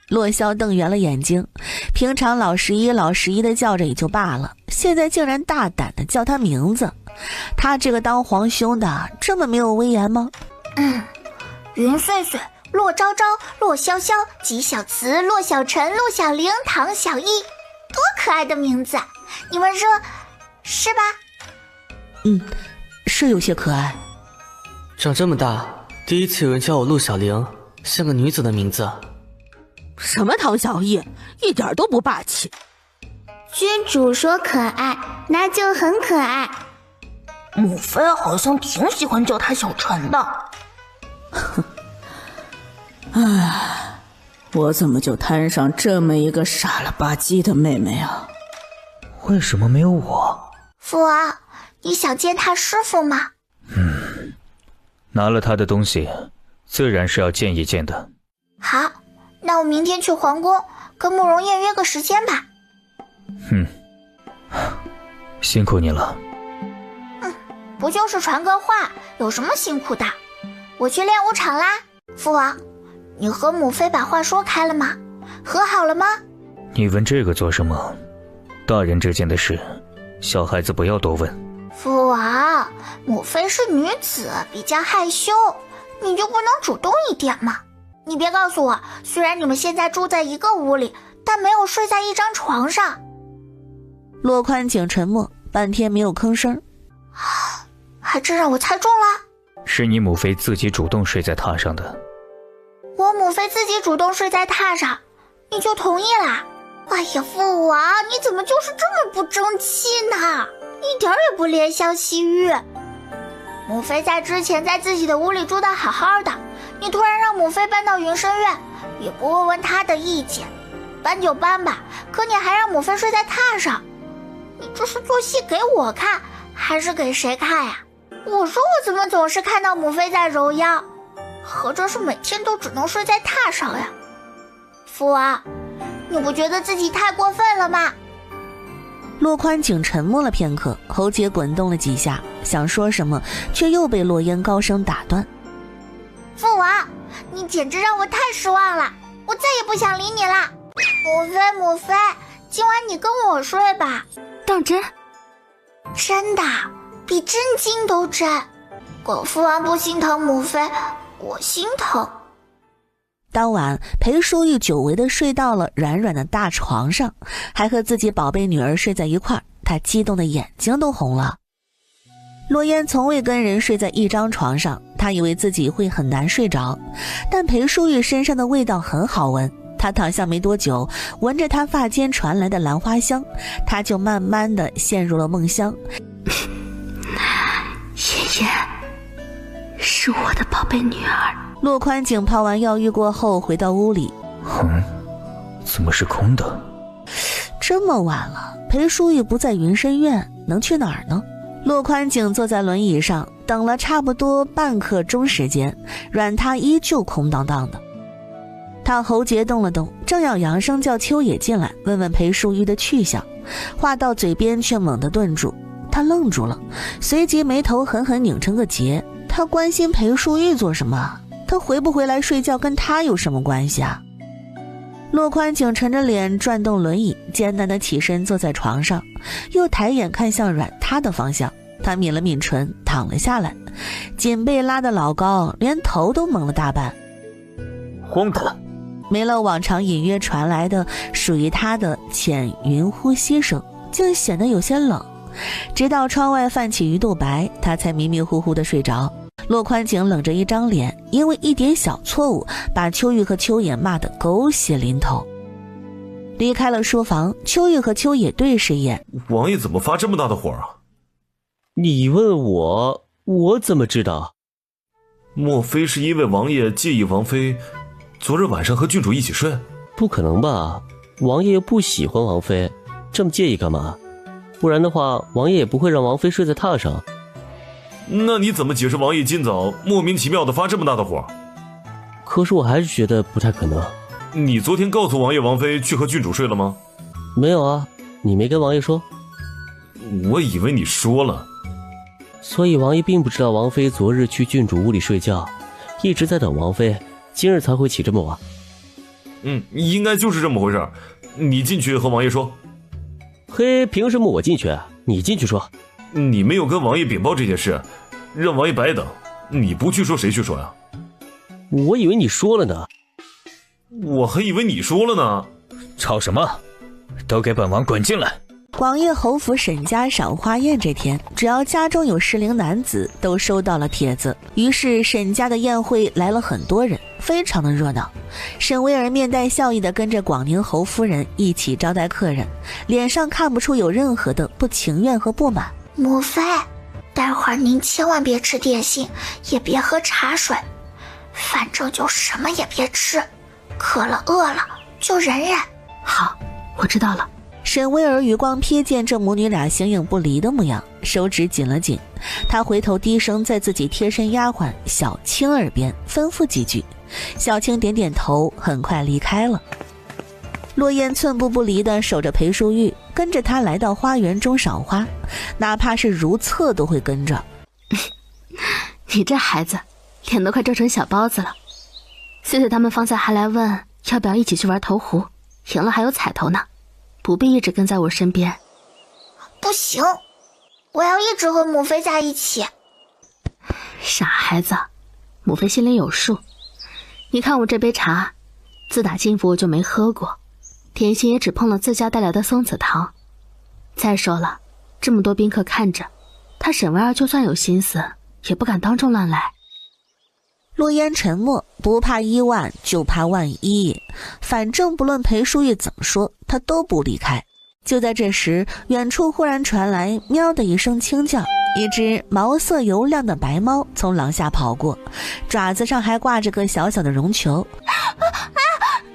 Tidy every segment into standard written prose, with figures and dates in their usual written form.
洛萧瞪圆了眼睛，平常老十一老十一的叫着也就罢了，现在竟然大胆的叫他名字，他这个当皇兄的这么没有威严吗？云碎碎、洛昭昭、洛潇潇、纪晓慈、洛小晨、陆小玲、唐小艺，多可爱的名字，你们说是吧？是有些可爱。长这么大，第一次有人叫我陆小玲，像个女子的名字。什么唐小艺，一点都不霸气。君主说可爱，那就很可爱。母妃好像挺喜欢叫他小陈的。我怎么就摊上这么一个傻了吧唧的妹妹啊？为什么没有我？父王，你想见他师父吗？拿了他的东西，自然是要见一见的。好，那我明天去皇宫跟慕容燕约个时间吧。辛苦你了。不就是传个话，有什么辛苦的？我去练武场啦。父王，你和母妃把话说开了吗？和好了吗？你问这个做什么？大人之间的事，小孩子不要多问。父王，母妃是女子，比较害羞，你就不能主动一点吗？你别告诉我，虽然你们现在住在一个屋里，但没有睡在一张床上。洛宽景沉默半天没有吭声。还真让我猜中了。是你母妃自己主动睡在榻上的。我母妃自己主动睡在榻上，你就同意啦？哎呀，父王，你怎么就是这么不争气呢？一点也不怜香惜玉。母妃在之前在自己的屋里住得好好的，你突然让母妃搬到云深院，也不问问她的意见，搬就搬吧，可你还让母妃睡在榻上，你这是做戏给我看，还是给谁看呀？我说我怎么总是看到母妃在揉腰，合着是每天都只能睡在榻上呀？父王，你不觉得自己太过分了吗？洛宽景沉默了片刻，喉结滚动了几下，想说什么，却又被洛烟高声打断。父王，你简直让我太失望了，我再也不想理你了。母妃，今晚你跟我睡吧。当真？真的，比真金都真。果父王不心疼母妃，我心疼。当晚，裴淑玉久违地睡到了软软的大床上，还和自己宝贝女儿睡在一块儿，她激动的眼睛都红了。洛烟从未跟人睡在一张床上，她以为自己会很难睡着，但裴淑玉身上的味道很好闻，她躺下没多久，闻着她发间传来的兰花香，她就慢慢地陷入了梦乡。妍妍，是我的宝贝女儿。洛宽景泡完药浴过后回到屋里，怎么是空的？这么晚了，裴淑玉不在云深院，能去哪儿呢？洛宽景坐在轮椅上，等了差不多半刻钟时间，软榻依旧空荡荡的。他喉结动了动，正要扬声叫秋野进来问问裴淑玉的去向，话到嘴边却猛地顿住。他愣住了，随即眉头狠狠拧成个结。他关心裴淑玉做什么？他回不回来睡觉跟他有什么关系啊？洛宽景沉着脸转动轮椅，艰难地起身坐在床上，又抬眼看向软榻的方向。他抿了抿唇，躺了下来，颈背拉得老高，连头都蒙了大半。荒唐！没了往常隐约传来的属于他的浅云呼吸声，竟显得有些冷。直到窗外泛起鱼肚白，他才迷迷糊糊地睡着。洛宽景冷着一张脸，因为一点小错误，把秋玉和秋野骂得狗血淋头。离开了书房，秋玉和秋野对视一眼。王爷怎么发这么大的火啊？你问我，我怎么知道？莫非是因为王爷介意王妃昨日晚上和郡主一起睡？不可能吧，王爷又不喜欢王妃，这么介意干嘛？不然的话，王爷也不会让王妃睡在榻上。那你怎么解释王爷今早莫名其妙的发这么大的火？可是我还是觉得不太可能。你昨天告诉王爷王妃去和郡主睡了吗？没有啊，你没跟王爷说？我以为你说了。所以王爷并不知道王妃昨日去郡主屋里睡觉，一直在等王妃，今日才会起这么晚。应该就是这么回事。你进去和王爷说。嘿，凭什么我进去？你进去说。你没有跟王爷禀报这件事，让王爷白等。你不去说谁去说呀？我以为你说了呢。我还以为你说了呢。吵什么？都给本王滚进来！广业侯府沈家赏花宴这天，只要家中有适龄男子，都收到了帖子。于是沈家的宴会来了很多人，非常的热闹。沈威尔面带笑意地跟着广宁侯夫人一起招待客人，脸上看不出有任何的不情愿和不满。母妃，待会儿您千万别吃点心，也别喝茶水，反正就什么也别吃，渴了饿了就忍忍。好，我知道了。沈威尔余光瞥见这母女俩形影不离的模样，手指紧了紧。他回头低声在自己贴身丫鬟小青耳边吩咐几句，小青点点头，很快离开了。落雁寸步不离地守着裴淑玉，跟着他来到花园中赏花，哪怕是如厕都会跟着。你这孩子脸都快皱成小包子了。翠翠他们方才还来问要不要一起去玩投壶，赢了还有彩头呢，不必一直跟在我身边。不行，我要一直和母妃在一起。傻孩子，母妃心里有数。你看我这杯茶，自打进府我就没喝过，点心也只碰了自家带来的松子糖。再说了，这么多宾客看着，他沈薇儿就算有心思，也不敢当众乱来。落雁沉默，不怕1万就怕万一，反正不论裴淑玉怎么说，他都不离开。就在这时，远处忽然传来喵的一声轻叫，一只毛色油亮的白猫从廊下跑过，爪子上还挂着个小小的绒球。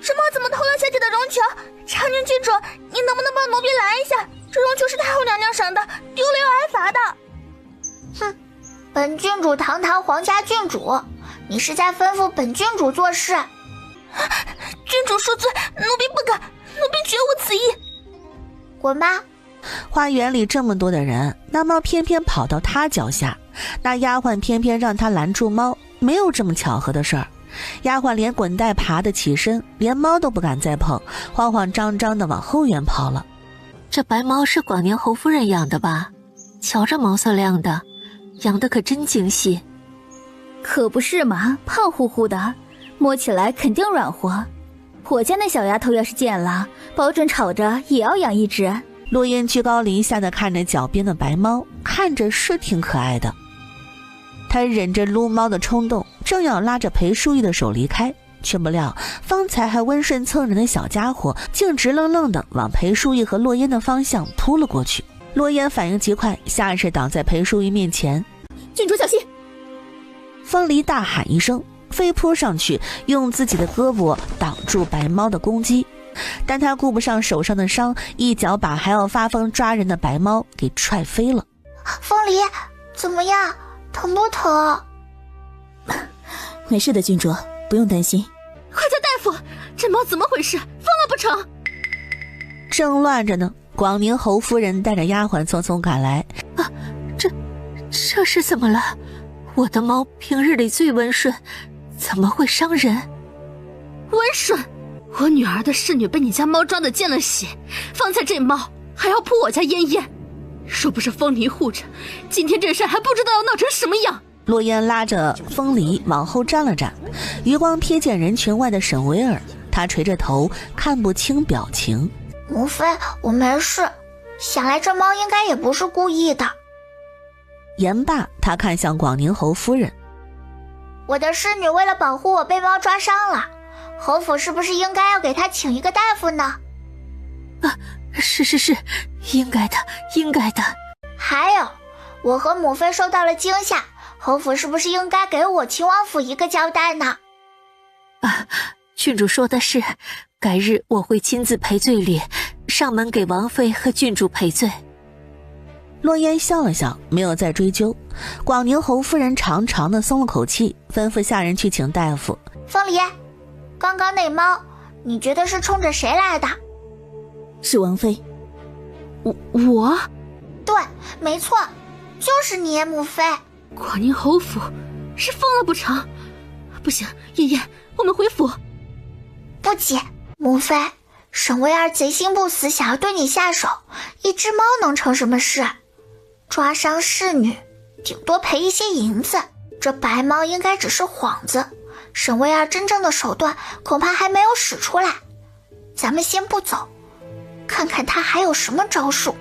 这猫怎么偷了小姐的绒球？长宁郡主，你能不能帮奴婢拦一下？这绒球是太后娘娘赏的，丢了要挨罚的。哼，本郡主堂堂皇家郡主，你是在吩咐本郡主做事。郡主恕罪，奴婢不敢，奴婢绝无此意。滚吧！花园里这么多的人，那猫偏偏跑到他脚下，那丫鬟偏偏让他拦住猫，没有这么巧合的事儿。丫鬟连滚带爬的起身，连猫都不敢再碰，慌慌张张的往后院跑了。这白猫是广宁侯夫人养的吧？瞧这毛色亮的，养的可真精细。可不是嘛，胖乎乎的，摸起来肯定软和。我家那小丫头要是见了，保准吵着也要养一只。落雁居高临下的看着脚边的白猫，看着是挺可爱的。他忍着撸猫的冲动，正要拉着裴淑玉的手离开，却不料方才还温顺蹭人的小家伙竟直愣愣的往裴淑玉和落雁的方向扑了过去。落雁反应极快，下意识挡在裴淑玉面前。郡主小心！风离大喊一声，飞扑上去，用自己的胳膊挡住白猫的攻击，但他顾不上手上的伤，一脚把还要发疯抓人的白猫给踹飞了。风离，怎么样？疼不疼？没事的，郡主，不用担心。快叫大夫！这猫怎么回事？疯了不成？正乱着呢，广宁侯夫人带着丫鬟匆匆赶来。啊，这是怎么了？我的猫平日里最温顺，怎么会伤人？温顺？我女儿的侍女被你家猫抓得见了血，方才这猫还要扑我家嫣嫣，若不是风离护着，今天这事还不知道要闹成什么样。落雁拉着风离往后站了站，余光瞥见人群外的沈维尔，他垂着头看不清表情。母妃，我没事，想来这猫应该也不是故意的。言罢，他看向广宁侯夫人，我的侍女为了保护我被猫抓伤了，侯府是不是应该要给她请一个大夫呢？啊，是，应该的。还有，我和母妃受到了惊吓，侯府是不是应该给我秦王府一个交代呢？啊，郡主说的是，改日我会亲自赔罪礼，上门给王妃和郡主赔罪。落雁笑了笑，没有再追究。广宁侯夫人长长的松了口气，吩咐下人去请大夫。风离，刚刚那猫，你觉得是冲着谁来的？是王妃。我？对，没错，就是你，母妃。广宁侯府是疯了不成？不行，嫣嫣，我们回府。不急，母妃，沈薇儿贼心不死，想要对你下手，一只猫能成什么事？抓伤侍女，顶多赔一些银子，这白猫应该只是幌子，沈薇儿真正的手段恐怕还没有使出来。咱们先不走，看看他还有什么招数。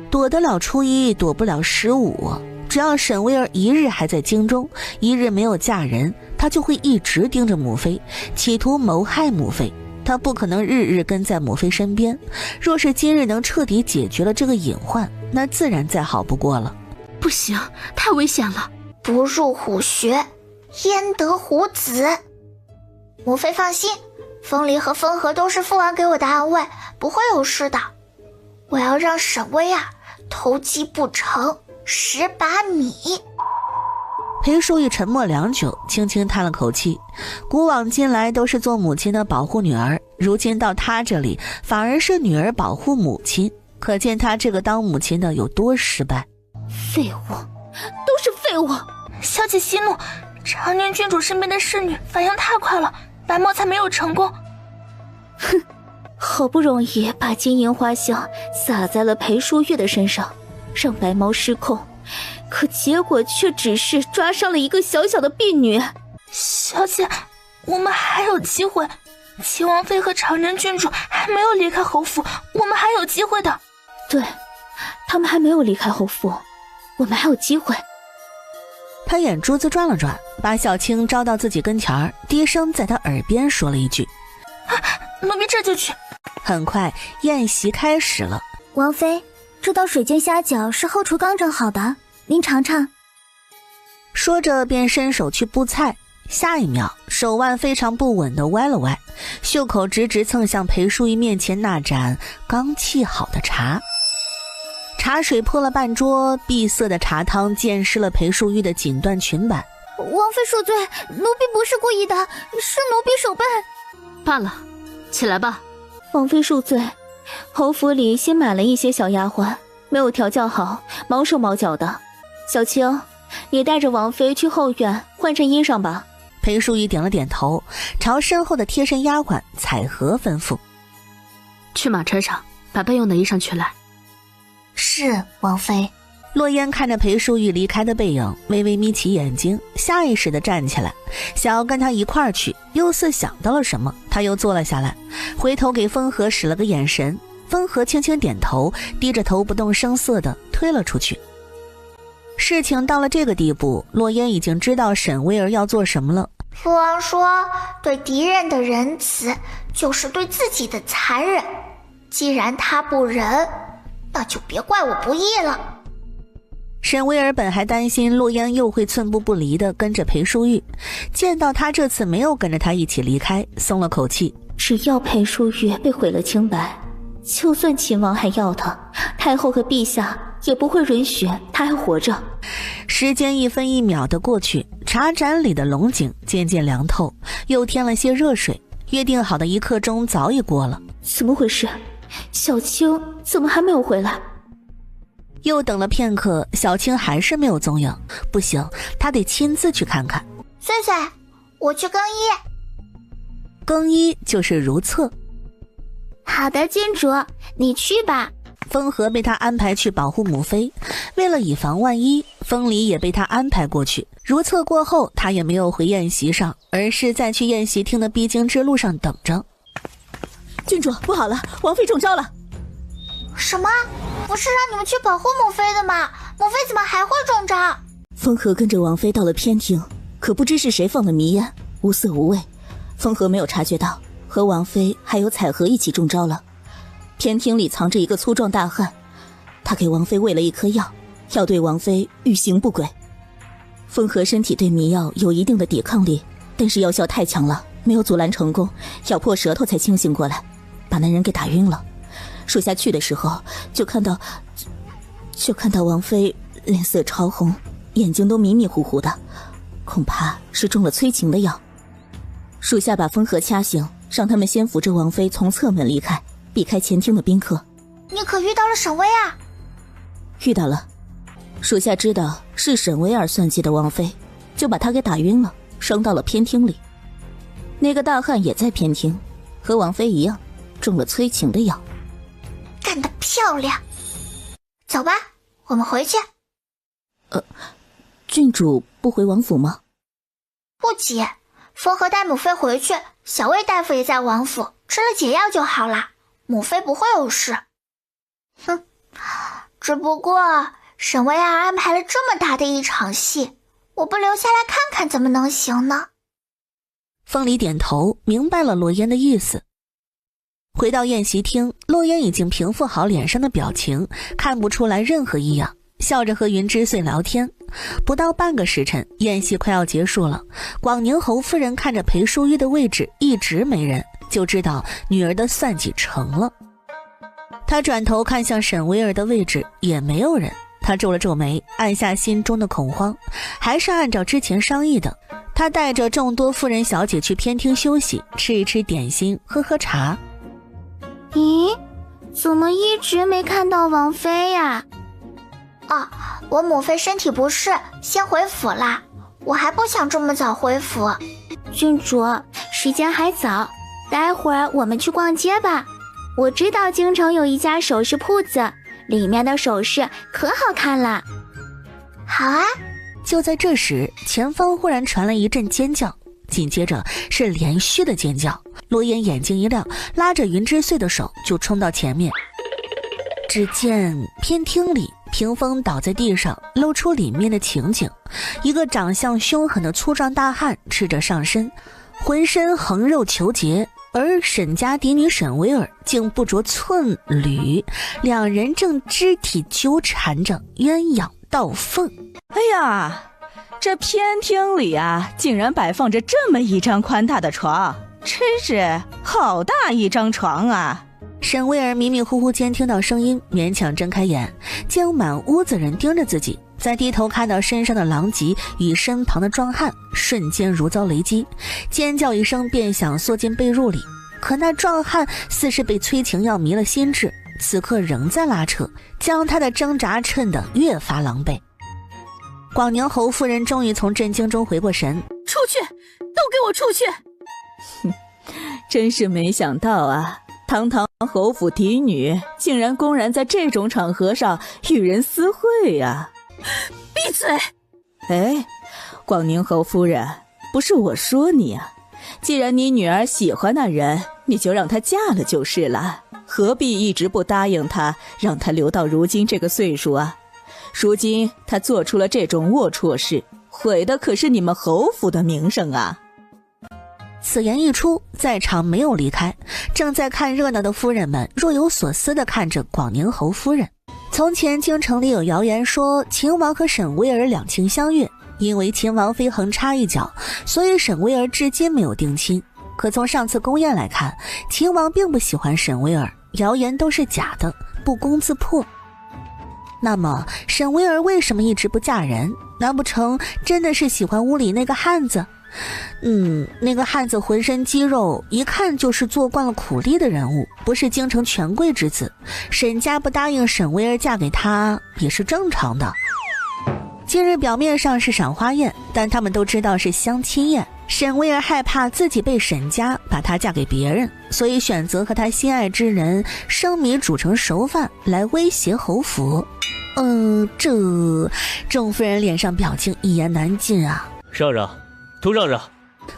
躲得了初一，躲不了15。只要沈薇儿一日还在京中，一日没有嫁人，他就会一直盯着母妃，企图谋害母妃。他不可能日日跟在母妃身边，若是今日能彻底解决了这个隐患，那自然再好不过了。不行，太危险了。不入虎穴，焉得虎子？母妃放心，风离和风和都是父王给我的安慰，不会有事的。我要让沈薇儿偷鸡不成蚀把米。裴淑玉沉默良久，轻轻叹了口气。古往今来都是做母亲的保护女儿，如今到她这里反而是女儿保护母亲，可见她这个当母亲的有多失败。废物，都是废物！小姐息怒，长宁郡主身边的侍女反应太快了，白猫才没有成功。哼，好不容易把金银花香洒在了裴淑玉的身上，让白猫失控，可结果却只是抓伤了一个小小的婢女。小姐，我们还有机会，齐王妃和长宁郡主还没有离开侯府，我们还有机会的。对，他们还没有离开侯府，我们还有机会。他眼珠子转了转，把小青招到自己跟前儿，低声在他耳边说了一句：奴婢这就去。很快宴席开始了。王妃，这道水煎虾饺是后厨刚蒸好的，您尝尝。说着便伸手去拨菜，下一秒手腕非常不稳地歪了歪，袖口直直蹭向裴淑玉面前那盏刚沏好的茶。茶水泼了半桌，碧色的茶汤溅湿了裴淑玉的锦缎裙摆。王妃恕罪，奴婢不是故意的，是奴婢手笨。罢了，起来吧。王妃恕罪，侯府里新买了一些小丫鬟，没有调教好，毛手毛脚的。小青，你带着王妃去后院换身衣裳吧。裴淑玉点了点头，朝身后的贴身丫鬟彩荷吩咐：去马车上把备用的衣裳取来。是，王妃。洛烟看着裴淑玉离开的背影，微微眯起眼睛，下意识地站起来，想要跟他一块儿去，又似想到了什么，他又坐了下来，回头给风和使了个眼神。风和轻轻点头，低着头不动声色地推了出去。事情到了这个地步，洛烟已经知道沈薇儿要做什么了。父王说，对敌人的仁慈就是对自己的残忍，既然他不仁，那就别怪我不义了。沈薇儿本还担心洛烟又会寸步不离地跟着裴淑玉，见到他这次没有跟着他一起离开，松了口气。只要裴淑玉被毁了清白，就算秦王还要他，太后和陛下也不会允许他还活着。时间一分一秒地过去，茶盏里的龙井渐渐凉透，又添了些热水，约定好的1刻钟早已过了。怎么回事？小青怎么还没有回来？又等了片刻，小青还是没有踪影。不行，他得亲自去看看。岁岁，我去更衣。更衣就是如厕。好的，郡主，你去吧。风和被他安排去保护母妃，为了以防万一，风离也被他安排过去。如厕过后，他也没有回宴席上，而是在去宴席厅的必经之路上等着。郡主，不好了，王妃中招了。什么？不是让你们去保护母妃的吗？母妃怎么还会中招？风和跟着王妃到了偏厅，可不知是谁放的迷烟，无色无味。风和没有察觉到，和王妃还有彩荷一起中招了。偏厅里藏着一个粗壮大汉，他给王妃喂了一颗药，要对王妃欲行不轨。风和身体对迷药有一定的抵抗力，但是药效太强了，没有阻拦成功，咬破舌头才清醒过来，把那人给打晕了。属下去的时候就看到王妃脸色潮红，眼睛都迷迷糊糊的，恐怕是中了催情的药。属下把风和掐醒，让他们先扶着王妃从侧门离开，避开前厅的宾客。你可遇到了沈薇儿？遇到了。属下知道是沈薇儿算计的王妃，就把她给打晕了，扔到了偏厅里。那个大汉也在偏厅，和王妃一样，中了催情的药。干得漂亮！走吧，我们回去。郡主不回王府吗？不急，风和带母妃回去，小魏大夫也在王府，吃了解药就好了，母妃不会有事。哼，只不过沈薇儿安排了这么大的一场戏，我不留下来看看怎么能行呢？风里点头，明白了洛烟的意思。回到宴席厅，洛烟已经平复好脸上的表情，看不出来任何异样，笑着和云之穗聊天。不到半个时辰，宴席快要结束了。广宁侯夫人看着裴淑玉的位置一直没人，就知道女儿的算计成了。她转头看向沈薇儿的位置，也没有人。她皱了皱眉，按下心中的恐慌，还是按照之前商议的，她带着众多夫人小姐去偏厅休息，吃一吃点心，喝喝茶。咦，怎么一直没看到王妃呀？我母妃身体不适，先回府啦。我还不想这么早回府。郡主，时间还早，待会儿我们去逛街吧。我知道京城有一家首饰铺子，里面的首饰可好看了。好啊。就在这时，前方忽然传来一阵尖叫，紧接着是连续的尖叫。洛烟眼睛一亮，拉着云之穗的手就冲到前面。只见偏厅里，屏风倒在地上，露出里面的情景。一个长相凶狠的粗壮大汉赤着上身，浑身横肉虬结，而沈家嫡女沈薇儿竟不着寸缕，两人正肢体纠缠着，鸳鸯倒凤。哎呀，这偏厅里啊，竟然摆放着这么一张宽大的床，真是好大一张床啊！沈薇儿迷迷糊糊间听到声音，勉强睁开眼，见满屋子人盯着自己，再低头看到身上的狼藉与身旁的壮汉，瞬间如遭雷击，尖叫一声便想缩进被褥里。可那壮汉似是被催情药迷了心智，此刻仍在拉扯，将他的挣扎衬得越发狼狈。广宁侯夫人终于从震惊中回过神，出去，都给我出去！哼，真是没想到啊，堂堂侯府嫡女竟然公然在这种场合上与人私会啊！闭嘴！哎，广宁侯夫人，不是我说你啊，既然你女儿喜欢那人，你就让她嫁了就是了，何必一直不答应她，让她留到如今这个岁数啊？如今她做出了这种龌龊事，毁的可是你们侯府的名声啊！此言一出，在场没有离开，正在看热闹的夫人们若有所思地看着广宁侯夫人。从前京城里有谣言说秦王和沈薇儿两情相悦，因为秦王妃横插一脚，所以沈薇儿至今没有定亲。可从上次宫宴来看，秦王并不喜欢沈薇儿，谣言都是假的，不攻自破。那么沈薇儿为什么一直不嫁人？难不成真的是喜欢屋里那个汉子？那个汉子浑身肌肉，一看就是做惯了苦力的人物，不是京城权贵之子。沈家不答应沈薇儿嫁给他也是正常的。今日表面上是赏花宴，但他们都知道是相亲宴。沈薇儿害怕自己被沈家把她嫁给别人，所以选择和她心爱之人生米煮成熟饭来威胁侯府。众夫人脸上表情一言难尽啊！让让，都让让！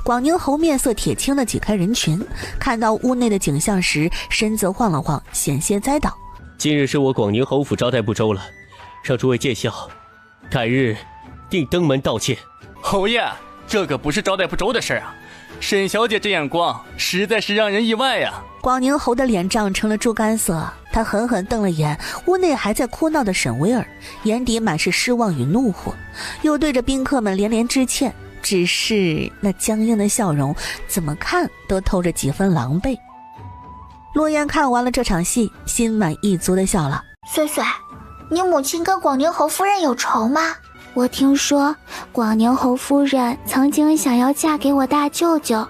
广宁侯面色铁青地挤开人群，看到屋内的景象时，身子晃了晃，险些栽倒。今日是我广宁侯府招待不周了，让诸位见笑，改日定登门道歉。侯爷，这可不是招待不周的事啊！沈小姐这眼光实在是让人意外呀！广宁侯的脸涨成了猪肝色，他狠狠瞪了眼屋内还在哭闹的沈薇儿，眼底满是失望与怒火，又对着宾客们连连致歉，只是那僵硬的笑容怎么看都透着几分狼狈。洛烟看完了这场戏，心满意足地笑了。穗穗，你母亲跟广宁侯夫人有仇吗？我听说广宁侯夫人曾经想要嫁给我大舅舅，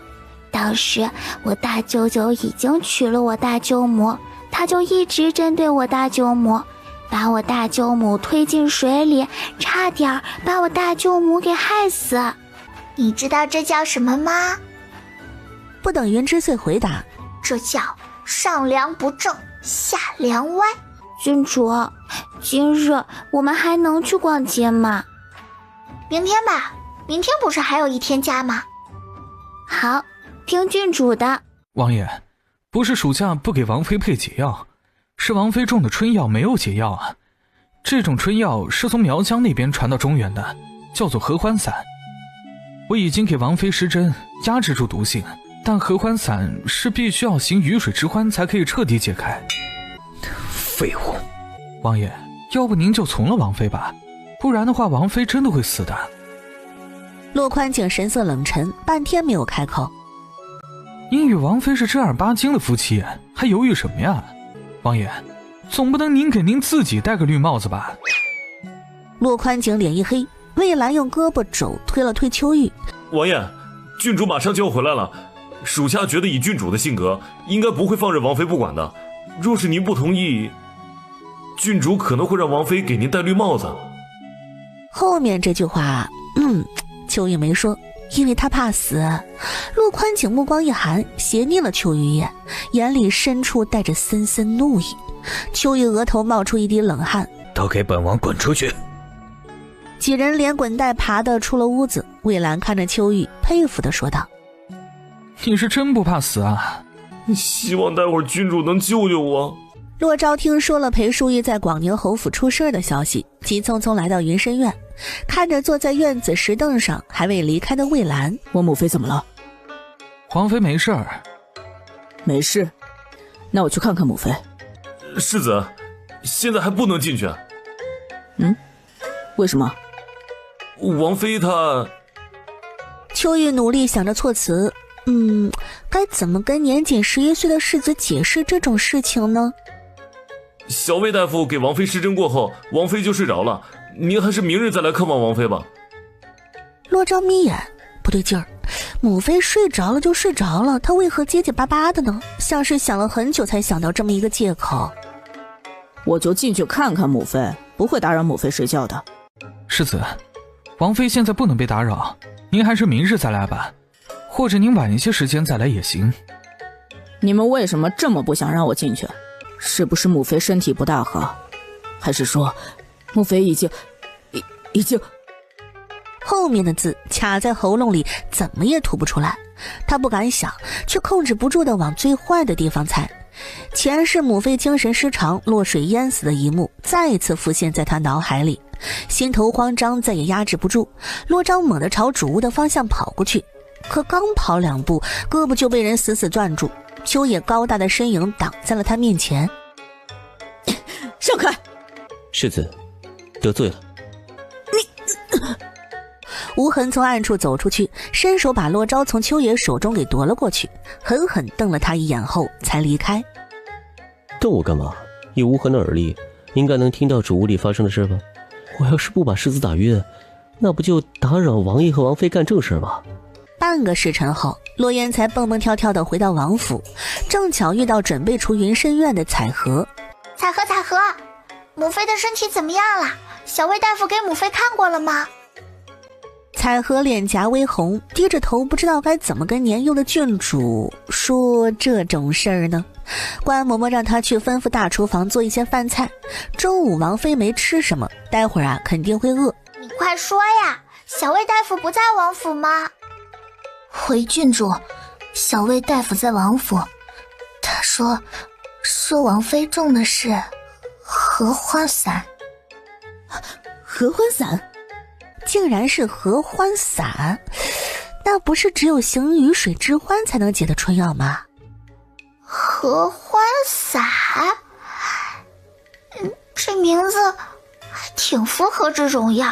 当时我大舅舅已经娶了我大舅母，他就一直针对我大舅母，把我大舅母推进水里，差点把我大舅母给害死。你知道这叫什么吗？不等云之穗回答，这叫上梁不正下梁歪。郡主，今日我们还能去逛街吗？明天吧，明天不是还有1天假吗？好，听郡主的。王爷，不是属下不给王妃配解药，是王妃种的春药没有解药啊。这种春药是从苗疆那边传到中原的，叫做合欢散。我已经给王妃施针压制住毒性，但合欢散是必须要行鱼水之欢才可以彻底解开。废物！王爷，要不您就从了王妃吧，不然的话王妃真的会死的。洛宽景神色冷沉，半天没有开口。您与王妃是正儿八经的夫妻，还犹豫什么呀？王爷，总不能您给您自己戴个绿帽子吧？洛宽景脸一黑，魏兰用胳膊肘推了推秋玉。王爷，郡主马上就要回来了，属下觉得以郡主的性格，应该不会放任王妃不管的。若是您不同意，郡主可能会让王妃给您戴绿帽子。后面这句话，秋玉没说，因为他怕死。洛宽景目光一寒，斜睨了秋玉一眼，眼里深处带着森森怒意。秋玉额头冒出一滴冷汗，都给本王滚出去！几人连滚带爬的出了屋子。魏兰看着秋玉，佩服的说道：你是真不怕死啊？希望待会儿郡主能救救我。洛昭听说了裴淑玉在广宁侯府出事的消息，急匆匆来到云深院，看着坐在院子石凳上还未离开的魏兰。我母妃怎么了？皇妃没事儿。没事？那我去看看母妃。世子，现在还不能进去。为什么？王妃她……秋玉努力想着措辞，该怎么跟年仅11岁的世子解释这种事情呢？小魏大夫给王妃施针过后，王妃就睡着了，您还是明日再来看望王妃吧。洛昭眯眼，不对劲儿，母妃睡着了就睡着了，她为何结结巴巴的呢？像是想了很久才想到这么一个借口。我就进去看看母妃，不会打扰母妃睡觉的。世子，王妃现在不能被打扰，您还是明日再来吧，或者您晚一些时间再来也行。你们为什么这么不想让我进去？是不是母妃身体不大好，还是说母妃已经后面的字卡在喉咙里，怎么也吐不出来。他不敢想，却控制不住地往最坏的地方猜。前世母妃精神失常落水淹死的一幕再一次浮现在他脑海里，心头慌张再也压制不住。洛昭猛地朝主屋的方向跑过去，可刚跑2步，胳膊就被人死死攥住。秋野高大的身影挡在了他面前。让开！世子，得罪了。无痕从暗处走出去，伸手把洛昭从秋野手中给夺了过去，狠狠瞪了他一眼后才离开。瞪我干嘛？以无痕的耳力，应该能听到主屋里发生的事吧？我要是不把世子打晕，那不就打扰王爷和王妃干正事吗？半个时辰后，洛烟才蹦蹦跳跳地回到王府，正巧遇到准备出云深院的彩荷。彩荷，母妃的身体怎么样了？小魏大夫给母妃看过了吗？彩荷脸颊微红，低着头，不知道该怎么跟年幼的郡主说这种事儿呢。关嬷嬷让她去吩咐大厨房做一些饭菜，中午王妃没吃什么，待会儿肯定会饿。你快说呀，小魏大夫不在王府吗？回郡主，小魏大夫在王府，他说王妃种的是合欢散。合欢散？竟然是合欢散，那不是只有行鱼水之欢才能解的春药吗？合欢散，这名字还挺符合这种药。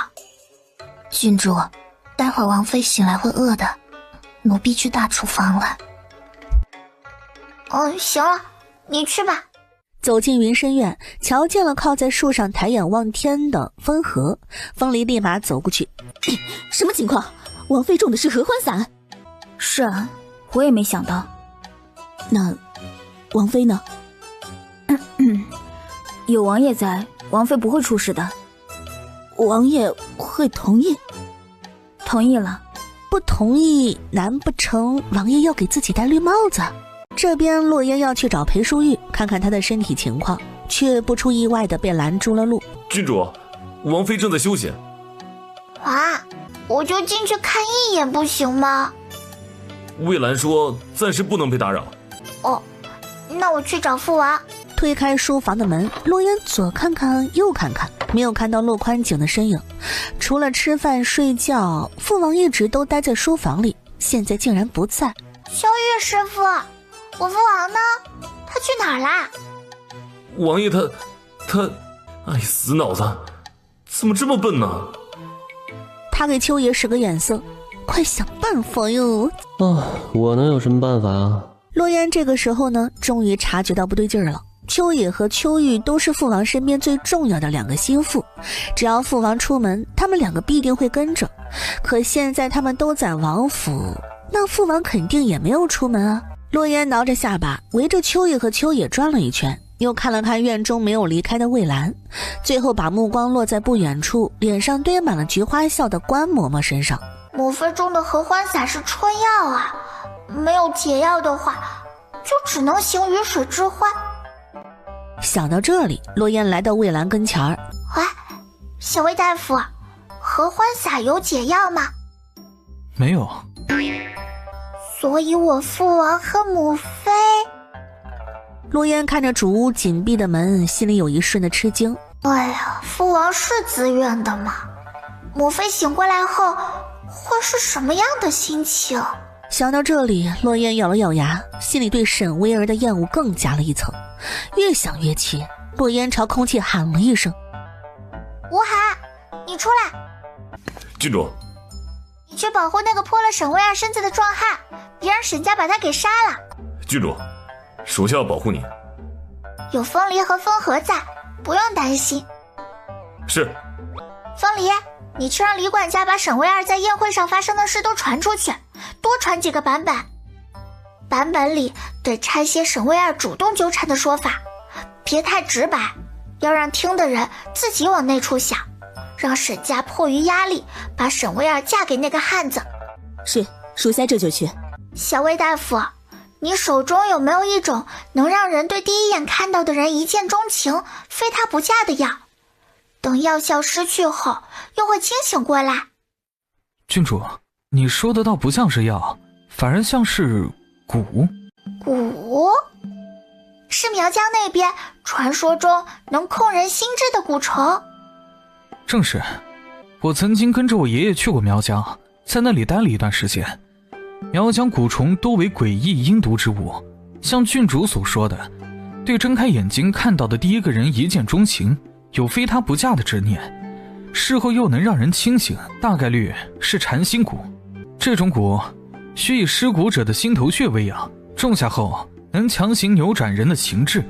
郡主，待会儿王妃醒来会饿的，奴婢去大厨房了。行了，你去吧。走进云深院，瞧见了靠在树上抬眼望天的风和，风离立马走过去。什么情况？王妃种的是合欢散？是啊，我也没想到。那王妃呢？有王爷在，王妃不会出事的。王爷会同意？同意了。不同意，难不成王爷要给自己戴绿帽子？这边洛烟要去找裴淑玉看看她的身体情况，却不出意外的被拦住了路。郡主，王妃正在休息。啊，我就进去看一眼不行吗？魏兰说暂时不能被打扰。哦，那我去找父王。推开书房的门，洛烟左看看右看看，没有看到骆宽景的身影。除了吃饭睡觉，父王一直都待在书房里，现在竟然不在。萧玉师傅，我父王呢？他去哪儿啦？王爷他，哎，死脑子，怎么这么笨呢？他给秋爷使个眼色，快想办法哟！我能有什么办法啊？洛烟这个时候呢，终于察觉到不对劲儿了。秋野和秋玉都是父王身边最重要的2个心腹，只要父王出门，他们2个必定会跟着。可现在他们都在王府，那父王肯定也没有出门啊。洛烟挠着下巴，围着秋野和秋野转了一圈，又看了看院中没有离开的魏兰，最后把目光落在不远处脸上堆满了菊花笑的关嬷嬷身上。母妃中的合欢散是春药啊，没有解药的话，就只能行鱼水之欢。想到这里，洛烟来到魏兰跟前儿。喂，小魏大夫，合欢散有解药吗？没有。所以我父王和母妃……洛烟看着主屋紧闭的门，心里有一瞬的吃惊。哎呀，父王是自愿的吗？母妃醒过来后会是什么样的心情？想到这里，洛烟咬了咬牙，心里对沈巍儿的厌恶更加了一层。越想越气，洛烟朝空气喊了一声：吴海，你出来！郡主，你去保护那个泼了沈巍儿身子的壮汉，别让沈家把他给杀了。郡主，属下要保护你。有风离和风和在，不用担心。是。风离，你去让李管家把沈巍儿在宴会上发生的事都传出去，多传几个版本。版本里得掺些沈巍儿主动纠缠的说法，别太直白，要让听的人自己往那处想，让沈家迫于压力把沈巍儿嫁给那个汉子。是，属下这就去。小魏大夫，你手中有没有一种能让人对第一眼看到的人一见钟情，非他不嫁的药？等药效失去后，又会清醒过来。郡主，你说的倒不像是药，反而像是蛊。蛊？是苗疆那边传说中能控人心智的蛊虫？正是，我曾经跟着我爷爷去过苗疆，在那里待了一段时间。苗疆蛊虫多为诡异阴毒之物，像郡主所说的，对睁开眼睛看到的第一个人一见钟情，有非他不嫁的执念，事后又能让人清醒，大概率是禅心蛊。这种蛊需以施蛊者的心头穴喂养，种下后能强行扭转人的情志。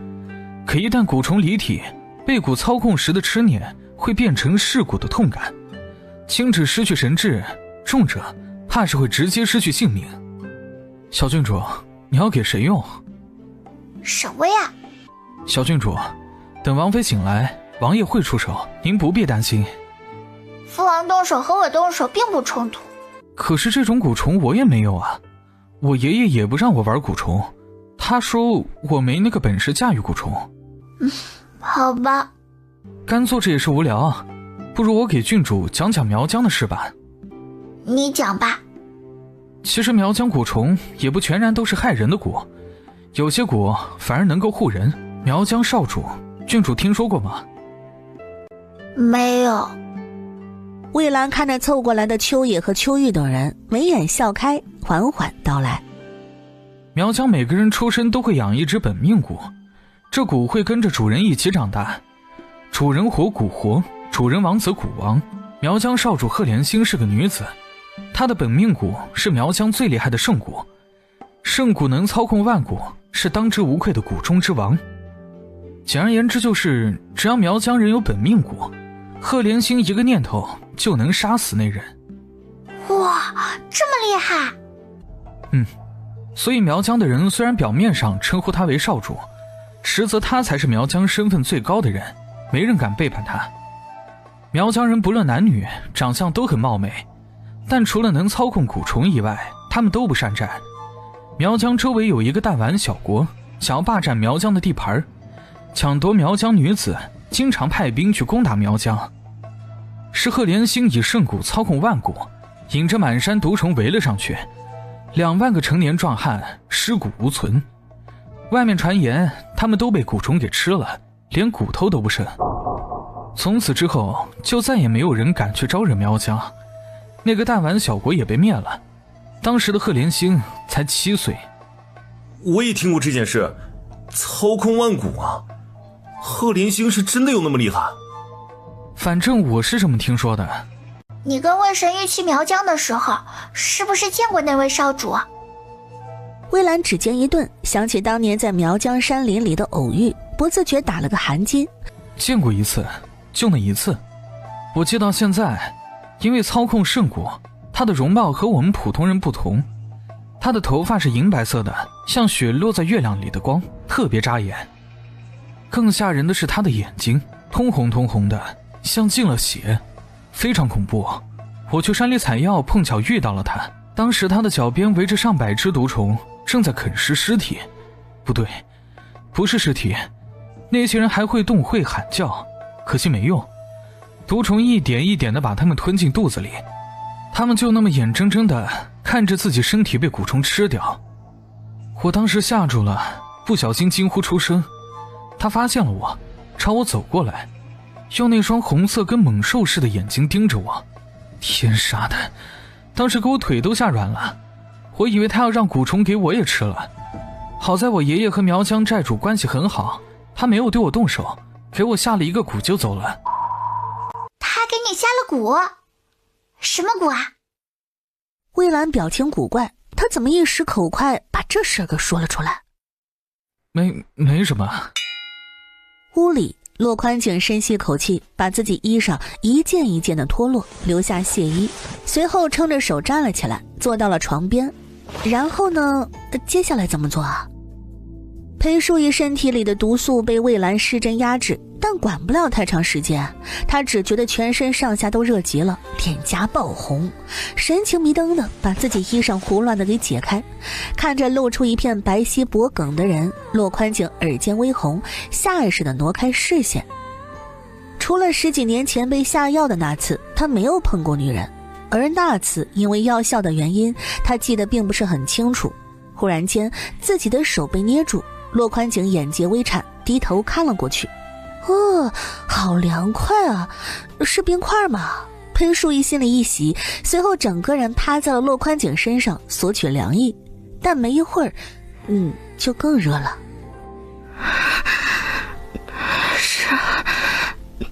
可一旦蛊虫离体，被蛊操控时的痴念会变成噬蛊的痛感，轻者失去神智，重者怕是会直接失去性命。小郡主，你要给谁用？沈巍啊。小郡主，等王妃醒来，王爷会出手，您不必担心。父王动手和我动手并不冲突。可是这种蛊虫我也没有啊，我爷爷也不让我玩蛊虫，他说我没那个本事驾驭蛊虫。好吧。干坐着也是无聊啊，不如我给郡主讲讲苗疆的事吧。你讲吧。其实苗疆蛊虫也不全然都是害人的蛊，有些蛊反而能够护人。苗疆少主，郡主听说过吗？没有。魏兰看着凑过来的秋野和秋玉等人，眉眼笑开，缓缓道来：苗疆每个人出生都会养一只本命蛊，这蛊会跟着主人一起长大，主人活蛊活，主人亡则蛊亡。苗疆少主赫连星是个女子，她的本命蛊是苗疆最厉害的圣蛊，圣蛊能操控万蛊，是当之无愧的蛊中之王。简而言之，就是只要苗疆人有本命蛊，赫连星一个念头就能杀死那人。哇，这么厉害！所以苗疆的人虽然表面上称呼他为少主，实则他才是苗疆身份最高的人，没人敢背叛他。苗疆人不论男女，长相都很貌美，但除了能操控蛊虫以外，他们都不善战。苗疆周围有一个弹丸小国，想要霸占苗疆的地盘，抢夺苗疆女子，经常派兵去攻打苗疆。是赫连兴以圣蛊操控万蛊，引着满山毒虫围了上去，2万个成年壮汉尸骨无存。外面传言他们都被蛊虫给吃了，连骨头都不剩。从此之后就再也没有人敢去招惹苗疆，那个弹丸小国也被灭了。当时的赫连兴才7岁。我也听过这件事，操控万蛊啊，赫连兴是真的有那么厉害？反正我是这么听说的。你跟魏神玉去苗疆的时候，是不是见过那位少主？魏兰指尖一顿，想起当年在苗疆山林里的偶遇，不自觉打了个寒噤。见过一次，就那一次。我记到现在，因为操控圣蛊，他的容貌和我们普通人不同。他的头发是银白色的，像雪落在月亮里的光，特别扎眼。更吓人的是他的眼睛，通红通红的，像进了血，非常恐怖。我去山里采药，碰巧遇到了他。当时他的脚边围着上百只毒虫，正在啃食尸体。不对，不是尸体。那些人还会动会喊叫，可惜没用。毒虫一点一点地把他们吞进肚子里，他们就那么眼睁睁地看着自己身体被蛊虫吃掉。我当时吓住了，不小心惊呼出声。他发现了我，朝我走过来，用那双红色跟猛兽似的眼睛盯着我。天杀的，当时给我腿都吓软了。我以为他要让蛊虫给我也吃了。好在我爷爷和苗疆寨主关系很好，他没有对我动手，给我下了一个蛊就走了。他给你下了蛊？什么蛊啊？魏兰表情古怪，他怎么一时口快把这事给说了出来？没什么。屋里，骆宽景深吸口气，把自己衣裳一件一件的脱落，留下亵衣，随后撑着手站了起来，坐到了床边。然后呢，接下来怎么做啊？裴淑仪身体里的毒素被魏兰施针压制，但管不了太长时间，她只觉得全身上下都热极了，脸颊爆红，神情迷瞪的把自己衣裳胡乱的给解开，看着露出一片白皙脖梗的人，骆宽景耳尖微红，下意识的挪开视线。除了10几年前被下药的那次，他没有碰过女人，而那次因为药效的原因，他记得并不是很清楚。忽然间自己的手被捏住，骆宽景眼睫微颤，低头看了过去。好凉快啊，是冰块吗？裴淑仪心里一喜，随后整个人趴在了骆宽景身上索取凉意，但没一会儿就更热了。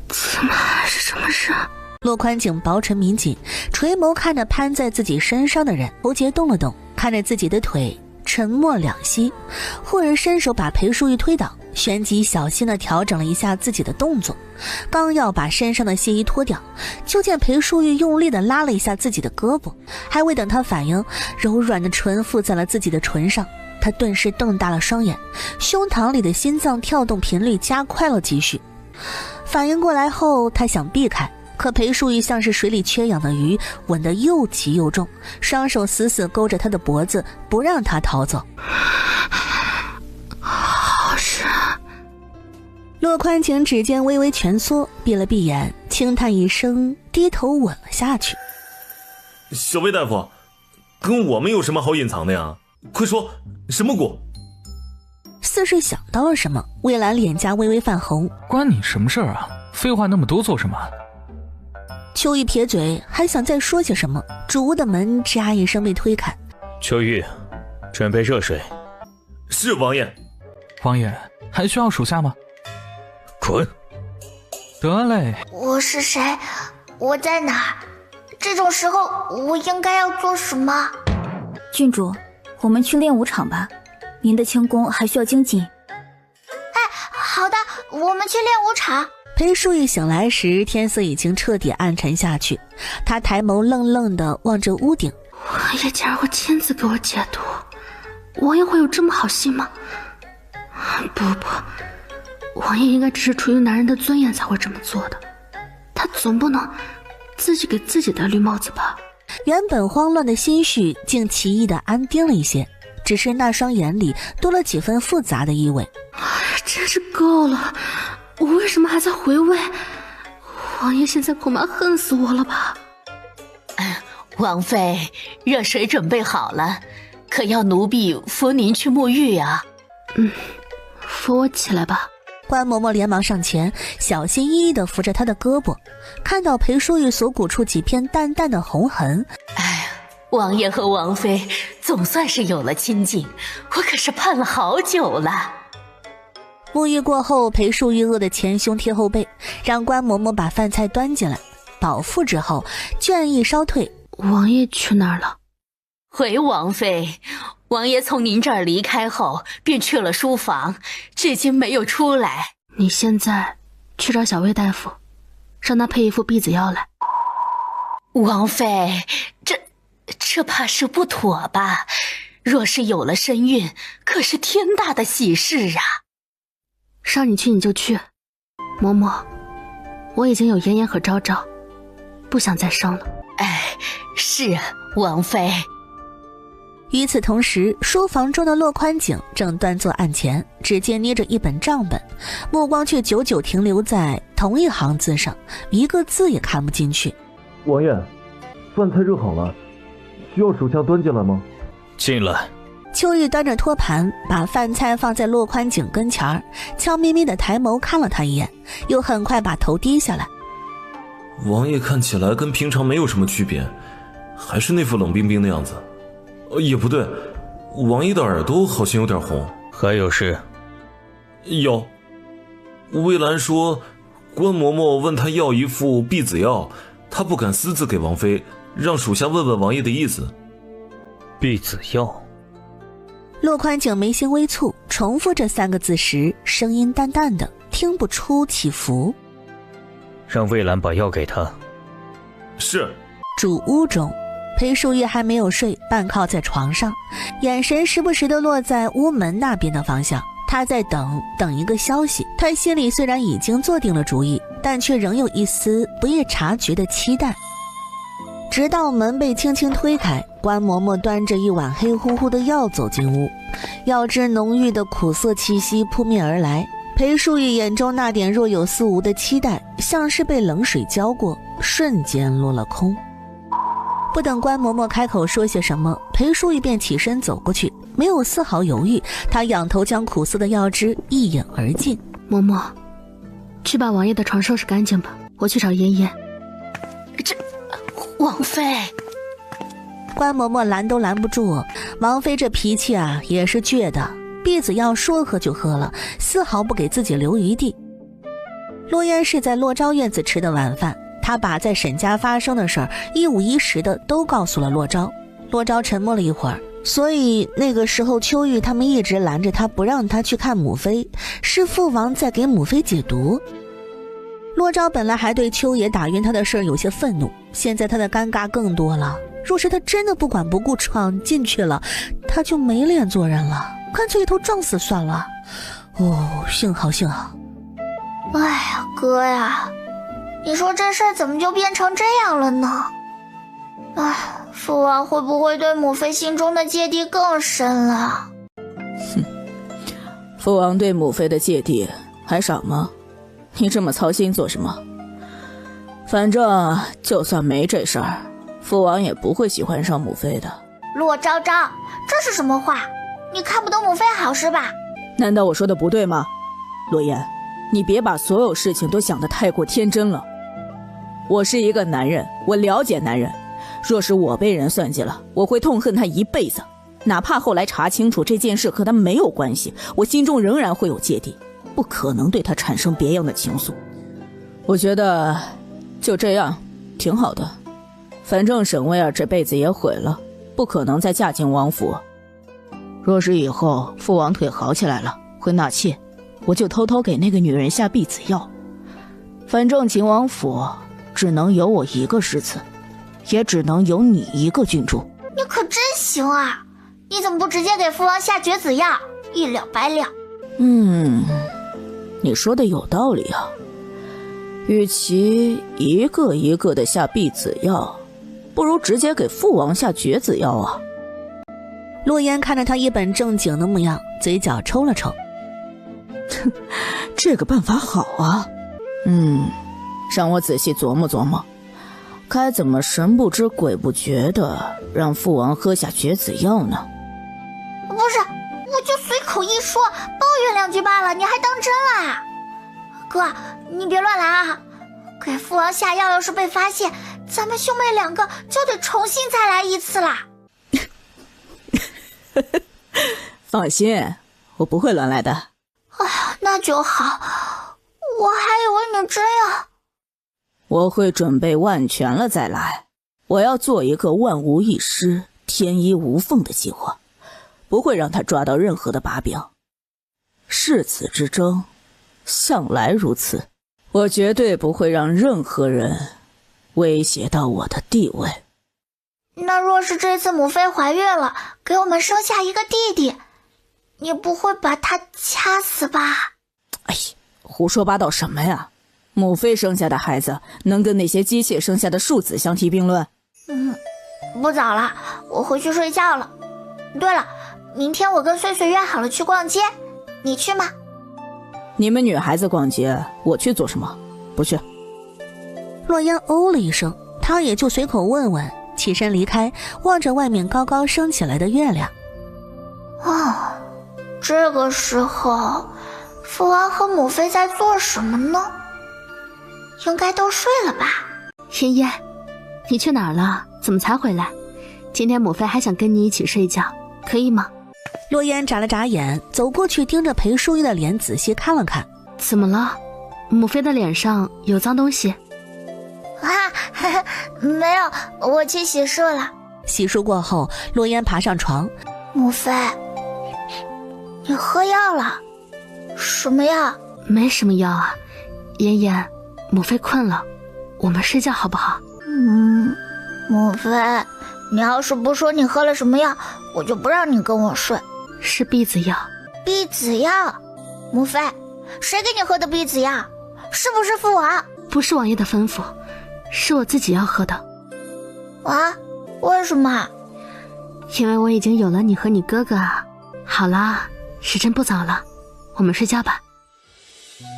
怎么还是这么热？骆宽景薄唇抿紧，垂眸看着攀在自己身上的人，喉结动了动，看着自己的腿，沉默两息，忽然伸手把裴淑仪推倒，旋即小心地调整了一下自己的动作，刚要把身上的亵衣脱掉，就见裴淑仪用力地拉了一下自己的胳膊，还未等他反应，柔软的唇附在了自己的唇上，他顿时瞪大了双眼，胸膛里的心脏跳动频率加快了几许。反应过来后，他想避开，可裴淑仪像是水里缺氧的鱼，吻得又急又重，双手死死勾着他的脖子，不让他逃走。好热。骆宽景指尖微微蜷缩，闭了闭眼，轻叹一声，低头吻了下去。小魏大夫，跟我们有什么好隐藏的呀？快说，什么蛊？似是想到了什么，魏兰脸颊微微泛红。关你什么事啊？废话那么多做什么？秋玉撇嘴，还想再说些什么，主屋的门吱呀一声被推开。秋玉，准备热水。是王爷。王爷，还需要属下吗？滚。得嘞。我是谁？我在哪儿？这种时候我应该要做什么？郡主，我们去练武场吧，您的轻功还需要精进。好的，我们去练武场。裴淑仪醒来时，天色已经彻底暗沉下去，她抬眸愣愣地望着屋顶。王爷竟然会亲自给我解毒，王爷会有这么好心吗？不，王爷应该只是出于男人的尊严才会这么做的，他总不能自己给自己戴绿帽子吧？原本慌乱的心绪竟奇异地安定了一些，只只是那双眼里多了几分复杂的意味。真是够了，我为什么还在回味？王爷现在恐怕恨死我了吧。王妃，热水准备好了，可要奴婢扶您去沐浴啊。扶我起来吧。关嬷嬷连忙上前，小心翼翼地扶着她的胳膊，看到裴淑玉锁骨处几片淡淡的红痕。王爷和王妃总算是有了亲近，我可是盼了好久了。沐浴过后，裴淑玉饿得前胸贴后背，让关嬷嬷把饭菜端进来。饱腹之后，倦意稍退。王爷去哪儿了？回王妃，王爷从您这儿离开后，便去了书房，至今没有出来。你现在去找小魏大夫，让他配一副避子药来。王妃，这怕是不妥吧？若是有了身孕，可是天大的喜事啊！让你去你就去，嬷嬷，我已经有妍妍和昭昭，不想再生了。是王妃。与此同时，书房中的骆宽景正端坐案前，指尖捏着一本账本，目光却久久停留在同一行字上，一个字也看不进去。王爷，饭菜热好了，需要属下端进来吗？进来。秋玉端着托盘，把饭菜放在骆宽景跟前儿，悄咪咪地抬眸看了他一眼，又很快把头低下来。王爷看起来跟平常没有什么区别，还是那副冷冰冰的样子。也不对，王爷的耳朵好像有点红。还有事？有。魏兰说，关嬷嬷问他要一副避子药，他不敢私自给王妃，让属下问问王爷的意思。避子药。骆宽景眉心微蹙，重复这3个字时，声音淡淡的，听不出起伏。让魏兰把药给他。是。主屋中，裴淑玉还没有睡，半靠在床上，眼神时不时地落在屋门那边的方向。他在等一个消息。他心里虽然已经做定了主意，但却仍有一丝不易察觉的期待。直到门被轻轻推开，关嬷嬷端着一碗黑乎乎的药走进屋，药汁浓郁的苦涩气息扑面而来。裴淑玉眼中那点若有似无的期待，像是被冷水浇过，瞬间落了空。不等关嬷嬷开口说些什么，裴淑玉便起身走过去，没有丝毫犹豫，她仰头将苦涩的药汁一饮而尽。嬷嬷，去把王爷的床收拾干净吧，我去找妍妍。王妃，关嬷嬷拦都拦不住，王妃这脾气啊也是倔的，避子药说喝就喝了，丝毫不给自己留余地。洛烟是在洛昭院子吃的晚饭，他把在沈家发生的事儿一五一十的都告诉了洛昭。洛昭沉默了一会儿，所以那个时候秋玉他们一直拦着他不让他去看母妃，是父王在给母妃解毒。洛昭本来还对秋爷打晕他的事儿有些愤怒，现在他的尴尬更多了。若是他真的不管不顾闯进去了，他就没脸做人了，干脆一头撞死算了。幸好。哎呀，哥呀，你说这事儿怎么就变成这样了呢？父王会不会对母妃心中的芥蒂更深了？父王对母妃的芥蒂还少吗？你这么操心做什么？反正就算没这事儿，父王也不会喜欢上母妃的。洛昭昭，这是什么话？你看不懂母妃好是吧？难道我说的不对吗？洛言，你别把所有事情都想得太过天真了。我是一个男人，我了解男人，若是我被人算计了，我会痛恨他一辈子，哪怕后来查清楚这件事和他没有关系，我心中仍然会有芥蒂，不可能对他产生别样的情愫。我觉得就这样挺好的，反正沈薇儿这辈子也毁了，不可能再嫁进王府。若是以后父王腿好起来了，会纳妾，我就偷偷给那个女人下避子药。反正秦王府只能有我一个世子，也只能有你一个郡主。你可真行啊！你怎么不直接给父王下绝子药，一了百了？你说的有道理啊。与其一个一个的下避子药，不如直接给父王下绝子药啊。洛言看着他一本正经的模样，嘴角抽了抽。这个办法好啊，让我仔细琢磨琢磨，该怎么神不知鬼不觉的让父王喝下绝子药呢？不是，我就随口一说，抱怨2句罢了，你还当真啦？哥，你别乱来啊！给父王下药要是被发现，咱们兄妹2个就得重新再来一次啦。放心，我不会乱来的。哎呀，那就好，我还以为你真要……我会准备万全了再来，我要做一个万无一失、天衣无缝的计划，不会让他抓到任何的把柄。世子之争，向来如此，我绝对不会让任何人威胁到我的地位。那若是这次母妃怀孕了，给我们生下一个弟弟，你不会把他掐死吧？哎呀，胡说八道什么呀！母妃生下的孩子能跟那些机械生下的庶子相提并论？不早了，我回去睡觉了。对了，明天我跟穗穗约好了去逛街，你去吗？你们女孩子逛街，我去做什么？不去。洛言哦了一声，他也就随口问问，起身离开，望着外面高高升起来的月亮。这个时候父王和母妃在做什么呢？应该都睡了吧。妍妍，你去哪儿了？怎么才回来？今天母妃还想跟你一起睡觉，可以吗？洛言眨了眨眼，走过去盯着裴淑玉的脸仔细看了看。怎么了？母妃的脸上有脏东西？没有，我去洗漱了。洗漱过后，洛言爬上床。母妃，你喝药了？什么药？没什么药啊。妍妍，母妃困了，我们睡觉好不好？母妃，你要是不说你喝了什么药，我就不让你跟我睡。是婢子药。婢子药？母妃，谁给你喝的婢子药？是不是父王？不是王爷的吩咐，是我自己要喝的。啊？为什么？因为我已经有了你和你哥哥啊。好啦，时辰不早了，我们睡觉吧。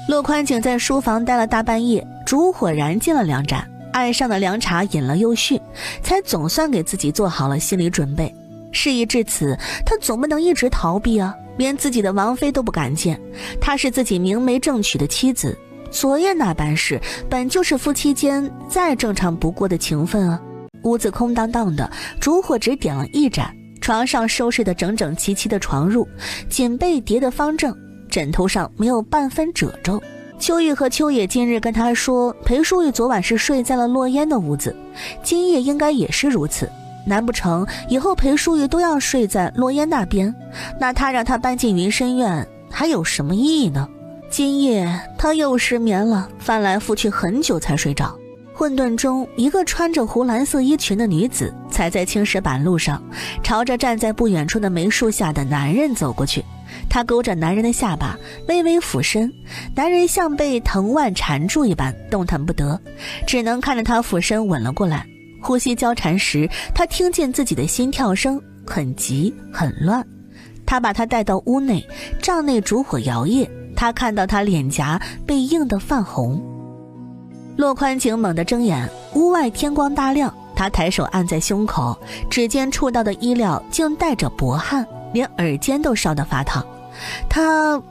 洛宽景在书房待了大半夜，烛火燃尽了2盏，岸上的凉茶饮了又续，才总算给自己做好了心理准备。事已至此，他总不能一直逃避啊，连自己的王妃都不敢见。她是自己明媒正娶的妻子，昨夜那般事本就是夫妻间再正常不过的情分啊。屋子空荡荡的，烛火只点了1盏，床上收拾得整整齐齐的床褥，锦被叠得方正，枕头上没有半分褶皱。秋玉和秋野今日跟他说，裴淑玉昨晚是睡在了洛烟的屋子，今夜应该也是如此。难不成以后裴淑玉都要睡在洛烟那边？那他让他搬进云深院还有什么意义呢？今夜他又失眠了，翻来覆去很久才睡着。混沌中，一个穿着湖蓝色衣裙的女子踩在青石板路上，朝着站在不远处的梅树下的男人走过去。她勾着男人的下巴，微微俯身，男人像被藤蔓缠住一般动弹不得，只能看着她俯身吻了过来。呼吸交缠时，他听见自己的心跳声，很急很乱。他把她带到屋内，帐内烛火摇曳，他看到她脸颊被映得泛红。洛宽景猛地睁眼，屋外天光大亮，他抬手按在胸口，指尖触到的衣料竟带着薄汗，连耳尖都烧得发烫。他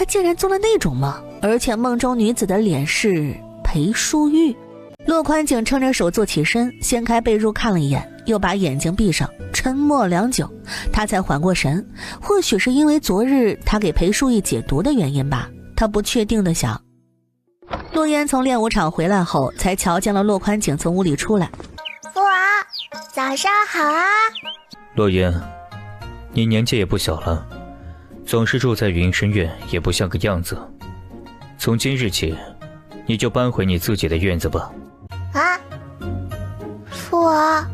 竟然做了那种梦，而且梦中女子的脸是裴淑玉。洛宽景撑着手坐起身，掀开被褥看了一眼，又把眼睛闭上，沉默良久，他才缓过神。或许是因为昨日他给裴淑玉解毒的原因吧，他不确定地想。洛烟从练武场回来后，才瞧见了洛宽景从屋里出来。父王，早上好啊！洛烟，你年纪也不小了，总是住在云深院也不像个样子。从今日起，你就搬回你自己的院子吧。啊，父王，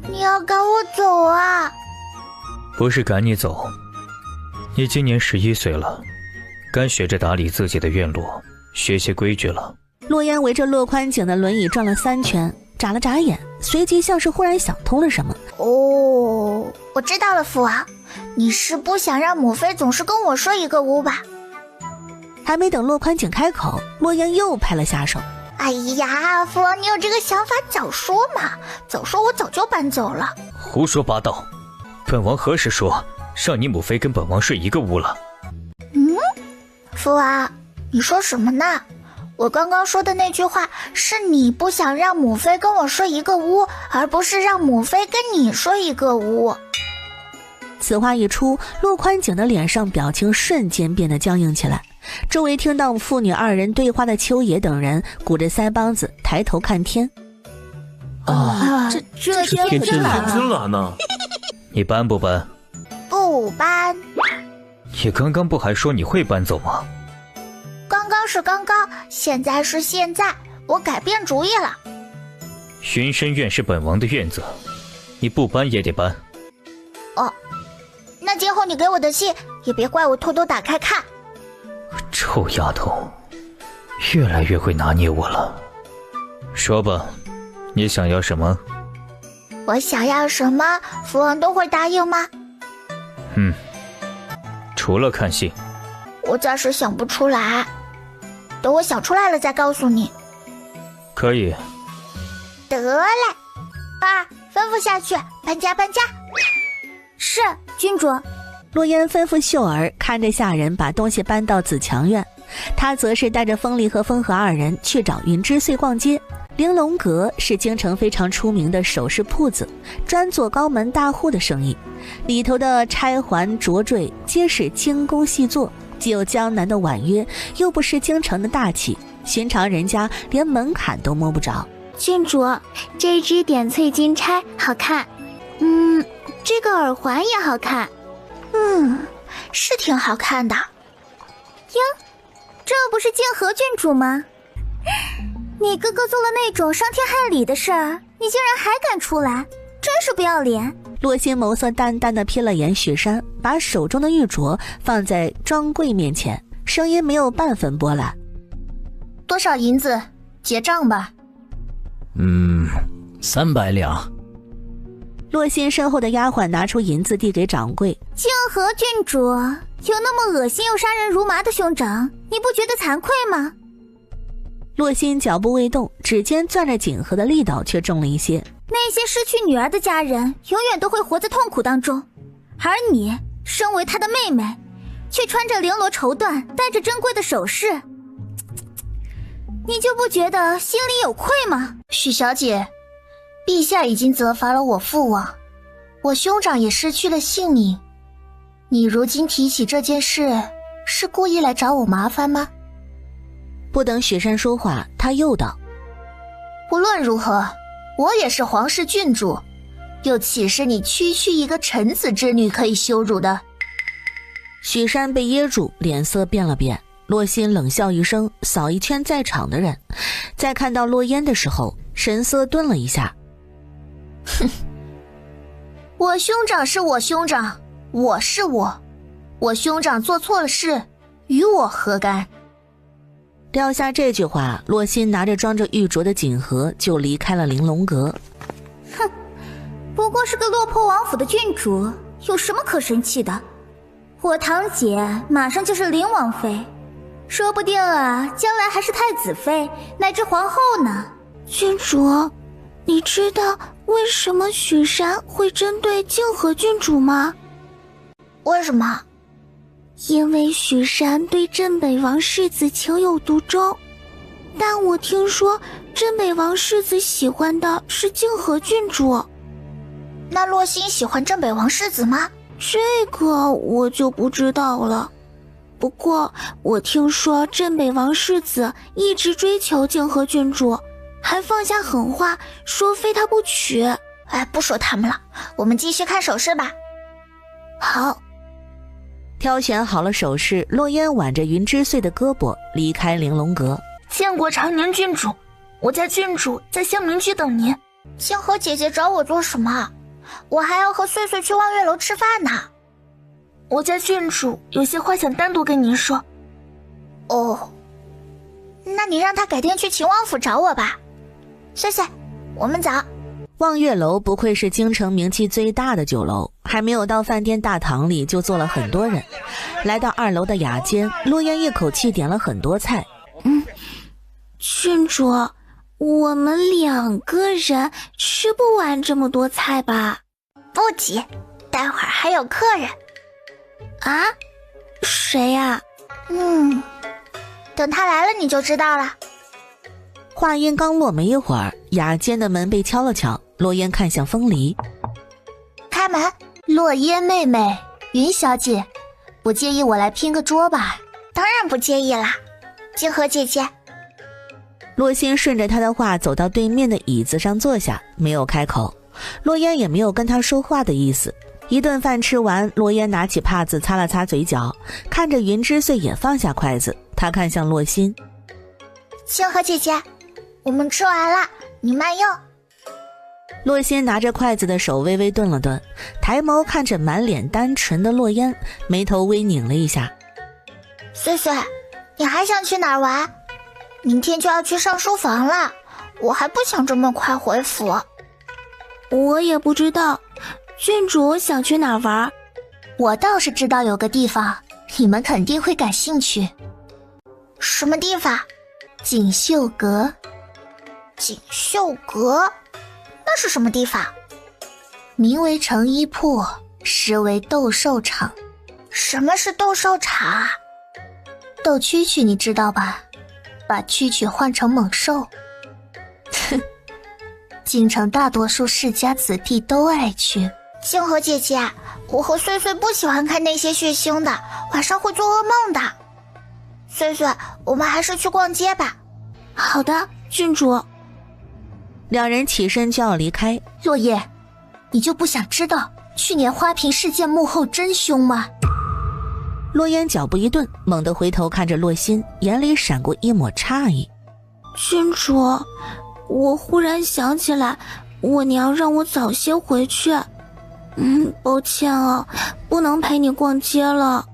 你要赶我走啊？不是赶你走，你今年11岁了，该学着打理自己的院落，学些规矩了。洛烟围着洛宽景的轮椅转了3圈，眨了眨眼，随即像是忽然想通了什么。我知道了，父王，你是不想让母妃总是跟我说一个屋吧？还没等洛宽景开口，洛言又拍了下手。哎呀，父王，你有这个想法早说嘛，早说我早就搬走了。胡说八道，本王何时说让你母妃跟本王睡一个屋了？父王，你说什么呢？我刚刚说的那句话是你不想让母妃跟我睡一个屋，而不是让母妃跟你睡一个屋。此话一出，洛宽景的脸上表情瞬间变得僵硬起来。周围听到父女二人对话的秋野等人鼓着腮帮子抬头看天。这天真蓝呢？你搬不搬？不搬。你刚刚不还说你会搬走吗？刚刚是刚刚，现在是现在，我改变主意了。云深院是本王的院子，你不搬也得搬。哦，那今后你给我的信也别怪我偷偷打开看。臭丫头，越来越会拿捏我了。说吧，你想要什么？我想要什么，父王都会答应吗？除了看信。我暂时想不出来，等我想出来了再告诉你。可以。得嘞，吩咐下去，搬家搬家。是，君主。洛言吩咐秀儿看着下人把东西搬到紫强院，他则是带着风离和风和二人去找云之穗逛街。玲珑阁是京城非常出名的首饰铺子，专做高门大户的生意，里头的钗环镯坠皆是精工细作，既有江南的婉约，又不失京城的大气，寻常人家连门槛都摸不着。郡主，这只点翠金钗好看，这个耳环也好看，是挺好看的。哟，这不是静和郡主吗？你哥哥做了那种伤天害理的事儿，你竟然还敢出来，真是不要脸。洛心眸色淡淡的瞥了眼雪山，把手中的玉镯放在专柜面前，声音没有半分波澜。多少银子？结账吧。300两。洛心身后的丫鬟拿出银子递给掌柜。静和郡主，有那么恶心又杀人如麻的兄长，你不觉得惭愧吗？洛心脚步未动，指尖攥着锦盒的力道却重了一些。那些失去女儿的家人永远都会活在痛苦当中，而你身为她的妹妹，却穿着绫罗绸缎，戴着珍贵的首饰，你就不觉得心里有愧吗？许小姐，陛下已经责罚了我父王，我兄长也失去了性命，你如今提起这件事，是故意来找我麻烦吗？不等雪山说话，他又道：无论如何，我也是皇室郡主，又岂是你区区一个臣子之女可以羞辱的？雪山被噎住，脸色变了变。洛心冷笑一声，扫一圈在场的人，在看到洛烟的时候，神色顿了一下。哼，我兄长是我兄长，我是我，我兄长做错了事，与我何干？撂下这句话，洛心拿着装着玉镯的锦盒就离开了玲珑阁。哼，不过是个落魄王府的郡主，有什么可生气的？我堂姐马上就是林王妃，说不定将来还是太子妃乃至皇后呢。郡主，你知道为什么许山会针对静和郡主吗？为什么？因为许山对镇北王世子情有独钟，但我听说镇北王世子喜欢的是静和郡主。那洛心喜欢镇北王世子吗？这个我就不知道了。不过我听说镇北王世子一直追求静和郡主，还放下狠话说非他不娶。不说他们了，我们继续看首饰吧。好。挑选好了首饰，洛烟挽着云之穗的胳膊离开玲珑阁。见过长年郡主，我家郡主在香明居等您。静和姐姐找我做什么？我还要和穗穗去望月楼吃饭呢。我家郡主有些话想单独跟您说。哦，那你让她改天去秦王府找我吧。穗穗，我们走。望月楼不愧是京城名气最大的酒楼，还没有到饭店大堂里就坐了很多人。来到2楼的雅间，洛烟一口气点了很多菜。郡主，我们2个人吃不完这么多菜吧？不急，待会儿还有客人。啊？谁呀？等他来了你就知道了。话音刚落没一会儿，雅间的门被敲了敲，洛烟看向风离。开门。洛烟妹妹，云小姐，不介意我来拼个桌吧？当然不介意啦，金河姐姐。洛心顺着他的话走到对面的椅子上坐下，没有开口。洛烟也没有跟他说话的意思。一顿饭吃完，洛烟拿起帕子擦了擦嘴角，看着云之穗也放下筷子，他看向洛心。星河姐姐，我们吃完了，你慢用。洛心拿着筷子的手微微顿了顿，抬眸看着满脸单纯的洛烟，眉头微拧了一下。穗穗，你还想去哪儿玩？明天就要去上书房了，我还不想这么快回府。我也不知道，郡主想去哪儿玩？我倒是知道有个地方，你们肯定会感兴趣。什么地方？锦绣阁。锦绣阁？那是什么地方？名为成衣铺，实为斗兽场。什么是斗兽场啊？斗蛐蛐你知道吧？把蛐蛐换成猛兽。京城大多数世家子弟都爱去。星河姐姐，我和穗穗不喜欢看那些血腥的，晚上会做噩梦的。穗穗，我们还是去逛街吧。好的，郡主。两人起身就要离开。落叶，你就不想知道去年花瓶事件幕后真凶吗？洛烟脚步一顿，猛地回头看着洛心，眼里闪过一抹诧异。郡主，我忽然想起来，我娘让我早些回去。抱歉啊，不能陪你逛街了。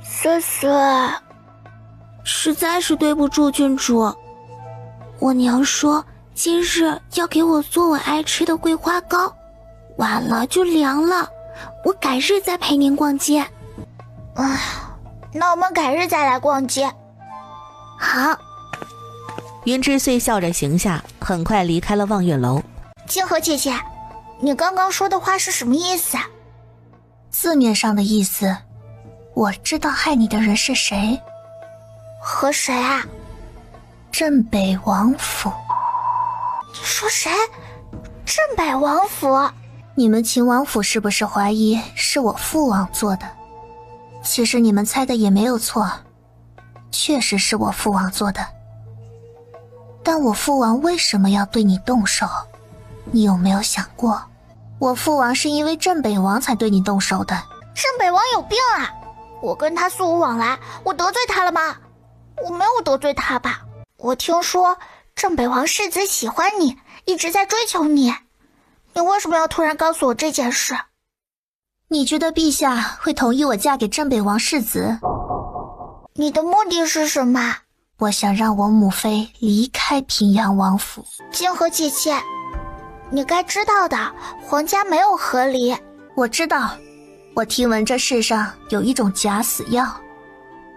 穗穗，实在是对不住郡主。我娘说今日要给我做我爱吃的桂花糕，晚了就凉了，我改日再陪您逛街。那我们改日再来逛街。好。云之穗笑着行下，很快离开了望月楼。金河姐姐，你刚刚说的话是什么意思啊？字面上的意思，我知道害你的人是谁。和谁啊？镇北王府。你说谁？镇北王府？你们秦王府是不是怀疑是我父王做的？其实你们猜的也没有错，确实是我父王做的。但我父王为什么要对你动手？你有没有想过，我父王是因为镇北王才对你动手的。镇北王有病啊！我跟他素无往来，我得罪他了吗？我没有得罪他吧？我听说镇北王世子喜欢你，一直在追求你，你为什么要突然告诉我这件事？你觉得陛下会同意我嫁给镇北王世子？你的目的是什么？我想让我母妃离开平阳王府。金河姐姐，你该知道的，皇家没有和离。我知道，我听闻这世上有一种假死药，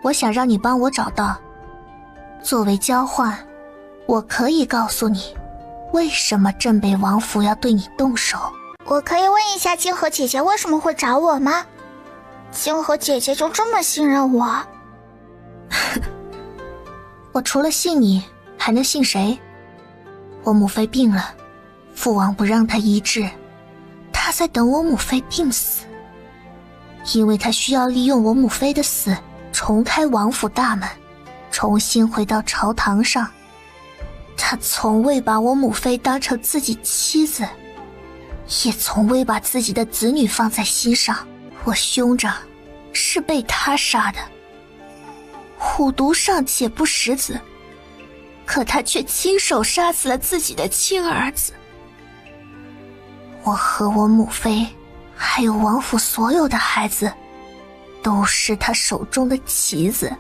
我想让你帮我找到。作为交换，我可以告诉你，为什么镇北王府要对你动手。我可以问一下金河姐姐为什么会找我吗？金河姐姐就这么信任我？我除了信你，还能信谁？我母妃病了，父王不让她医治，他在等我母妃病死，因为他需要利用我母妃的死，重开王府大门，重新回到朝堂上。他从未把我母妃当成自己妻子，也从未把自己的子女放在心上。我兄长是被他杀的，虎毒尚且不食子，可他却亲手杀死了自己的亲儿子。我和我母妃还有王府所有的孩子都是他手中的棋子，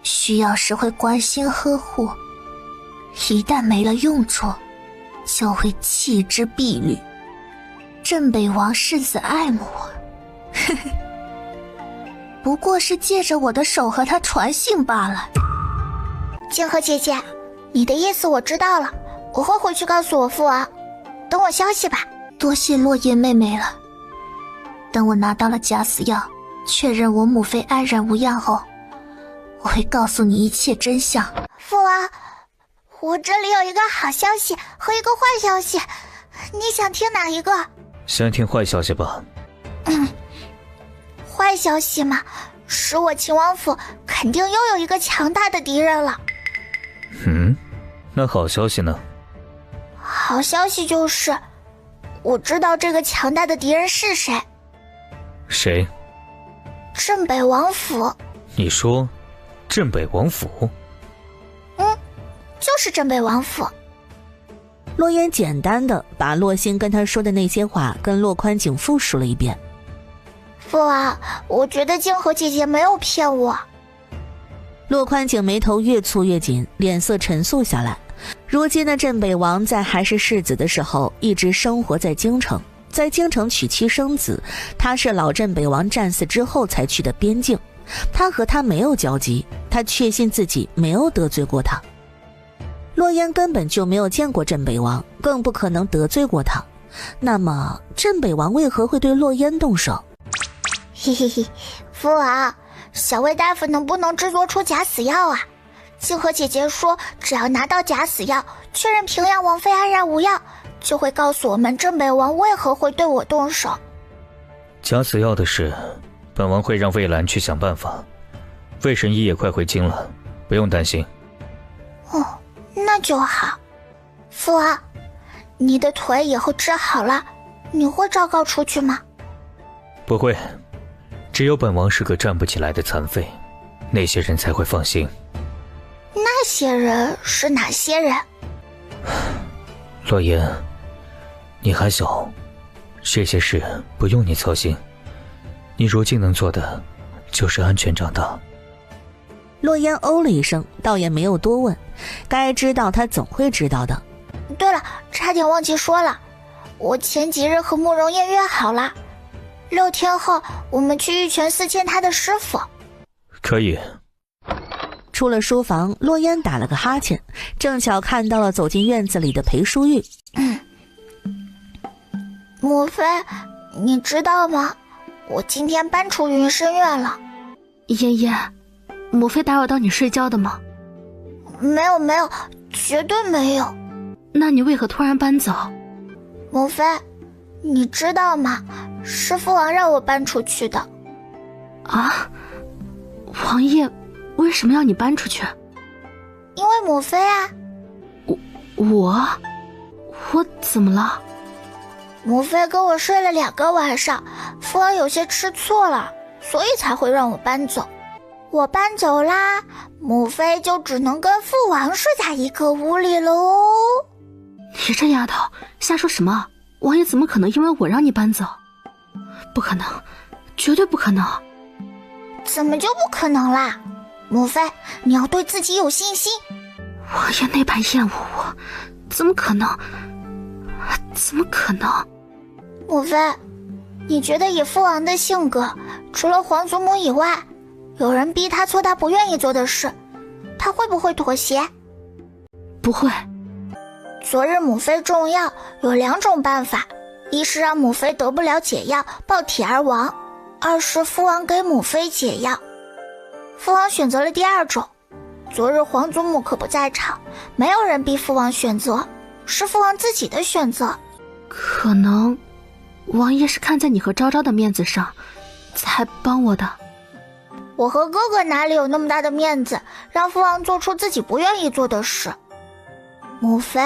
需要时会关心呵护，一旦没了用处，就会弃之敝履。镇北王世子爱慕我，呵呵，不过是借着我的手和他传信罢了。静和姐姐，你的意思我知道了，我会回去告诉我父王，等我消息吧。多谢落叶妹妹了。等我拿到了假死药，确认我母妃安然无恙后，我会告诉你一切真相。父王，我这里有一个好消息和一个坏消息，你想听哪一个？先听坏消息吧。坏消息嘛，是我秦王府肯定又有一个强大的敌人了。那好消息呢？好消息就是，我知道这个强大的敌人是谁。谁？镇北王府。你说，镇北王府？就是镇北王府。洛言简单的把洛星跟他说的那些话跟洛宽景复述了一遍。父王，我觉得静和姐姐没有骗我。洛宽景眉头越蹙越紧，脸色沉肃下来。如今的镇北王在还是世子的时候，一直生活在京城，在京城娶妻生子。他是老镇北王战死之后才去的边境，他和他没有交集，他确信自己没有得罪过他。洛言根本就没有见过镇北王，更不可能得罪过他。那么镇北王为何会对洛言动手？嘿嘿嘿，父王，小魏大夫能不能制作出假死药啊？静和姐姐说，只要拿到假死药，确认平阳王妃安然无恙，就会告诉我们镇北王为何会对我动手。假死药的事，本王会让魏兰去想办法。魏神医也快回京了，不用担心。那就好。父王，你的腿以后治好了，你会昭告出去吗？不会，只有本王是个站不起来的残废，那些人才会放心。那些人是哪些人？洛言，你还小，这些事不用你操心。你如今能做的，就是安全长大。洛言哦了一声，倒也没有多问，该知道他总会知道的。对了，差点忘记说了，我前几日和慕容燕约好了，6天后我们去玉泉寺见他的师傅。可以。出了书房，洛言打了个哈欠，正巧看到了走进院子里的裴淑玉。母妃，你知道吗？我今天搬出云深院了。妍妍，母妃打扰到你睡觉的吗？没有，绝对没有。那你为何突然搬走？母妃，你知道吗？是父王让我搬出去的。啊？王爷为什么要你搬出去？因为母妃啊。我怎么了？母妃跟我睡了2个晚上，父王有些吃醋了，所以才会让我搬走。我搬走啦，母妃就只能跟父王睡在一个屋里喽。你这丫头瞎说什么？王爷怎么可能因为我让你搬走？不可能，绝对不可能。怎么就不可能啦？母妃，你要对自己有信心。王爷那般厌恶我，怎么可能？母妃，你觉得以父王的性格，除了皇祖母以外，有人逼他做他不愿意做的事，他会不会妥协？不会。昨日母妃中药有2种办法，一是让母妃得不了解药暴体而亡，二是父王给母妃解药。父王选择了第2种。昨日皇祖母可不在场，没有人逼父王选择，是父王自己的选择。可能王爷是看在你和昭昭的面子上才帮我的。我和哥哥哪里有那么大的面子，让父王做出自己不愿意做的事？母妃，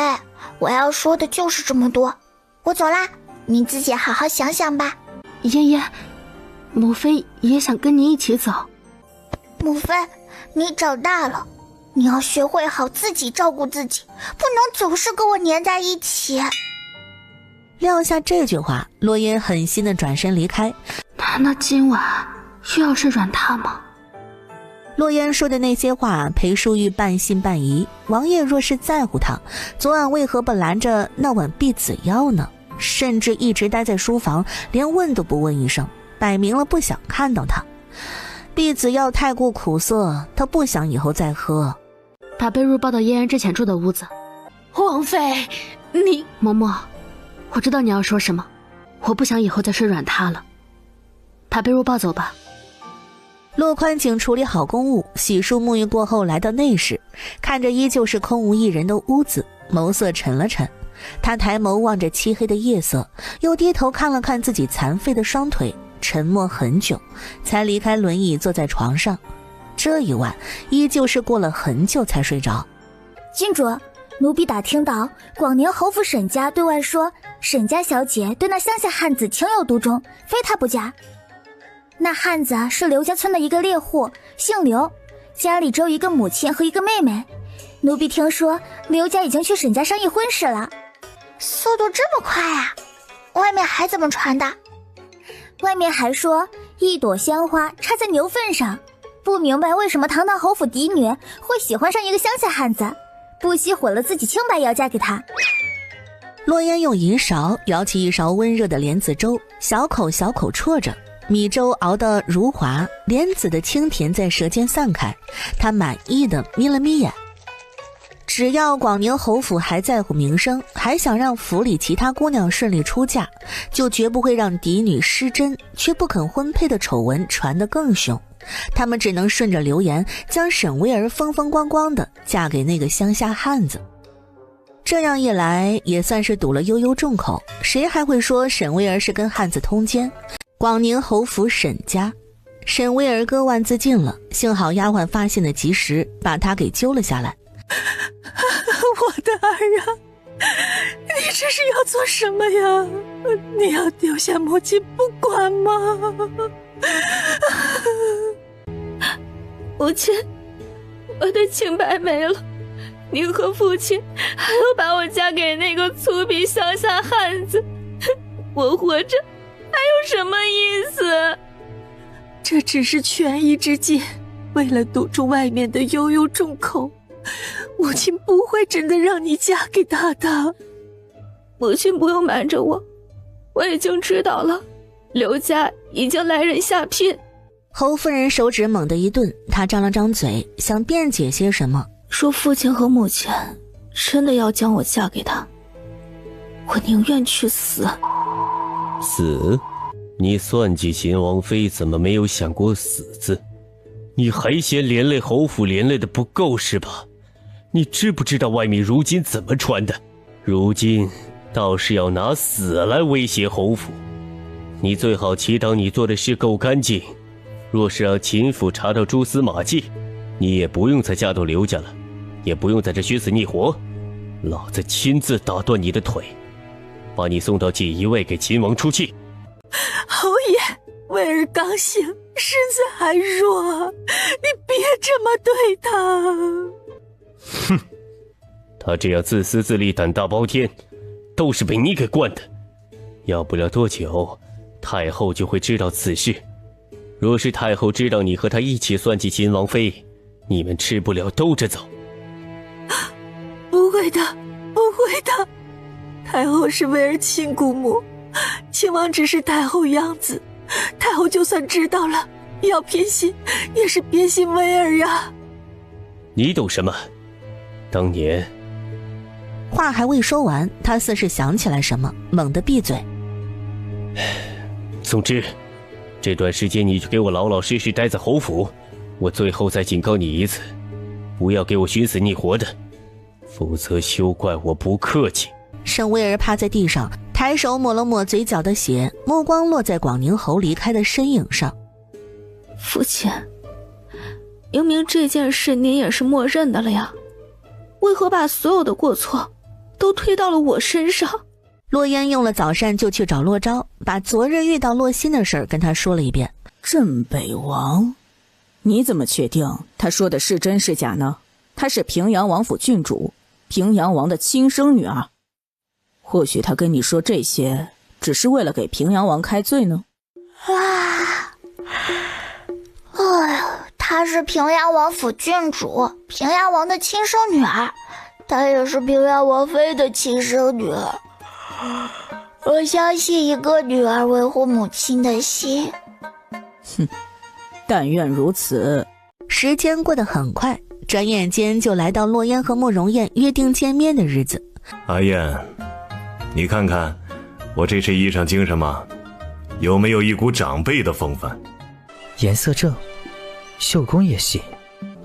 我要说的就是这么多，我走啦，你自己好好想想吧。妍妍，母妃也想跟你一起走。母妃，你长大了，你要学会好自己照顾自己，不能总是跟我黏在一起。撂下这句话，洛言狠心的转身离开。那今晚又要睡软榻吗？洛言说的那些话，裴淑玉半信半疑。王爷若是在乎他，昨晚为何不拦着那碗避子药呢？甚至一直待在书房，连问都不问一声，摆明了不想看到他。避子药太过苦涩，他不想以后再喝。把被褥抱到嫣然之前住的屋子。王妃，你……嬷嬷，我知道你要说什么，我不想以后再睡软榻了。把被褥抱走吧。洛宽景处理好公务，洗漱沐浴过后来到内室，看着依旧是空无一人的屋子，眸色沉了沉。他抬眸望着漆黑的夜色，又低头看了看自己残废的双腿，沉默很久，才离开轮椅坐在床上。这一晚依旧是过了很久才睡着。郡主，奴婢打听到广宁侯府沈家对外说，沈家小姐对那乡下汉子情有独钟，非他不嫁。那汉子是刘家村的一个猎户，姓刘，家里只有一个母亲和一个妹妹。奴婢听说刘家已经去沈家商议婚事了。速度这么快啊？外面还怎么传的？外面还说一朵鲜花插在牛粪上，不明白为什么堂堂侯府嫡女会喜欢上一个乡下汉子，不惜毁了自己清白也要嫁给他。洛烟用银勺舀起一勺温热的莲子粥，小口小口啜着，米粥熬得如滑，莲子的清甜在舌尖散开。他满意的眯了眯眼。只要广宁侯府还在乎名声，还想让府里其他姑娘顺利出嫁，就绝不会让嫡女失贞却不肯婚配的丑闻传得更凶。他们只能顺着流言，将沈薇儿风风光光的嫁给那个乡下汉子。这样一来也算是堵了悠悠众口，谁还会说沈薇儿是跟汉子通奸？广宁侯府沈家，沈薇儿割腕自尽了，幸好丫鬟发现的及时，把她给揪了下来。我的儿啊，你这是要做什么呀？你要丢下母亲不管吗？母亲，我的清白没了，您和父亲还要把我嫁给那个粗鄙乡下汉子，我活着还有什么意思？这只是权宜之计，为了堵住外面的悠悠众口，母亲不会真的让你嫁给他的。母亲不用瞒着我，我已经知道了，刘家已经来人下聘。侯夫人手指猛地一顿，她张了张嘴，想辩解些什么，说父亲和母亲真的要将我嫁给他，我宁愿去死。死？你算计秦王妃，怎么没有想过死字？你还嫌连累侯府连累的不够是吧？你知不知道外面如今怎么传的？如今倒是要拿死来威胁侯府。你最好祈祷你做的事够干净，若是让秦府查到蛛丝马迹，你也不用再嫁到刘家了，也不用在这虚死逆活，老子亲自打断你的腿，把你送到锦衣卫给秦王出气。侯爷，薇儿刚醒，身子还弱，你别这么对他。哼，他这样自私自利、胆大包天，都是被你给惯的。要不了多久，太后就会知道此事。若是太后知道你和他一起算计秦王妃，你们吃不了兜着走。不会的，不会的，太后是薇儿亲姑母，秦王只是太后养子，太后就算知道了，要偏心也是偏心薇儿呀。你懂什么？当年……话还未说完，他似是想起来什么，猛地闭嘴。总之，这段时间你就给我老老实实待在侯府，我最后再警告你一次，不要给我寻死觅活的，否则休怪我不客气。沈薇儿趴在地上，抬手抹了抹嘴角的血，目光落在广宁侯离开的身影上。父亲，明明这件事您也是默认的了呀，为何把所有的过错都推到了我身上？洛烟用了早膳就去找洛昭，把昨日遇到洛心的事跟他说了一遍。镇北王，你怎么确定他说的是真是假呢？他是平阳王府郡主，平阳王的亲生女儿。或许他跟你说这些，只是为了给平阳王开罪呢。哎呀，太她是平阳王府郡主，平阳王的亲生女儿，她也是平阳王妃的亲生女儿。我相信一个女儿维护母亲的心。哼，但愿如此。时间过得很快，转眼间就来到洛烟和慕容燕约定见面的日子。阿燕，你看看我这身衣裳精神吗？有没有一股长辈的风范？颜色正，绣工也细，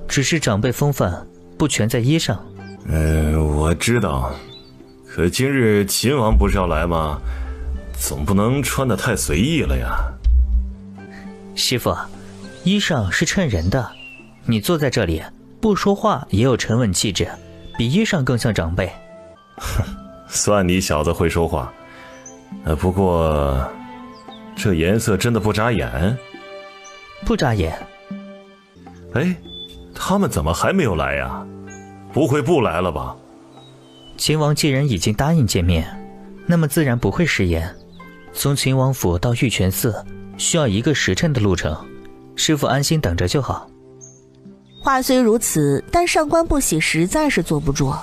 只是长辈风范不全在衣裳。我知道，可今日秦王不是要来吗？总不能穿得太随意了呀。师傅，衣裳是衬人的，你坐在这里不说话也有沉稳气质，比衣裳更像长辈。哼，算你小子会说话。不过这颜色真的不扎眼？不扎眼。哎，他们怎么还没有来呀？不会不来了吧？秦王既然已经答应见面，那么自然不会食言。从秦王府到玉泉寺需要1个时辰的路程，师傅安心等着就好。话虽如此，但上官不喜实在是坐不住，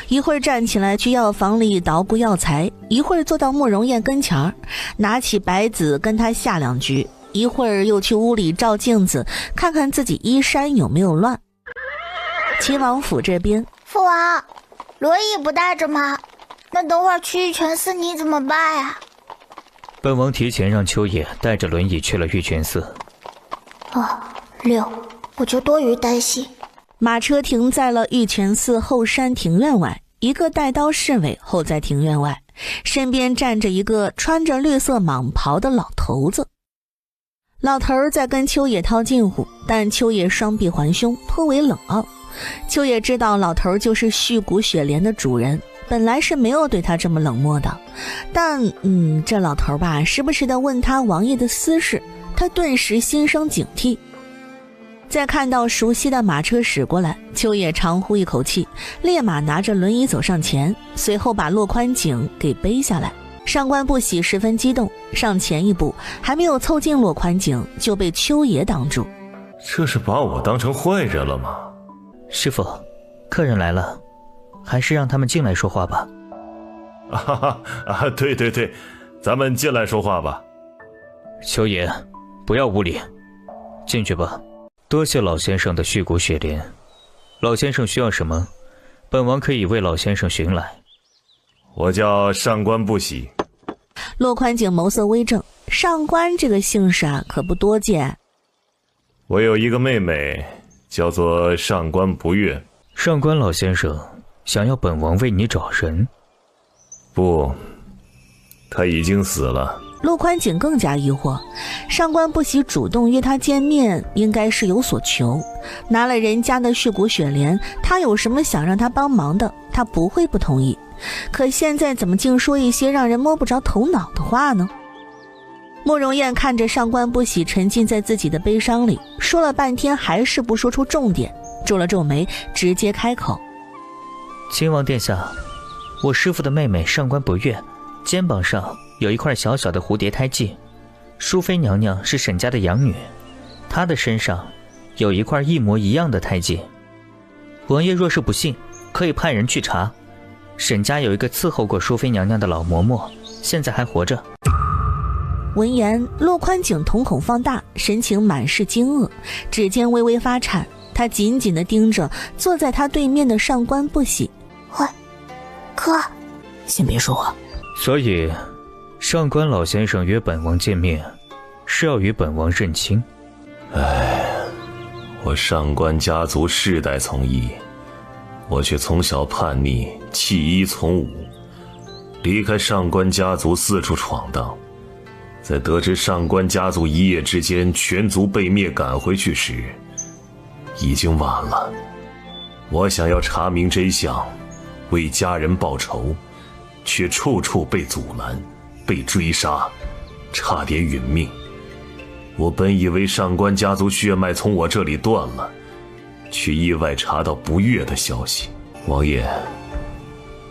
一会儿站起来去药房里捣鼓药材，一会儿坐到慕容燕跟前儿，拿起白子跟他下2局，一会儿又去屋里照镜子，看看自己衣衫有没有乱。秦王府这边，父王，轮椅不带着吗？那等会儿去玉泉寺你怎么办呀？本王提前让秋野带着轮椅去了玉泉寺。6，我就多余担心。马车停在了玉泉寺后山庭院外，一个带刀侍卫候在庭院外，身边站着一个穿着绿色蟒袍的老头子。老头在跟秋野套近乎，但秋野双臂环胸，颇为冷傲。秋野知道老头就是续谷雪莲的主人，本来是没有对他这么冷漠的，但这老头吧，时不时地问他王爷的私事，他顿时心生警惕。在看到熟悉的马车驶过来，秋野长呼一口气，烈马拿着轮椅走上前，随后把骆宽景给背下来。上官不喜十分激动，上前一步，还没有凑近骆宽景，就被秋野挡住。这是把我当成坏人了吗？师傅，客人来了，还是让他们进来说话吧。对，咱们进来说话吧。秋野，不要无礼，进去吧。多谢老先生的续谷雪莲，老先生需要什么，本王可以为老先生寻来。我叫上官不喜。骆宽景眸色微正，上官这个姓氏可不多见。我有一个妹妹，叫做上官不悦。上官老先生想要本王为你找人？不，他已经死了。骆宽景更加疑惑，上官不喜主动约他见面，应该是有所求。拿了人家的续谷雪莲，他有什么想让他帮忙的，他不会不同意。可现在怎么竟说一些让人摸不着头脑的话呢？慕容燕看着上官不喜沉浸在自己的悲伤里，说了半天还是不说出重点，皱了皱眉，直接开口。秦王殿下，我师父的妹妹上官不悦肩膀上有一块小小的蝴蝶胎记，淑妃娘娘是沈家的养女，她的身上有一块一模一样的胎记。王爷若是不信，可以派人去查。沈家有一个伺候过淑妃娘娘的老嬷嬷，现在还活着。闻言，骆宽景瞳孔放大，神情满是惊愕，指尖微微发颤，他紧紧地盯着坐在他对面的上官不喜。喂，哥，先别说话。所以上官老先生约本王见面，是要与本王认亲。我上官家族世代从医，我却从小叛逆，弃医从武，离开上官家族四处闯荡。在得知上官家族一夜之间全族被灭赶回去时，已经晚了。我想要查明真相，为家人报仇，却处处被阻拦，被追杀，差点殒命。我本以为上官家族血脉从我这里断了，却意外查到不悦的消息。王爷，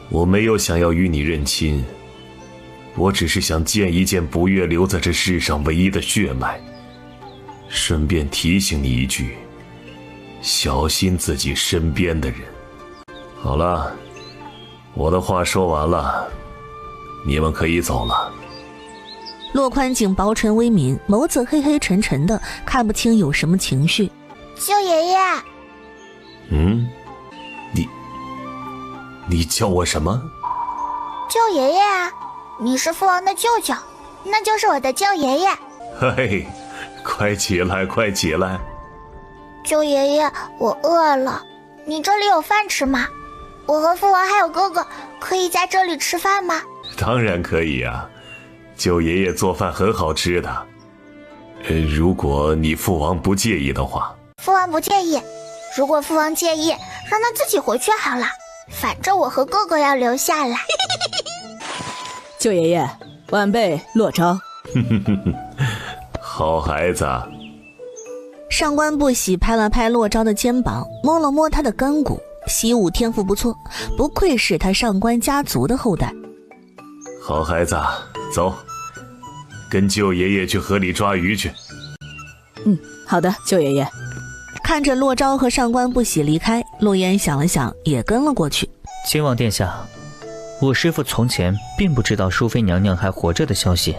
我没有想要与你认亲，我只是想见一见不悦留在这世上唯一的血脉。顺便提醒你一句，小心自己身边的人。好了，我的话说完了，你们可以走了。骆宽景薄唇微抿，眸子黑黑沉沉的，看不清有什么情绪。舅爷爷，你叫我什么？舅爷爷啊，你是父王的舅舅，那就是我的舅爷爷。嘿，快起来，快起来！舅爷爷，我饿了，你这里有饭吃吗？我和父王还有哥哥可以在这里吃饭吗？当然可以啊，舅爷爷做饭很好吃的。如果你父王不介意的话。父王不介意，如果父王介意，让他自己回去好了，反正我和哥哥要留下来。舅爷爷，晚辈骆昭。好孩子。上官不喜拍了拍骆昭的肩膀，摸了摸他的根骨，习武天赋不错，不愧是他上官家族的后代。好孩子，走，跟舅爷爷去河里抓鱼去。好的，舅爷爷。看着骆昭和上官不喜离开，陆烟想了想，也跟了过去。亲王殿下，我师父从前并不知道淑妃娘娘还活着的消息，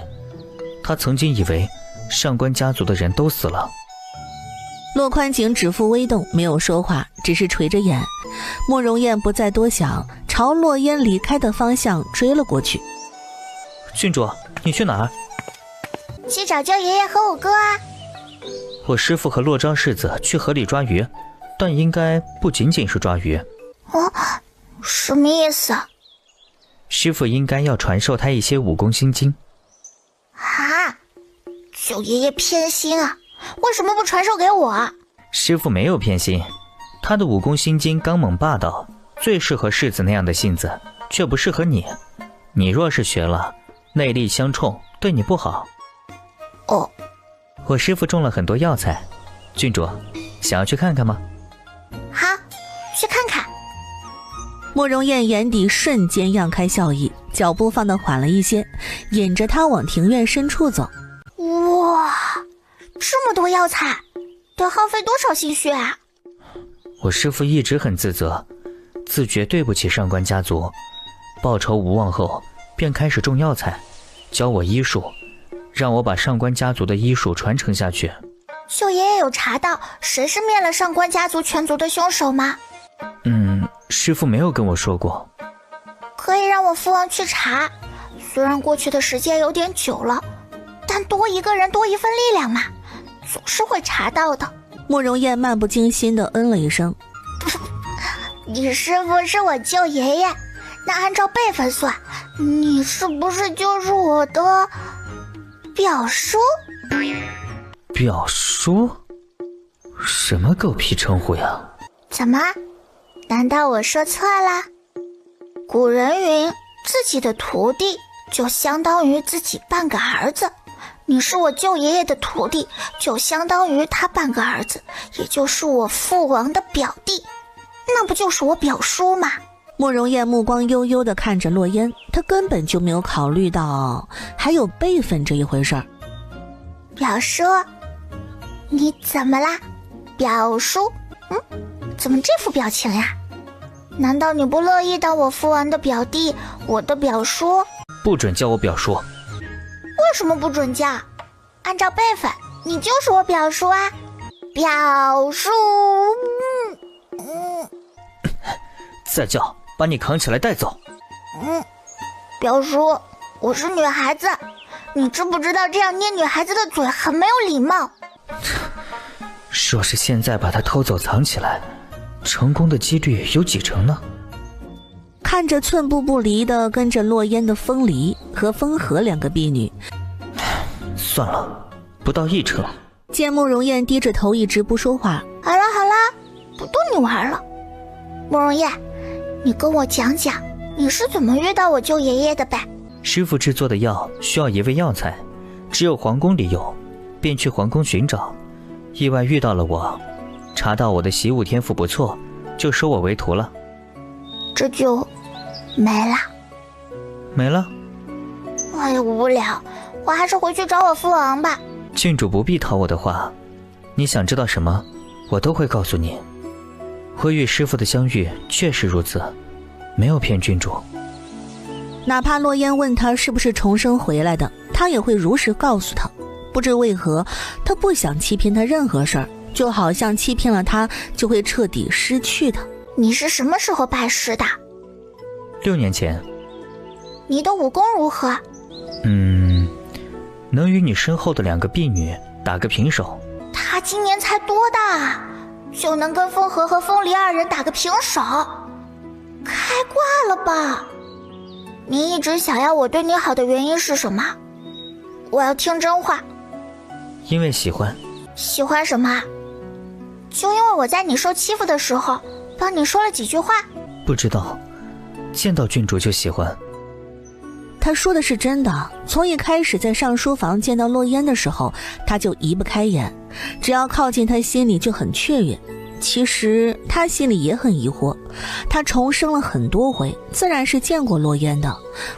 他曾经以为上官家族的人都死了。骆宽景指腹微动，没有说话，只是垂着眼。慕容燕不再多想，朝洛烟离开的方向追了过去。郡主，你去哪儿？去找舅爷爷和我哥啊。我师父和骆昭世子去河里抓鱼，但应该不仅仅是抓鱼。什么意思？师父应该要传授他一些武功心经。舅爷爷偏心啊，为什么不传授给我？师父没有偏心，他的武功心经刚猛霸道，最适合世子那样的性子，却不适合你。你若是学了，内力相冲，对你不好。我师父种了很多药材，郡主想要去看看吗？好，去看看。慕容燕眼底瞬间漾开笑意，脚步放得缓了一些，引着他往庭院深处走。哇，这么多药材，得耗费多少心血啊！我师父一直很自责，自觉对不起上官家族，报仇无望后便开始种药材，教我医术，让我把上官家族的医术传承下去。舅爷爷有查到谁是灭了上官家族全族的凶手吗？师父没有跟我说过。可以让我父王去查，虽然过去的时间有点久了，但多一个人多一份力量嘛，总是会查到的。慕容燕漫不经心地嗯了一声。你师父是我舅爷爷，那按照辈分算，你是不是就是我的表叔？表叔？什么狗屁称呼呀！怎么？难道我说错了？古人云，自己的徒弟就相当于自己半个儿子。你是我舅爷爷的徒弟，就相当于他半个儿子，也就是我父王的表弟，那不就是我表叔吗？慕容燕目光悠悠地看着洛烟，他根本就没有考虑到还有辈分这一回事儿。表叔，你怎么啦？表叔，怎么这副表情呀？难道你不乐意当我父王的表弟，我的表叔？不准叫我表叔。为什么不准叫？按照辈分，你就是我表叔啊！表叔，再叫，把你扛起来带走。表叔，我是女孩子，你知不知道这样捏女孩子的嘴很没有礼貌？若是现在把她偷走藏起来，成功的几率有几成呢？看着寸步不离地跟着洛烟的风离和风和两个婢女，算了，不到1成。见慕容燕低着头一直不说话，好了，不逗你玩了。慕容燕，你跟我讲讲你是怎么遇到我舅爷爷的呗？师父制作的药需要一味药材，只有皇宫里有，便去皇宫寻找，意外遇到了我，查到我的习武天赋不错，就收我为徒了。这就没了？没了？哎呀，无聊，我还是回去找我父王吧。郡主不必讨我的话，你想知道什么，我都会告诉你。我与师父的相遇确实如此，没有骗郡主。哪怕洛烟问他是不是重生回来的，他也会如实告诉他。不知为何，他不想欺骗他任何事儿，就好像欺骗了他就会彻底失去他。你是什么时候拜师的？6年前。你的武功如何？能与你身后的2个婢女打个平手。他今年才多大啊，就能跟风和风离2人打个平手？开挂了吧？你一直想要我对你好的原因是什么？我要听真话。因为喜欢。喜欢什么？就因为我在你受欺负的时候帮你说了几句话？不知道，见到郡主就喜欢。他说的是真的，从一开始在上书房见到洛烟的时候，他就移不开眼，只要靠近他心里就很雀跃。其实他心里也很疑惑，他重生了很多回，自然是见过洛烟的，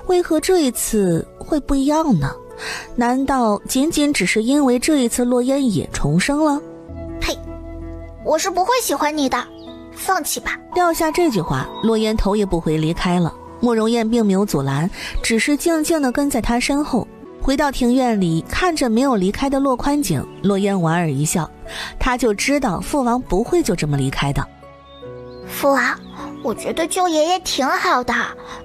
为何这一次会不一样呢？难道仅仅只是因为这一次洛烟也重生了？呸，我是不会喜欢你的，放弃吧。撂下这句话，洛烟头也不回离开了。慕容燕并没有阻拦，只是静静地跟在他身后。回到庭院里，看着没有离开的洛宽景，洛烟莞尔一笑，他就知道父王不会就这么离开的。父王，我觉得舅爷爷挺好的，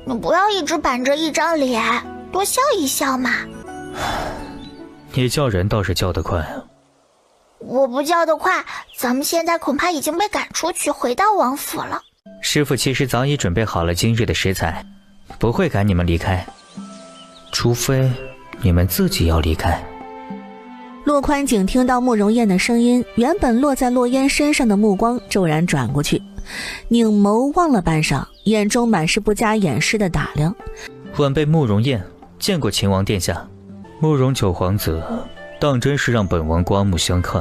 你不要一直板着一张脸，多笑一笑嘛。你叫人倒是叫得快。我不叫得快，咱们现在恐怕已经被赶出去，回到王府了。师父其实早已准备好了今日的食材，不会赶你们离开，除非你们自己要离开。洛宽景听到慕容燕的声音，原本落在洛烟身上的目光骤然转过去，拧眸望了半晌，眼中满是不加掩饰的打量。晚辈慕容燕见过秦王殿下。慕容九皇子当真是让本王刮目相看，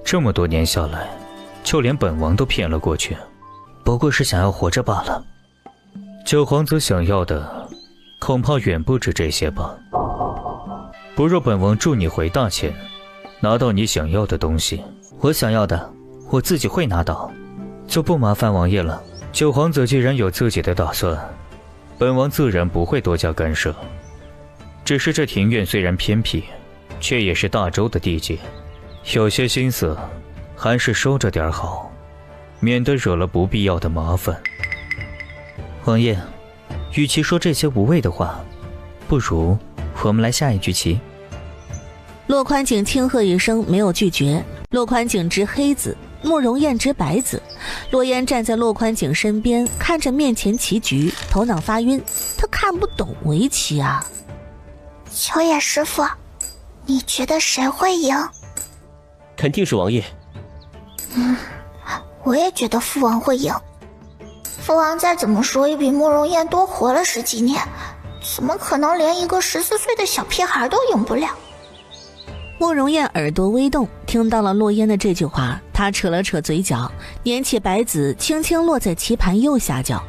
这么多年下来，就连本王都骗了过去，不过是想要活着罢了。九皇子想要的恐怕远不止这些吧。不若本王助你回大钱，拿到你想要的东西。我想要的我自己会拿到，就不麻烦王爷了。九皇子既然有自己的打算，本王自然不会多加干涉。只是这庭院虽然偏僻，却也是大周的地界，有些心思还是收着点好，免得惹了不必要的麻烦。王爷，与其说这些无谓的话，不如我们来下一局棋。洛宽景轻喝一声，没有拒绝。洛宽景执黑子，慕容燕执白子。洛烟站在洛宽景身边，看着面前棋局，头脑发晕。他看不懂围棋啊。秋叶师傅，你觉得谁会赢？肯定是王爷。我也觉得父王会赢。父王再怎么说也比慕容燕多活了10几年，怎么可能连一个14岁的小屁孩都赢不了？慕容燕耳朵微动，听到了洛烟的这句话，她扯了扯嘴角，捻起白子，轻轻落在棋盘右下角。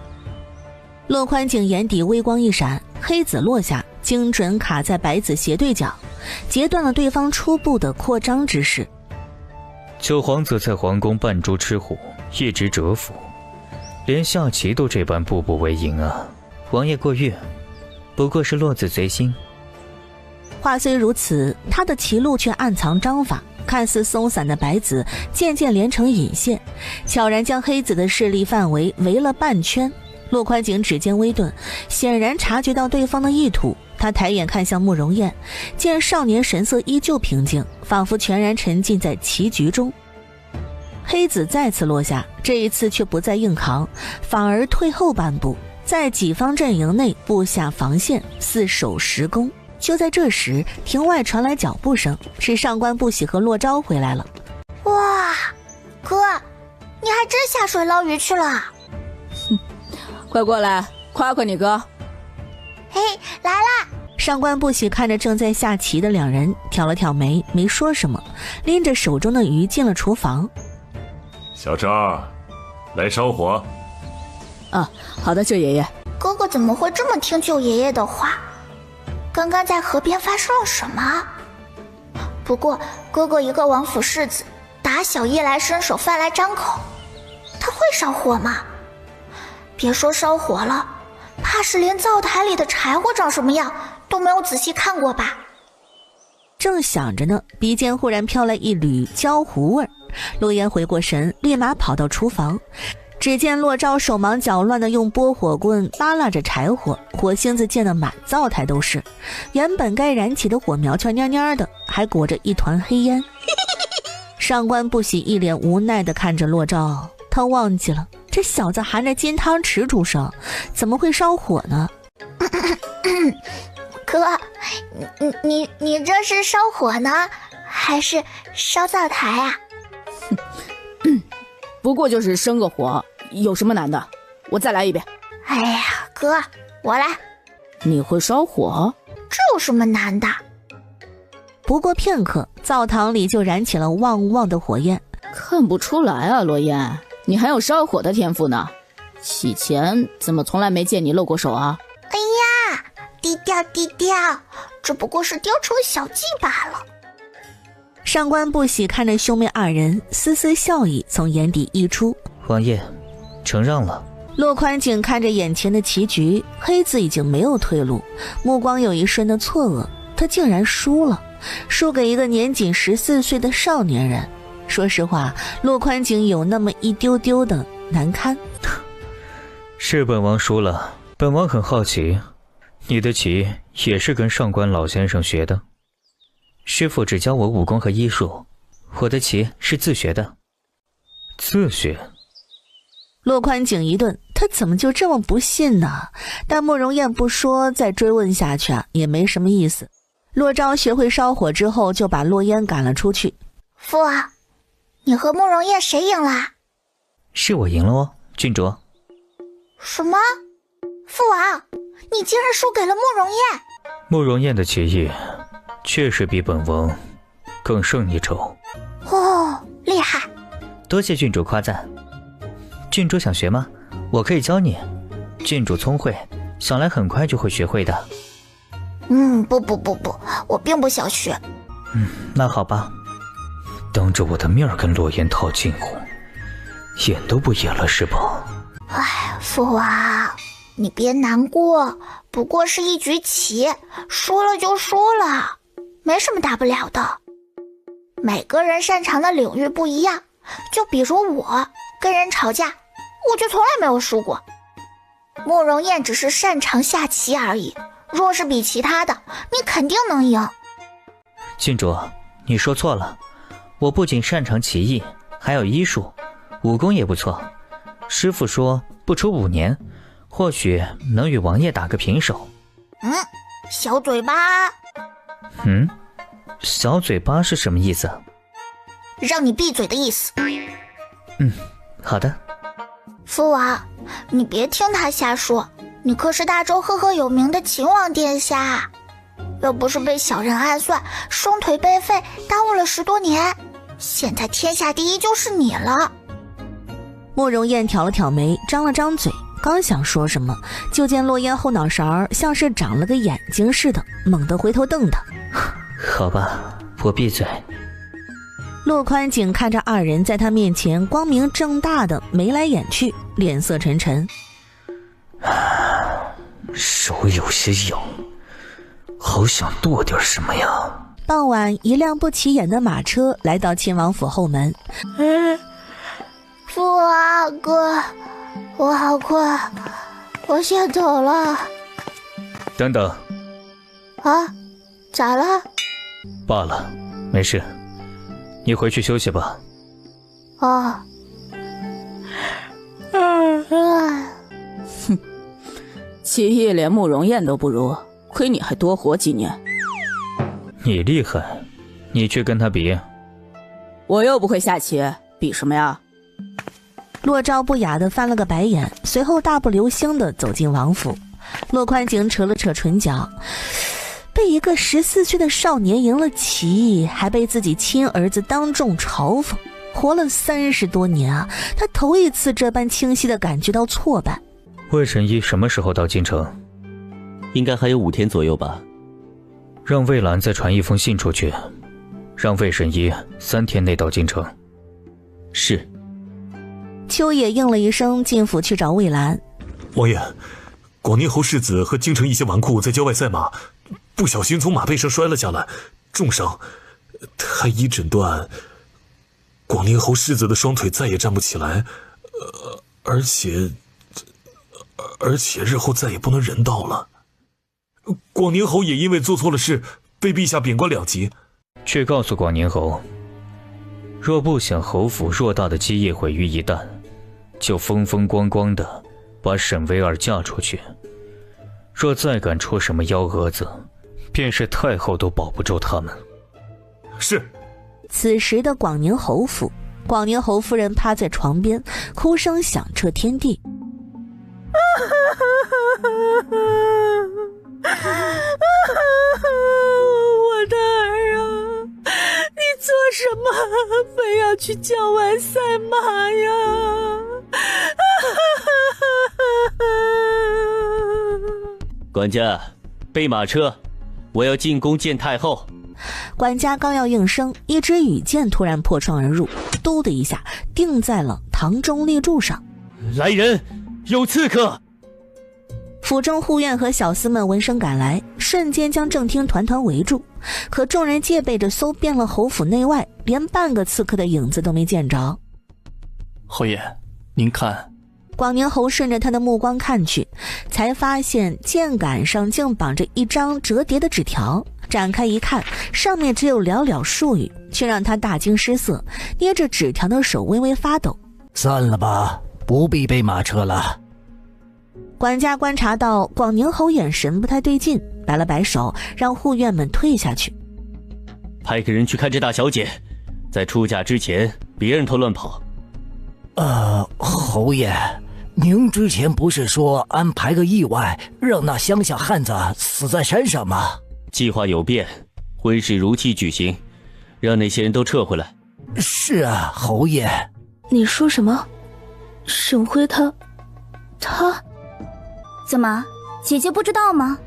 洛宽景眼底微光一闪，黑子落下，精准卡在白子斜对角，截断了对方初步的扩张之势。九皇子在皇宫扮猪吃虎，一直蛰伏，连下棋都这般步步为营啊！王爷过誉，不过是落子随心。话虽如此，他的棋路却暗藏章法，看似松散的白子渐渐连成引线，悄然将黑子的势力范围围了半圈。洛宽景指尖微顿，显然察觉到对方的意图，他抬眼看向慕容燕，见少年神色依旧平静，仿佛全然沉浸在棋局中。黑子再次落下，这一次却不再硬扛，反而退后半步，在己方阵营内布下防线，似守实攻。就在这时，庭外传来脚步声，是上官不喜和洛昭回来了。哇，哥，你还真下水捞鱼去了？快过来，夸夸你哥。嘿，来啦！上官不喜看着正在下棋的两人，挑了挑眉，没说什么，拎着手中的鱼进了厨房。小赵，来烧火。啊，好的，舅爷爷。哥哥怎么会这么听舅爷爷的话？刚刚在河边发生了什么？不过哥哥一个王府世子，打小衣来伸手，饭来张口，他会烧火吗？别说烧火了，怕是连灶台里的柴火长什么样都没有仔细看过吧。正想着呢，鼻尖忽然飘来一缕焦糊味儿。洛言回过神，立马跑到厨房，只见洛昭手忙脚乱地用拨火棍扒拉着柴火，火星子溅得满灶台都是，原本该燃起的火苗蔫蔫蔫的，还裹着一团黑烟。上官不喜一脸无奈地看着洛昭，他忘记了这小子含着金汤匙出生，怎么会烧火呢？哥，你这是烧火呢，还是烧灶台啊？不过就是生个火，有什么难的？我再来一遍。哎呀，哥，我来。你会烧火？这有什么难的？不过片刻，灶堂里就燃起了旺旺的火焰。看不出来啊，罗燕，你还有烧火的天赋呢。以前怎么从来没见你露过手啊？哎呀，低调低调，这不过是雕虫小技罢了。上官不喜看着兄妹二人，丝丝笑意从眼底溢出。王爷，承让了。洛宽景看着眼前的棋局，黑子已经没有退路，目光有一瞬的错愕，他竟然输了，输给一个年仅14岁的少年人。说实话，洛宽景有那么一丢丢的难堪。是本王输了，本王很好奇，你的棋也是跟上官老先生学的？师父只教我武功和医术，我的棋是自学的。自学？洛宽景一顿，他怎么就这么不信呢？但慕容燕不说，再追问下去也没什么意思。洛昭学会烧火之后，就把洛烟赶了出去。父王，你和慕容燕谁赢了？是我赢了哦，郡主。什么？父王，你竟然输给了慕容燕？慕容燕的棋艺确实比本王更胜一筹。哦，厉害！多谢郡主夸赞。郡主想学吗？我可以教你。郡主聪慧，想来很快就会学会的。不，我并不想学。那好吧。当着我的面跟洛言套近乎，演都不演了是吧？哎，父王，你别难过，不过是一局棋，输了就输了，没什么大不了的。每个人擅长的领域不一样，就比如我跟人吵架，我就从来没有输过。慕容燕只是擅长下棋而已，若是比其他的，你肯定能赢。郡主，你说错了，我不仅擅长棋艺，还有医术，武功也不错。师父说不出5年，或许能与王爷打个平手。小嘴巴。小嘴巴是什么意思？让你闭嘴的意思。好的。父王，你别听他瞎说，你可是大周赫赫有名的秦王殿下，要不是被小人暗算，双腿被废，耽误了10多年，现在天下第一就是你了。慕容燕挑了挑眉，张了张嘴，刚想说什么，就见洛烟后脑勺像是长了个眼睛似的，猛地回头瞪他。好吧，我闭嘴。洛宽景看着二人在他面前光明正大的眉来眼去，脸色沉沉。手有些痒，好想剁点什么呀。傍晚，一辆不起眼的马车来到亲王府后门。父王哥，我好困，我先走了。等等。啊，咋了？罢了，没事，你回去休息吧。棋艺连慕容燕都不如，亏你还多活几年。你厉害，你去跟他比。我又不会下棋，比什么呀？洛昭不雅地翻了个白眼，随后大步流星地走进王府。洛宽景扯了扯唇角，被一个14岁的少年赢了棋，还被自己亲儿子当众嘲讽，活了30多年啊，他头一次这般清晰地感觉到挫败。问神医什么时候到京城？应该还有5天左右吧。让魏兰再传一封信出去，让魏神医3天内到京城。是。秋野应了一声，进府去找魏兰。王爷，广宁侯世子和京城一些纨绔在郊外赛马，不小心从马背上摔了下来，重伤。太医诊断，广宁侯世子的双腿再也站不起来，而且日后再也不能人道了。广宁侯也因为做错了事，被陛下贬官2级。去告诉广宁侯，若不想侯府偌大的基业毁于一旦，就风风光光的把沈薇儿嫁出去。若再敢出什么幺蛾子，便是太后都保不住他们。是。此时的广宁侯府，广宁侯夫人趴在床边，哭声响彻天地。我的儿啊，你做什么非要去郊外赛马呀？管家，备马车，我要进宫见太后。管家刚要应声，一支羽箭突然破窗而入，嘟的一下定在了堂中立柱上。来人，有刺客！府中护院和小厮们闻声赶来，瞬间将正厅团团围住。可众人戒备着搜遍了侯府内外，连半个刺客的影子都没见着。侯爷，您看。广宁侯顺着他的目光看去，才发现箭杆上竟绑着一张折叠的纸条。展开一看，上面只有寥寥数语，却让他大惊失色，捏着纸条的手微微发抖。算了吧，不必备马车了。管家观察到广宁侯眼神不太对劲，摆了摆手，让护院们退下去。派个人去看这大小姐，在出嫁之前别让她乱跑。侯爷，您之前不是说安排个意外，让那乡下汉子死在山上吗？计划有变，婚事如期举行，让那些人都撤回来。是啊，侯爷。你说什么？沈辉他怎么，姐姐不知道吗？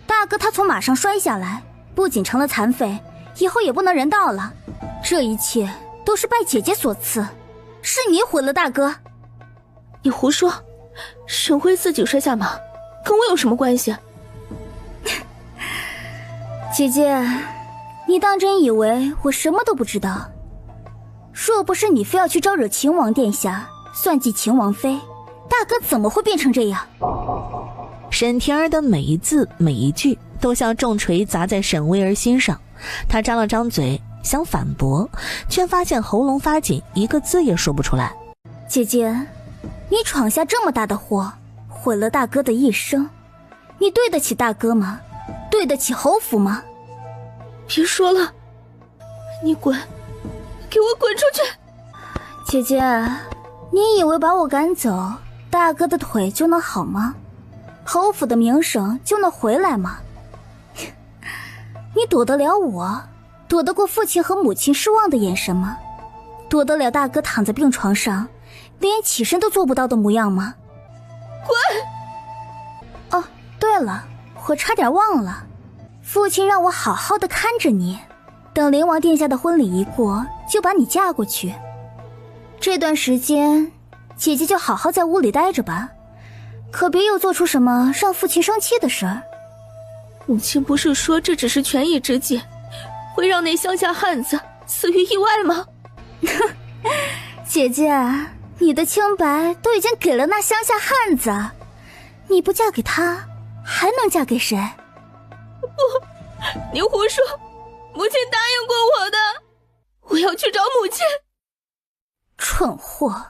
大哥他从马上摔下来，不仅成了残废，以后也不能人道了。这一切都是拜姐姐所赐，是你毁了大哥。你胡说，沈辉自己摔下马，跟我有什么关系？姐姐，你当真以为我什么都不知道？若不是你非要去招惹秦王殿下，算计秦王妃，大哥怎么会变成这样？沈婷儿的每一字每一句都像重锤砸在沈薇儿心上，她张了张嘴想反驳，却发现喉咙发紧，一个字也说不出来。姐姐，你闯下这么大的祸，毁了大哥的一生，你对得起大哥吗？对得起侯府吗？别说了，你滚，给我滚出去！姐姐，你以为把我赶走，大哥的腿就能好吗？侯府的名声就能回来吗？你躲得了我，躲得过父亲和母亲失望的眼神吗？躲得了大哥躺在病床上连起身都做不到的模样吗？滚！哦，对了，我差点忘了，父亲让我好好的看着你，等灵王殿下的婚礼一过，就把你嫁过去。这段时间，姐姐就好好在屋里待着吧，可别又做出什么让父亲生气的事儿。母亲不是说这只是权宜之计，会让那乡下汉子死于意外吗？姐姐，你的清白都已经给了那乡下汉子，你不嫁给他，还能嫁给谁？不，你胡说，母亲答应过我的，我要去找母亲。蠢货，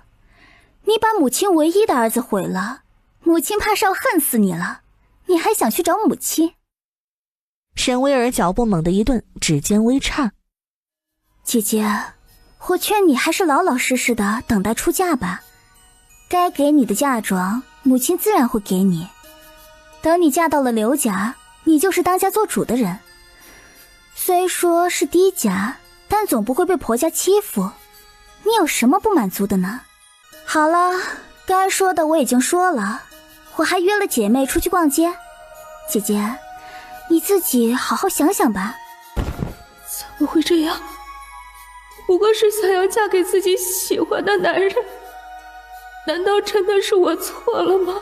你把母亲唯一的儿子毁了，母亲怕是要恨死你了，你还想去找母亲？沈薇儿脚步猛地一顿，指尖微颤。姐姐，我劝你还是老老实实的等待出嫁吧，该给你的嫁妆，母亲自然会给你。等你嫁到了刘家，你就是当家做主的人。虽说是低家，但总不会被婆家欺负。你有什么不满足的呢？好了，该说的我已经说了，我还约了姐妹出去逛街。姐姐，你自己好好想想吧。怎么会这样？不过是想要嫁给自己喜欢的男人，难道真的是我错了吗？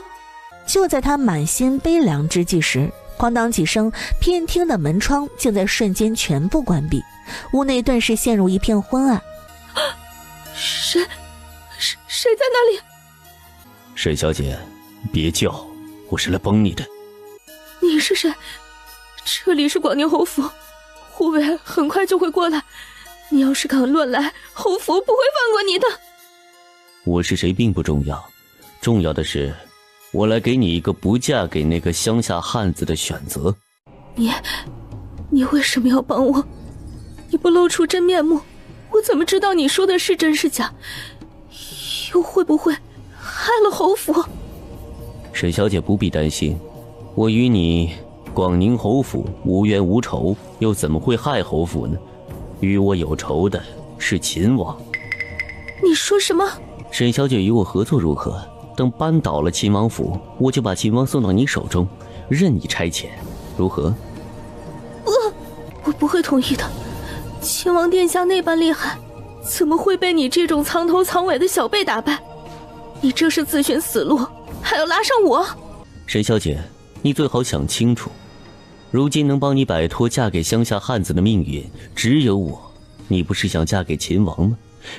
就在他满心悲凉之际时，哐当几声，偏厅的门窗竟在瞬间全部关闭，屋内顿时陷入一片昏暗。谁在那里？沈小姐，别叫，我是来帮你的。你是谁？这里是广宁侯府，护卫很快就会过来。你要是敢乱来，侯府不会放过你的。我是谁并不重要，重要的是我来给你一个不嫁给那个乡下汉子的选择。你为什么要帮我？你不露出真面目，我怎么知道你说的是真是假？又会不会害了侯府？沈小姐不必担心，我与你广宁侯府无冤无仇，又怎么会害侯府呢？与我有仇的是秦王。你说什么？沈小姐与我合作如何？等扳倒了秦王府，我就把秦王送到你手中，任你差遣，如何？我不会同意的。秦王殿下那般厉害，怎么会被你这种藏头藏尾的小辈打败？你这是自寻死路，还要拉上我？沈小姐，你最好想清楚，如今能帮你摆脱嫁给乡下汉子的命运，只有我。你不是想嫁给秦王吗？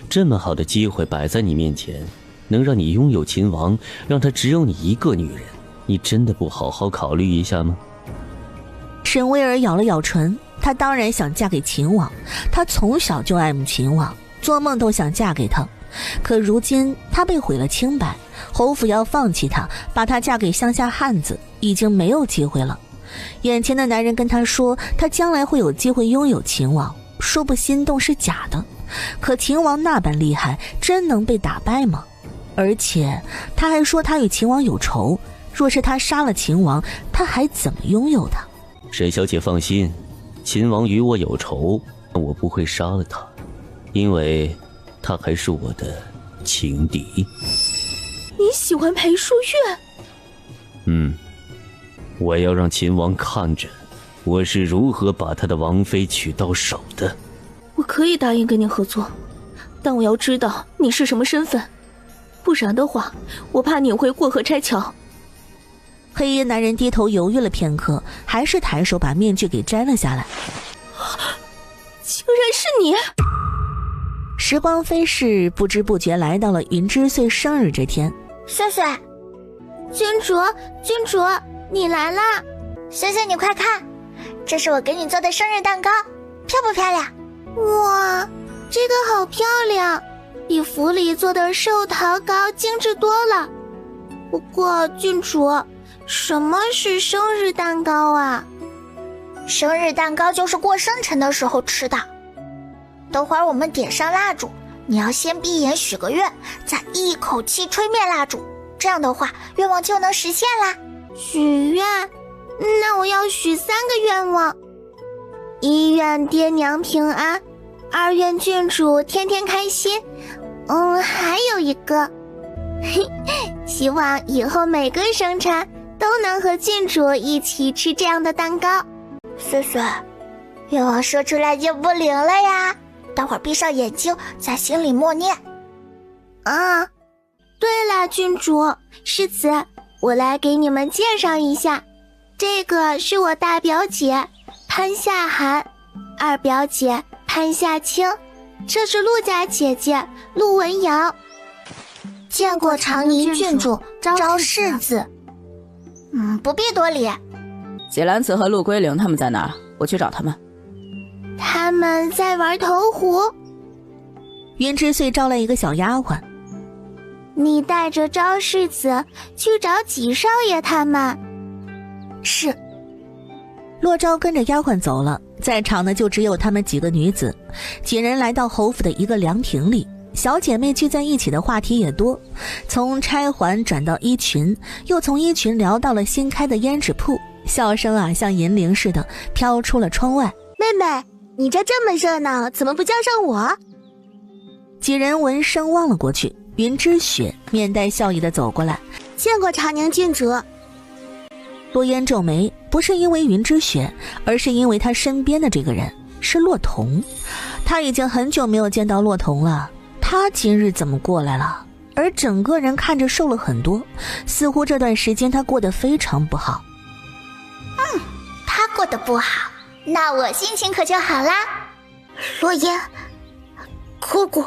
这么好的机会摆在你面前，能让你拥有秦王，让他只有你一个女人，你真的不好好考虑一下吗？沈薇儿咬了咬唇，她当然想嫁给秦王，她从小就爱慕秦王，做梦都想嫁给他。可如今她被毁了清白，侯府要放弃她，把她嫁给乡下汉子，已经没有机会了。眼前的男人跟她说，她将来会有机会拥有秦王，说不心动是假的。可秦王那般厉害，真能被打败吗？而且他还说他与秦王有仇，若是他杀了秦王，他还怎么拥有他？沈小姐放心，秦王与我有仇，但我不会杀了他，因为他还是我的情敌。你喜欢裴淑月？我要让秦王看着我是如何把他的王妃娶到手的。我可以答应跟你合作，但我要知道你是什么身份，不然的话，我怕你会过河拆桥。黑衣男人低头犹豫了片刻，还是抬手把面具给摘了下来。竟然是你！时光飞逝，不知不觉来到了云之岁生日这天。岁岁，君主，你来啦！岁岁，你快看，这是我给你做的生日蛋糕，漂不漂亮？哇，这个好漂亮，比府里做的寿桃糕精致多了。不过郡主，什么是生日蛋糕啊？生日蛋糕就是过生辰的时候吃的。等会儿我们点上蜡烛，你要先闭眼许个愿，再一口气吹灭蜡烛，这样的话愿望就能实现啦。许愿？那我要许3个愿望。1愿爹娘平安，2愿郡主天天开心，还有一个，希望以后每个生辰都能和郡主一起吃这样的蛋糕。岁岁，愿望说出来就不灵了呀，待会儿闭上眼睛，在心里默念。对了，郡主，世子，我来给你们介绍一下，这个是我大表姐潘夏寒，2表姐潘夏清，这是陆家姐姐陆文瑶。见过长宁郡主昭世子。不必多礼。季兰子和陆归灵他们在哪儿？我去找他们。他们在玩投壶。云之岁招来一个小丫鬟，你带着昭世子去找几少爷他们。是。洛昭跟着丫鬟走了，在场的就只有他们几个女子。几人来到侯府的一个凉亭里，小姐妹聚在一起的话题也多，从钗环转到衣裙，又从衣裙聊到了新开的胭脂铺，笑声像银铃似的飘出了窗外。妹妹，你这么热闹，怎么不叫上我？几人闻声望了过去，云之雪面带笑意地走过来。见过长宁郡主。多烟皱眉，不是因为云之雪，而是因为他身边的这个人是洛童。他已经很久没有见到洛童了，他今日怎么过来了？而整个人看着瘦了很多，似乎这段时间他过得非常不好。他过得不好，那我心情可就好啦。洛言，姑姑，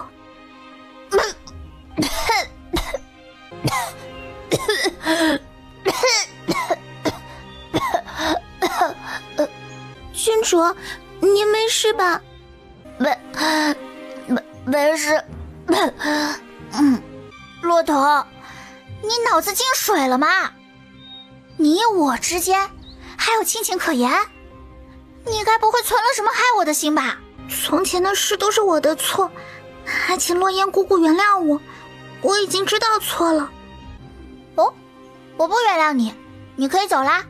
郡主，您没事吧？没事。骆驼，你脑子进水了吗？你我之间还有亲情可言？你该不会存了什么害我的心吧？从前的事都是我的错，还请洛言姑姑原谅我，我已经知道错了。哦，我不原谅你，你可以走啦。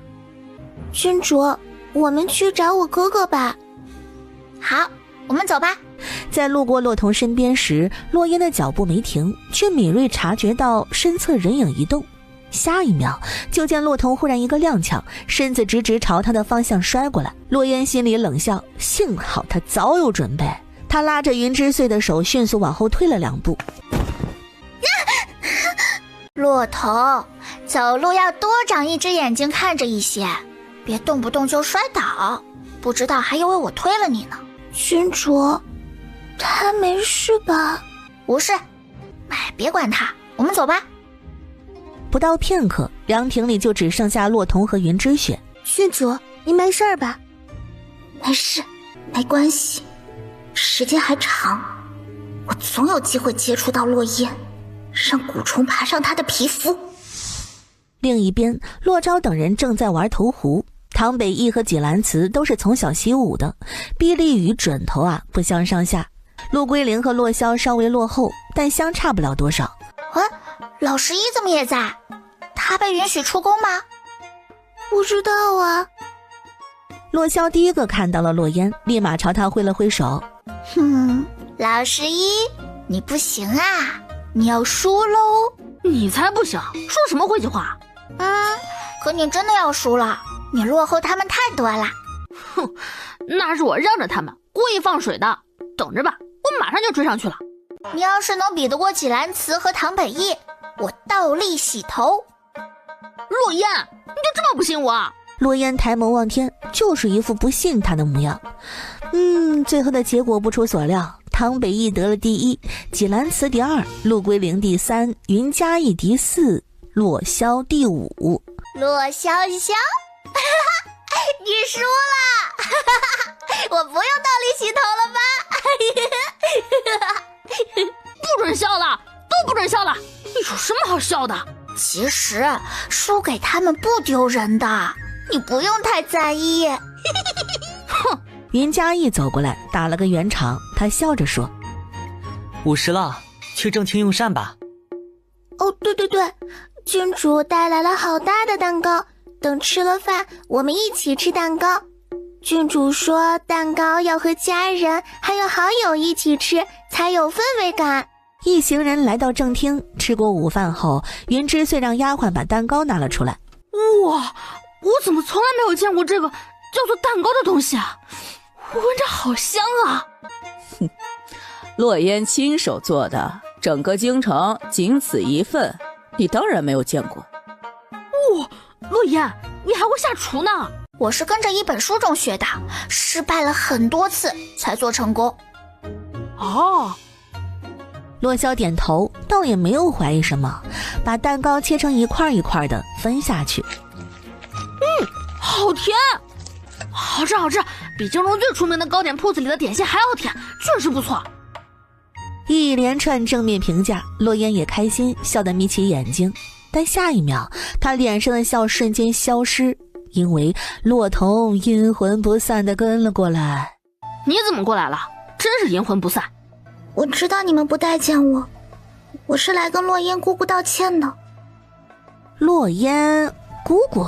郡主，我们去找我哥哥吧。好，我们走吧。在路过洛彤身边时，洛烟的脚步没停，却敏锐察觉到身侧人影一动。下一秒，就见洛彤忽然一个踉跄，身子直直朝他的方向摔过来。洛烟心里冷笑，幸好他早有准备。他拉着云之穗的手迅速往后退了2步。骆驼，走路要多长一只眼睛看着一些，别动不动就摔倒，不知道还以为我推了你呢。郡主，他没事吧？不是，别管他，我们走吧。不到片刻，凉亭里就只剩下洛彤和云之雪。郡主，你没事吧？没事，没关系，时间还长，我总有机会接触到落叶，让蛊虫爬上他的皮肤。另一边，洛昭等人正在玩投壶。唐北翼和纪兰慈都是从小习武的，臂力与准头不相上下。陆龟灵和洛萧稍微落后，但相差不了多少。老十一怎么也在？他被允许出宫吗？不知道啊。洛萧第一个看到了洛烟，立马朝他挥了挥手。老十一，你不行啊，你要输喽。你才不行，说什么晦气话？可你真的要输了，你落后他们太多了。哼，那是我让着他们，故意放水的。等着吧，我马上就追上去了。你要是能比得过纪兰慈和唐北翼，我倒立洗头。洛烟，你就这么不信我？洛烟抬眸望天，就是一副不信他的模样。最后的结果不出所料，唐北翼得了第1，纪兰慈第2，陆龟灵第3，云嘉义第4，洛萧第5。洛萧萧，你输了，我不用倒立洗头了吧？不准笑了，都不准笑了！有什么好笑的？其实输给他们不丢人的，你不用太在意。哼！云嘉义走过来，打了个圆场，他笑着说：“50了，去正厅用膳吧。”哦，对，郡主带来了好大的蛋糕，等吃了饭，我们一起吃蛋糕。郡主说蛋糕要和家人还有好友一起吃，才有氛围感。一行人来到正厅，吃过午饭后，云之穗让丫鬟把蛋糕拿了出来。哇，我怎么从来没有见过这个叫做蛋糕的东西啊？闻着好香啊！洛烟亲手做的，整个京城仅此一份，你当然没有见过。哇，洛烟，你还会下厨呢？我是跟着一本书中学的，失败了很多次才做成功。哦，洛萧点头，倒也没有怀疑什么，把蛋糕切成一块一块的分下去。好甜，好吃，比京城最出名的糕点铺子里的点心还要甜，确实不错。一连串正面评价，洛烟也开心，笑得眯起眼睛。但下一秒，他脸上的笑瞬间消失，因为洛彤阴魂不散地跟了过来。你怎么过来了？真是阴魂不散。我知道你们不待见我，我是来跟洛烟姑姑道歉的。洛烟姑姑，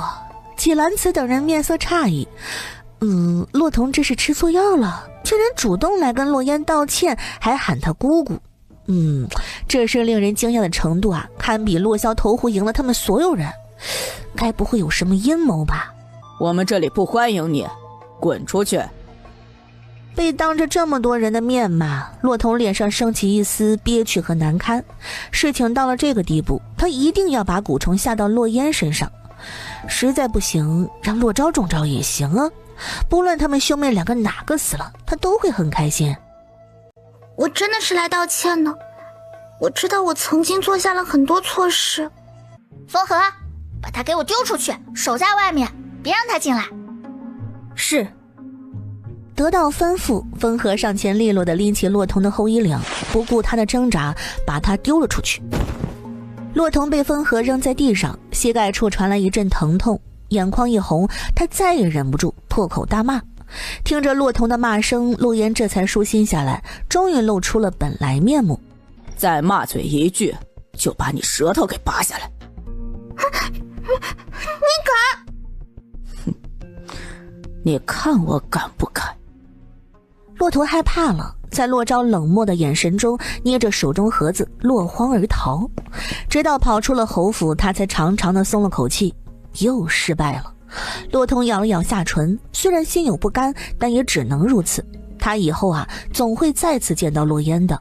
纪兰慈等人面色诧异。洛彤这是吃错药了，竟然主动来跟洛烟道歉，还喊她姑姑。这是令人惊讶的程度啊，堪比洛萧投壶赢了他们所有人。该不会有什么阴谋吧？我们这里不欢迎你，滚出去！被当着这么多人的面骂，骆童脸上升起一丝憋屈和难堪。事情到了这个地步，他一定要把蛊虫下到洛烟身上。实在不行，让洛昭中招也行啊。不论他们兄妹两个哪个死了，他都会很开心。我真的是来道歉呢。我知道我曾经做下了很多错事。风和，把他给我丢出去，守在外面，别让他进来。是。得到吩咐，风和上前利落地拎起骆童的后衣领，不顾他的挣扎，把他丢了出去。骆童被风和扔在地上，膝盖处传来一阵疼痛，眼眶一红，他再也忍不住破口大骂。听着骆童的骂声，陆言这才舒心下来，终于露出了本来面目。再骂嘴一句，就把你舌头给拔下来。你敢？哼，你看我敢不敢？骆驼害怕了，在骆昭冷漠的眼神中捏着手中盒子落荒而逃，直到跑出了侯府，他才长长的松了口气，又失败了。骆童咬了咬下唇，虽然心有不甘，但也只能如此。他以后总会再次见到洛烟的。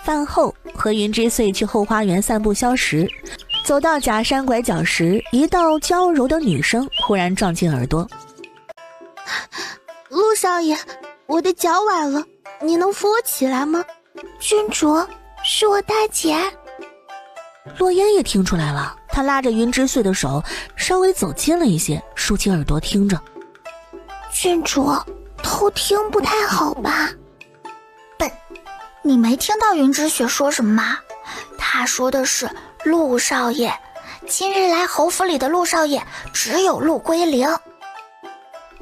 饭后和云之穗去后花园散步消食，走到假山拐角时，一道娇柔的女声忽然撞进耳朵。陆少爷，我的脚崴了，你能扶我起来吗？郡主，是我大姐。洛烟也听出来了，他拉着云之穗的手稍微走近了一些，竖起耳朵听着。郡主，偷听不太好吧？笨，你没听到云之雪说什么吗？他说的是陆少爷，今日来侯府里的陆少爷只有陆归灵。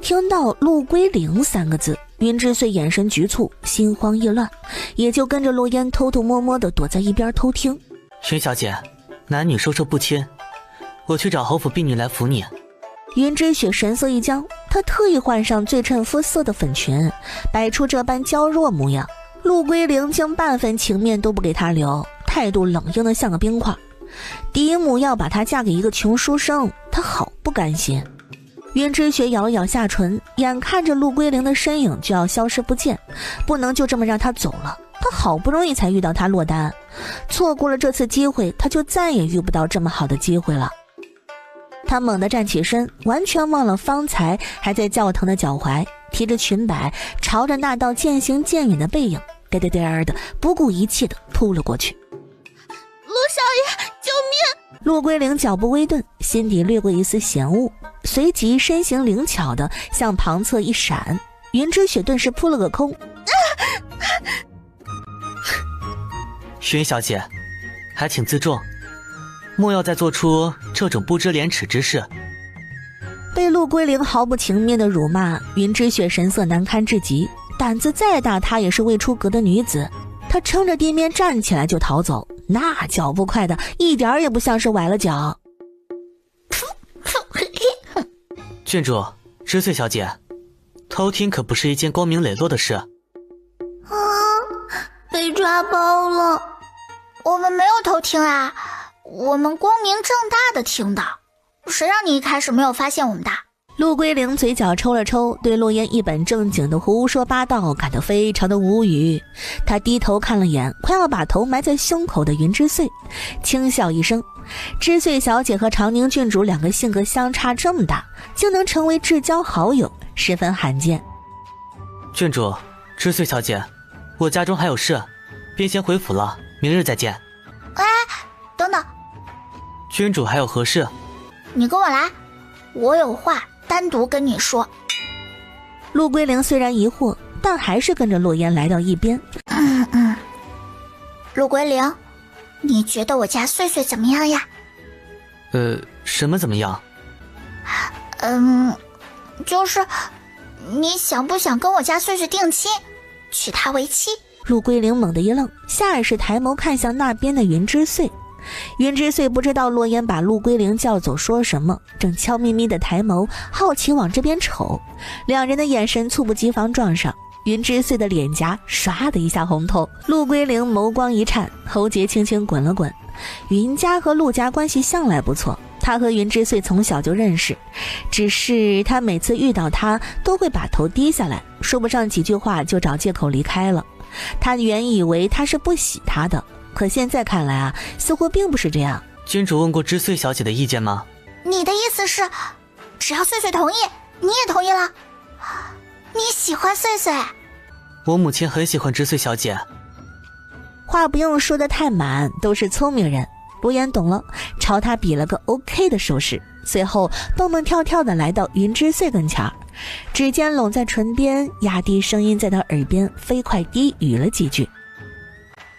听到陆归灵三个字，云之穗眼神局促，心慌意乱，也就跟着洛烟偷偷摸摸地躲在一边偷听。云小姐，男女授受不亲，我去找侯府婢女来扶你。云之雪神色一僵，她特意换上最衬肤色的粉裙，摆出这般娇弱模样。陆归灵竟半分情面都不给她留，态度冷硬得像个冰块。嫡母要把她嫁给一个穷书生，她好不甘心。云之雪咬了咬下唇，眼看着陆归灵的身影就要消失不见，不能就这么让她走了。他好不容易才遇到他落单，错过了这次机会，他就再也遇不到这么好的机会了。他猛地站起身，完全忘了方才还在叫疼的脚踝，提着裙摆朝着那道渐行渐远的背影颠颠颠的不顾一切的扑了过去。陆少爷，救命！陆归灵脚步微顿，心底掠过一丝嫌恶，随即身形灵巧的向旁侧一闪，云之雪顿时扑了个空。云小姐，还请自重，莫要再做出这种不知廉耻之事。被陆归灵毫不情面的辱骂，云之雪神色难堪至极，胆子再大，她也是未出阁的女子。她撑着地面站起来就逃走，那脚步快的一点也不像是崴了脚。郡主，知穗小姐，偷听可不是一件光明磊落的事。被抓包了。我们没有偷听啊，我们光明正大的听的。谁让你一开始没有发现我们的？陆归灵嘴角抽了抽，对洛烟一本正经的胡说八道感到非常的无语。他低头看了眼快要把头埋在胸口的云之穗，轻笑一声。知穗小姐和长宁郡主两个性格相差这么大，竟能成为至交好友，十分罕见。郡主，知穗小姐，我家中还有事，便先回府了，明日再见。哎，等等，郡主还有何事？你跟我来，我有话单独跟你说。陆归灵虽然疑惑，但还是跟着洛烟来到一边。陆归灵，你觉得我家穗穗怎么样呀？什么怎么样？就是你想不想跟我家穗穗定亲，娶她为妻？陆归灵猛地一愣，下意识抬眸看向那边的云之穗。云之穗不知道洛烟把陆归灵叫走说什么，正悄咪咪的抬眸好奇往这边瞅，两人的眼神猝不及防撞上，云之穗的脸颊唰的一下红透，陆归灵眸光一颤，喉结轻轻滚了滚。云家和陆家关系向来不错，他和云之穗从小就认识，只是他每次遇到他都会把头低下来，说不上几句话就找借口离开了。他原以为他是不喜他的，可现在看来啊，似乎并不是这样。君主问过知穗小姐的意见吗？你的意思是，只要穗穗同意，你也同意了？你喜欢穗穗？我母亲很喜欢知穗小姐。话不用说得太满，都是聪明人。罗言懂了，朝他比了个 OK 的手势，随后蹦蹦跳跳地来到云之穗跟前，指尖拢在唇边，压低声音在他耳边飞快低语了几句。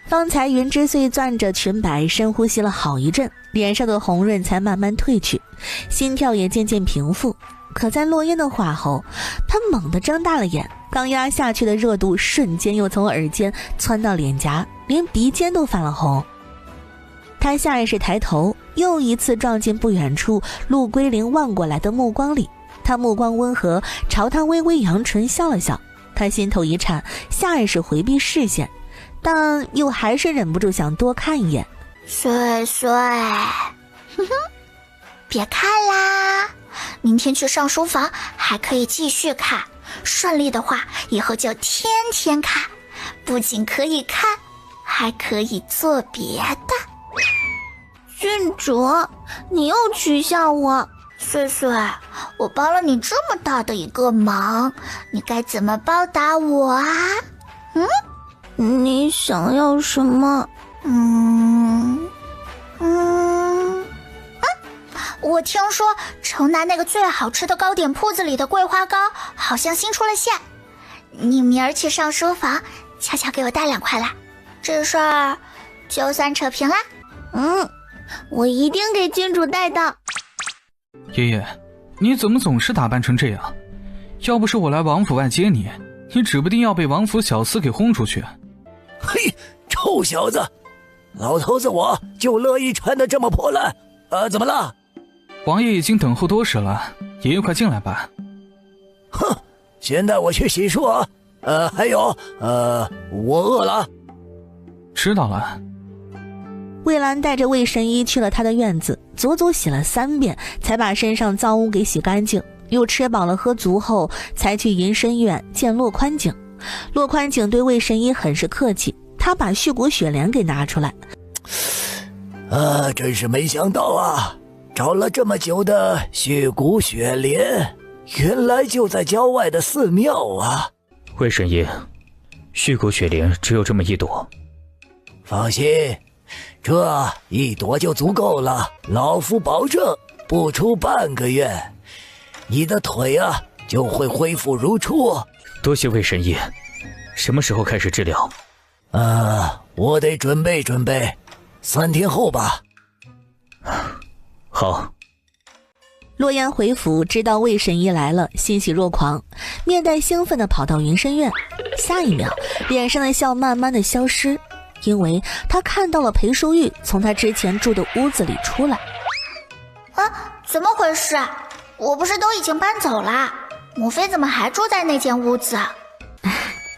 方才云之穗攥着裙摆深呼吸了好一阵，脸上的红润才慢慢褪去，心跳也渐渐平复。可在落烟的话后，他猛地睁大了眼，刚压下去的热度瞬间又从耳尖窜到脸颊，连鼻尖都泛了红。他下意识抬头，又一次撞进不远处陆归灵望过来的目光里。他目光温和，朝他微微扬唇笑了笑。他心头一颤，下意识回避视线，但又还是忍不住想多看一眼。穗穗，别看啦，明天去上书房还可以继续看，顺利的话以后就天天看，不仅可以看，还可以做别的。郡主，你又取笑我。穗穗，我帮了你这么大的一个忙，你该怎么报答我啊？你想要什么？我听说城南那个最好吃的糕点铺子里的桂花糕好像新出了馅，你明儿去上书房悄悄给我带2块来，这事儿就算扯平啦。我一定给郡主带的。爷爷，你怎么总是打扮成这样？要不是我来王府外接你，你指不定要被王府小厮给轰出去。嘿，臭小子，老头子我就乐意穿得这么破烂。怎么了？王爷已经等候多时了，爷爷快进来吧。哼，先带我去洗漱啊。还有，我饿了。知道了。魏兰带着魏神医去了他的院子，足足洗了3遍，才把身上脏污给洗干净。又吃饱了喝足后，才去银参院见骆宽景。骆宽景对魏神医很是客气，他把续骨雪莲给拿出来。真是没想到啊，找了这么久的续骨雪莲，原来就在郊外的寺庙啊。魏神医，续骨雪莲只有这么1朵。放心，这1朵就足够了，老夫保证不出半个月，你的腿啊就会恢复如初。多谢魏神医，什么时候开始治疗？我得准备准备，3天后吧。好。洛言回府知道魏神医来了，欣喜若狂，面带兴奋地跑到云深院。下一秒，脸上的笑慢慢地消失，因为他看到了裴淑玉从他之前住的屋子里出来。怎么回事？我不是都已经搬走了，母妃怎么还住在那间屋子？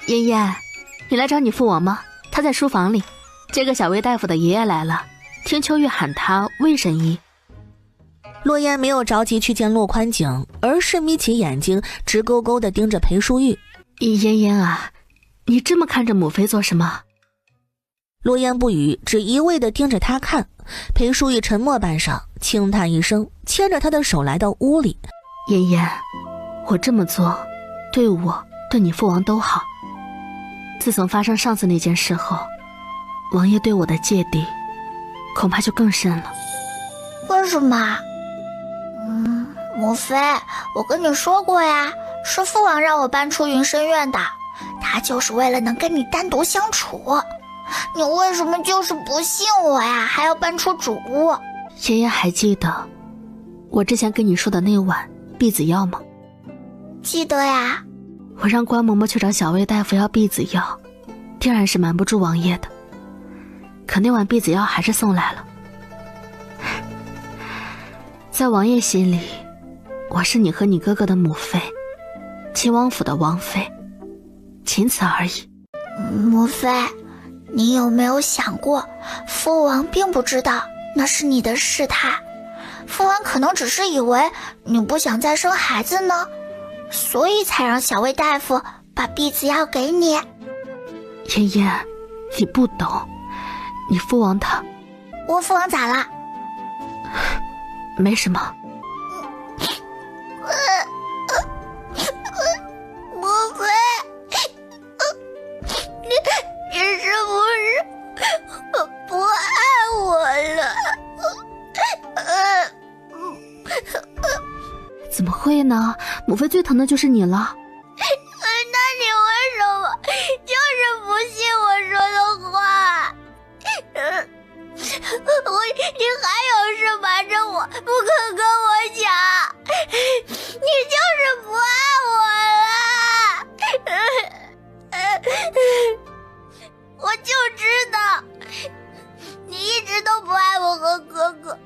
爷爷，你来找你父王吗？他在书房里。这个小魏大夫的爷爷来了，听秋月喊他魏神医。洛言没有着急去见骆宽景，而是眯起眼睛直勾勾地盯着裴淑玉。嫣嫣啊，你这么看着母妃做什么？洛言不语，只一味地盯着他看。裴淑玉沉默半晌，轻叹一声，牵着他的手来到屋里。嫣嫣，我这么做对我对你父王都好。自从发生上次那件事后，王爷对我的芥蒂恐怕就更深了。为什么？母妃，我跟你说过呀，是父王让我搬出云深院的，他就是为了能跟你单独相处。你为什么就是不信我呀，还要搬出主屋？爷爷还记得我之前跟你说的那碗避子药吗？记得呀。我让关嬷嬷去找小魏大夫要避子药，定然是瞒不住王爷的。可那碗避子药还是送来了。在王爷心里，我是你和你哥哥的母妃，秦王府的王妃，仅此而已。母妃，你有没有想过，父王并不知道那是你的试探，父王可能只是以为你不想再生孩子呢，所以才让小魏大夫把婢子药给你。妍妍，你不懂，你父王他……我父王咋了？没什么。莫非，你是不是不爱我了？怎么会呢？母妃最疼的就是你了。那你为什么就是不信我说的话？你还有事瞒着我，不肯跟我讲，你就是不爱我了。我就知道你一直都不爱我和哥哥，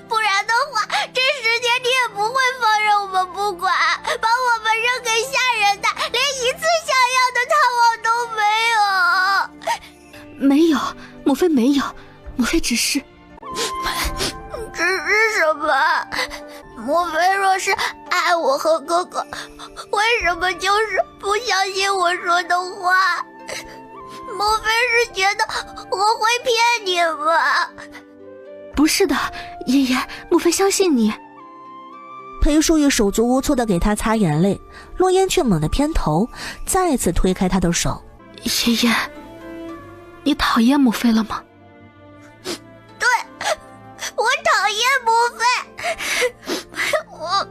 不然的话这10年你也不会放任我们不管，把我们扔给下人的，连一次想要的探望都没有。没有，母妃没有，母妃只是什么？母妃若是爱我和哥哥，为什么就是不相信我说的话？母妃是觉得我会骗你吗？不是的，妍妍，母妃相信你。裴淑玉手足无措地给他擦眼泪，洛烟却猛地偏头，再次推开他的手。妍妍，你讨厌母妃了吗？对，我讨厌母妃。我……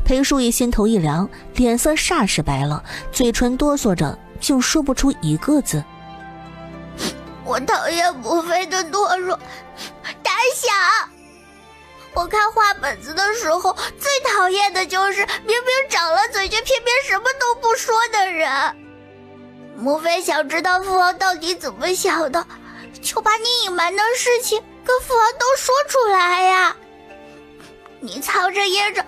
裴淑玉心头一凉，脸色霎时白了，嘴唇哆嗦着，竟说不出一个字。我讨厌母妃的懦弱、胆小。我看画本子的时候，最讨厌的就是明明长了嘴，却偏偏什么都不说的人。母妃想知道父王到底怎么想的，就把你隐瞒的事情跟父王都说出来呀。你藏着掖着，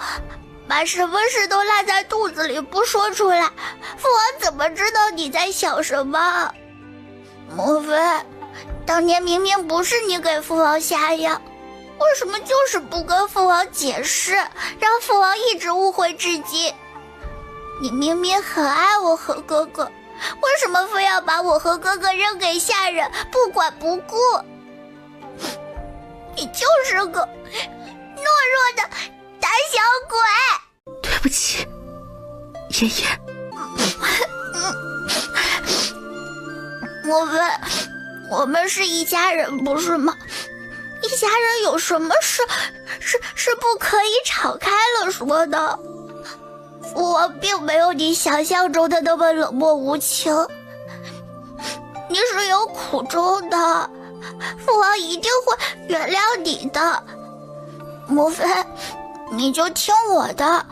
把什么事都烂在肚子里不说出来，父王怎么知道你在想什么？母妃，当年明明不是你给父王下药，为什么就是不跟父王解释，让父王一直误会至今？你明明很爱我和哥哥，为什么非要把我和哥哥扔给下人，不管不顾？你就是个懦弱的胆小鬼！对不起，爷爷。母妃，我们是一家人，不是吗？一家人有什么事是不可以敞开了说的？父王并没有你想象中的那么冷漠无情，你是有苦衷的，父王一定会原谅你的。母妃，你就听我的，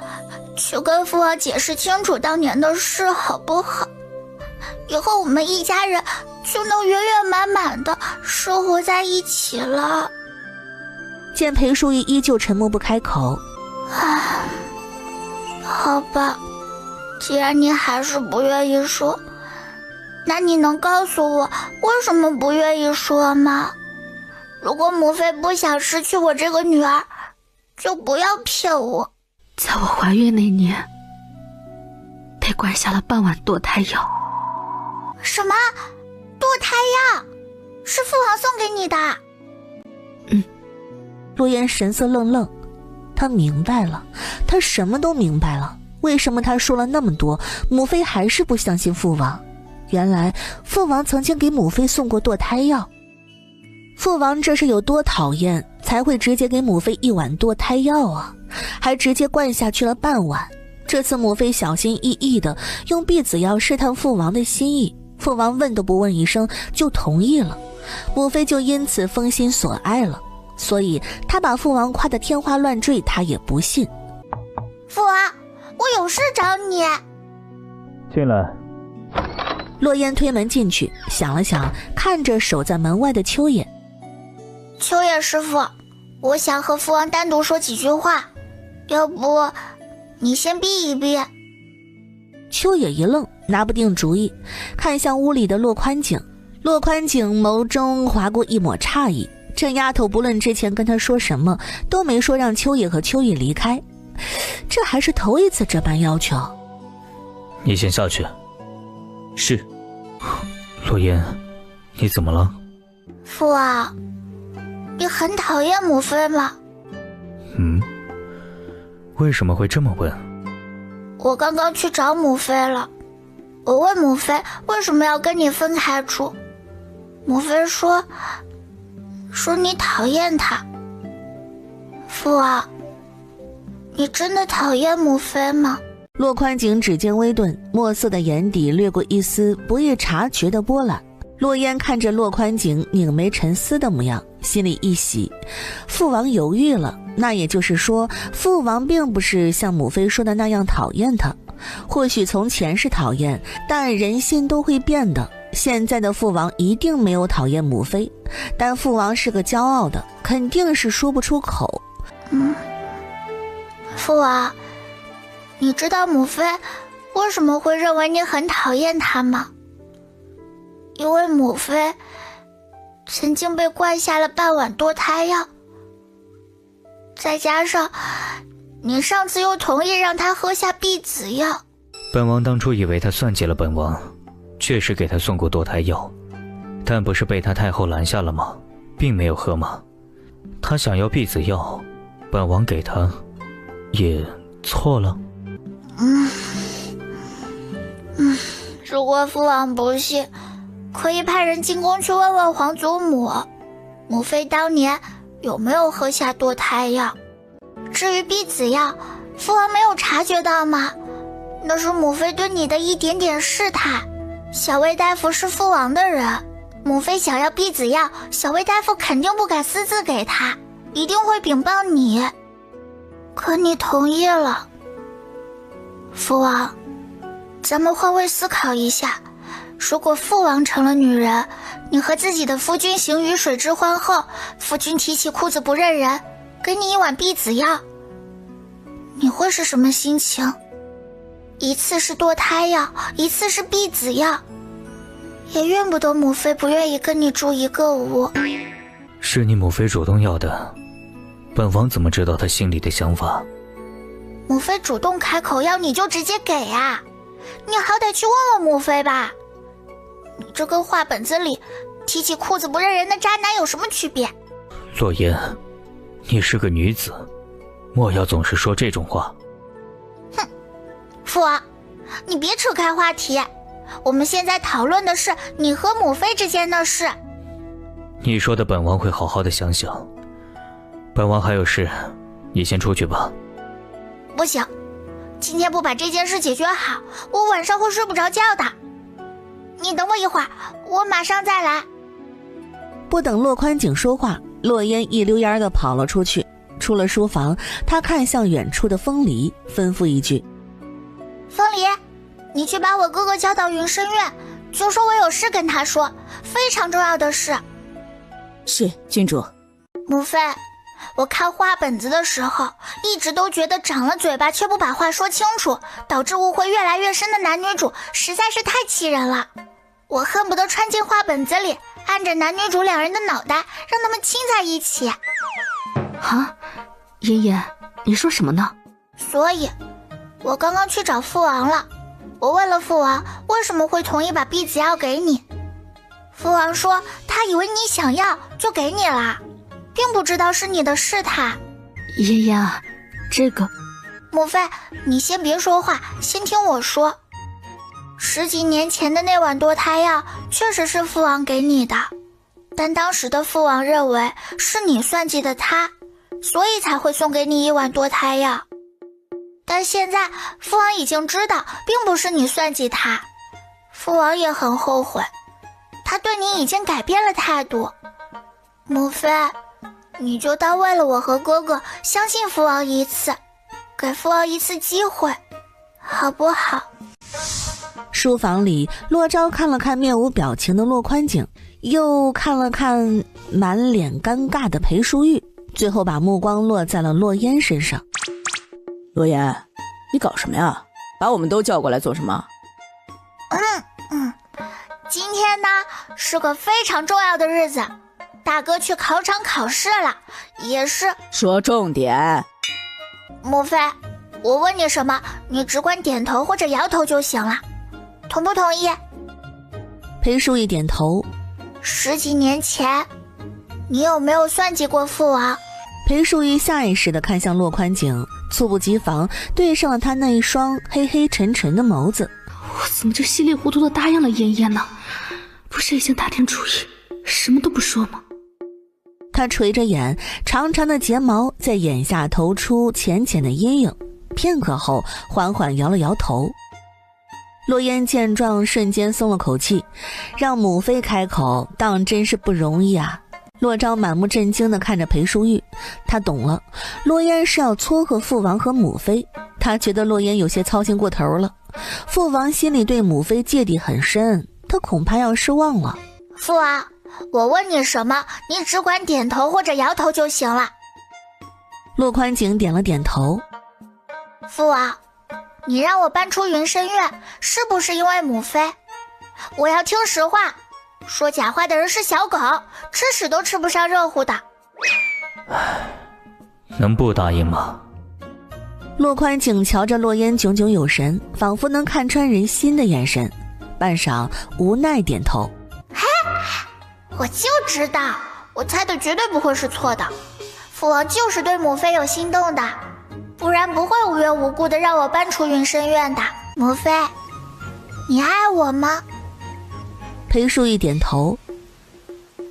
去跟父王解释清楚当年的事，好不好？以后我们一家人就能圆圆满满的生活在一起了。见裴淑玉依旧沉默不开口，好吧，既然你还是不愿意说，那你能告诉我为什么不愿意说吗？如果母妃不想失去我这个女儿，就不要骗我。在我怀孕那年，被灌下了半碗堕胎药。什么？堕胎药？是父王送给你的？洛言神色愣愣，他明白了，他什么都明白了。为什么他说了那么多，母妃还是不相信父王？原来父王曾经给母妃送过堕胎药。父王这是有多讨厌，才会直接给母妃一碗堕胎药啊，还直接灌下去了半碗。这次母妃小心翼翼地用婢子药试探父王的心意，父王问都不问一声就同意了，母妃就因此封心所爱了。所以他把父王夸得天花乱坠，他也不信。父王，我有事找你。进来。洛烟推门进去，想了想，看着守在门外的秋野。秋野师傅，我想和父王单独说几句话，要不你先避一避。秋野一愣，拿不定主意，看向屋里的洛宽景。洛宽景眸中划过一抹诧异，这丫头不论之前跟他说什么，都没说让秋野和秋雨离开，这还是头一次这般要求。你先下去。是。洛言，你怎么了？父王，你很讨厌母妃吗？为什么会这么问？我刚刚去找母妃了，我问母妃为什么要跟你分开住，母妃说你讨厌她。父王，你真的讨厌母妃吗？洛宽景指尖微顿，墨色的眼底掠过一丝不易察觉的波澜。洛烟看着洛宽景拧眉沉思的模样，心里一喜，父王犹豫了，那也就是说，父王并不是像母妃说的那样讨厌他。或许从前是讨厌，但人心都会变的。现在的父王一定没有讨厌母妃，但父王是个骄傲的，肯定是说不出口。父王，你知道母妃为什么会认为你很讨厌她吗？因为母妃曾经被灌下了半碗堕胎药，再加上你上次又同意让她喝下避子药。本王当初以为他算计了本王，确实给他送过堕胎药，但不是被他太后拦下了吗？并没有喝吗？他想要避子药，本王给他，也错了。如果父王不信，可以派人进宫去问问皇祖母，母妃当年有没有喝下堕胎药。至于避子药，父王没有察觉到吗？那是母妃对你的一点点试探。小魏大夫是父王的人，母妃想要避子药，小魏大夫肯定不敢私自给他，一定会禀报你。可你同意了。父王，咱们换位思考一下，如果父王成了女人，你和自己的夫君行于水之欢后，夫君提起裤子不认人，给你一碗避子药，你会是什么心情？一次是堕胎药，一次是避子药，也怨不得母妃不愿意跟你住一个屋。是你母妃主动要的，本王怎么知道她心里的想法？母妃主动开口要你就直接给啊，你好歹去问问母妃吧。你这跟画本子里提起裤子不认人的渣男有什么区别？洛言，你是个女子，莫要总是说这种话。父王，你别扯开话题，我们现在讨论的是你和母妃之间的事。你说的本王会好好的想想，本王还有事，你先出去吧。不行，今天不把这件事解决好，我晚上会睡不着觉的。你等我一会儿，我马上再来。不等洛宽景说话，洛烟一溜烟地跑了出去。出了书房，他看向远处的风离，吩咐一句：风离，你去把我哥哥叫到云深院，就说我有事跟他说，非常重要的事。是，郡主。母妃，我看画本子的时候，一直都觉得长了嘴巴却不把话说清楚，导致误会越来越深的男女主实在是太气人了。我恨不得穿进画本子里，按着男女主两人的脑袋，让他们亲在一起。啊，爷爷，你说什么呢？所以我刚刚去找父王了，我问了父王为什么会同意把避子药给你。父王说他以为你想要就给你了，并不知道是你的试探。爷爷，这个……母妃，你先别说话，先听我说。10几年前的那碗堕胎药确实是父王给你的，但当时的父王认为是你算计的他，所以才会送给你一碗堕胎药。但现在父王已经知道并不是你算计他，父王也很后悔，他对你已经改变了态度。母妃，你就当为了我和哥哥相信父王一次，给父王一次机会，好不好？书房里，洛昭看了看面无表情的洛宽景，又看了看满脸尴尬的裴淑玉，最后把目光落在了洛烟身上。洛烟，你搞什么呀？把我们都叫过来做什么？今天呢是个非常重要的日子，大哥去考场考试了，也是……说重点。母妃，我问你什么，你只管点头或者摇头就行了，同不同意？裴淑仪点头。10几年前，你有没有算计过父王？裴淑仪下意识地看向洛宽景，猝不及防对上了他那一双黑黑沉沉的眸子。我怎么就稀里糊涂地答应了妍妍呢？不是已经打定主意什么都不说吗？他垂着眼，长长的睫毛在眼下投出浅浅的阴影，片刻后缓缓摇了摇头。洛烟见状瞬间松了口气，让母妃开口当真是不容易啊。洛昭满目震惊地看着裴淑玉，他懂了，洛烟是要撮合父王和母妃，他觉得洛烟有些操心过头了。父王心里对母妃芥蒂很深，他恐怕要失望了。父王，我问你什么，你只管点头或者摇头就行了。洛宽景点了点头。父王，你让我搬出云深院，是不是因为母妃？我要听实话，说假话的人是小狗，吃屎都吃不上热乎的。能不答应吗？洛宽景瞧着洛烟炯炯有神，仿佛能看穿人心的眼神，半晌无奈点头。嘿，我就知道，我猜的绝对不会是错的。父王就是对母妃有心动的，不然不会无缘无故的让我搬出云深院的。母妃，你爱我吗？裴淑仪点头。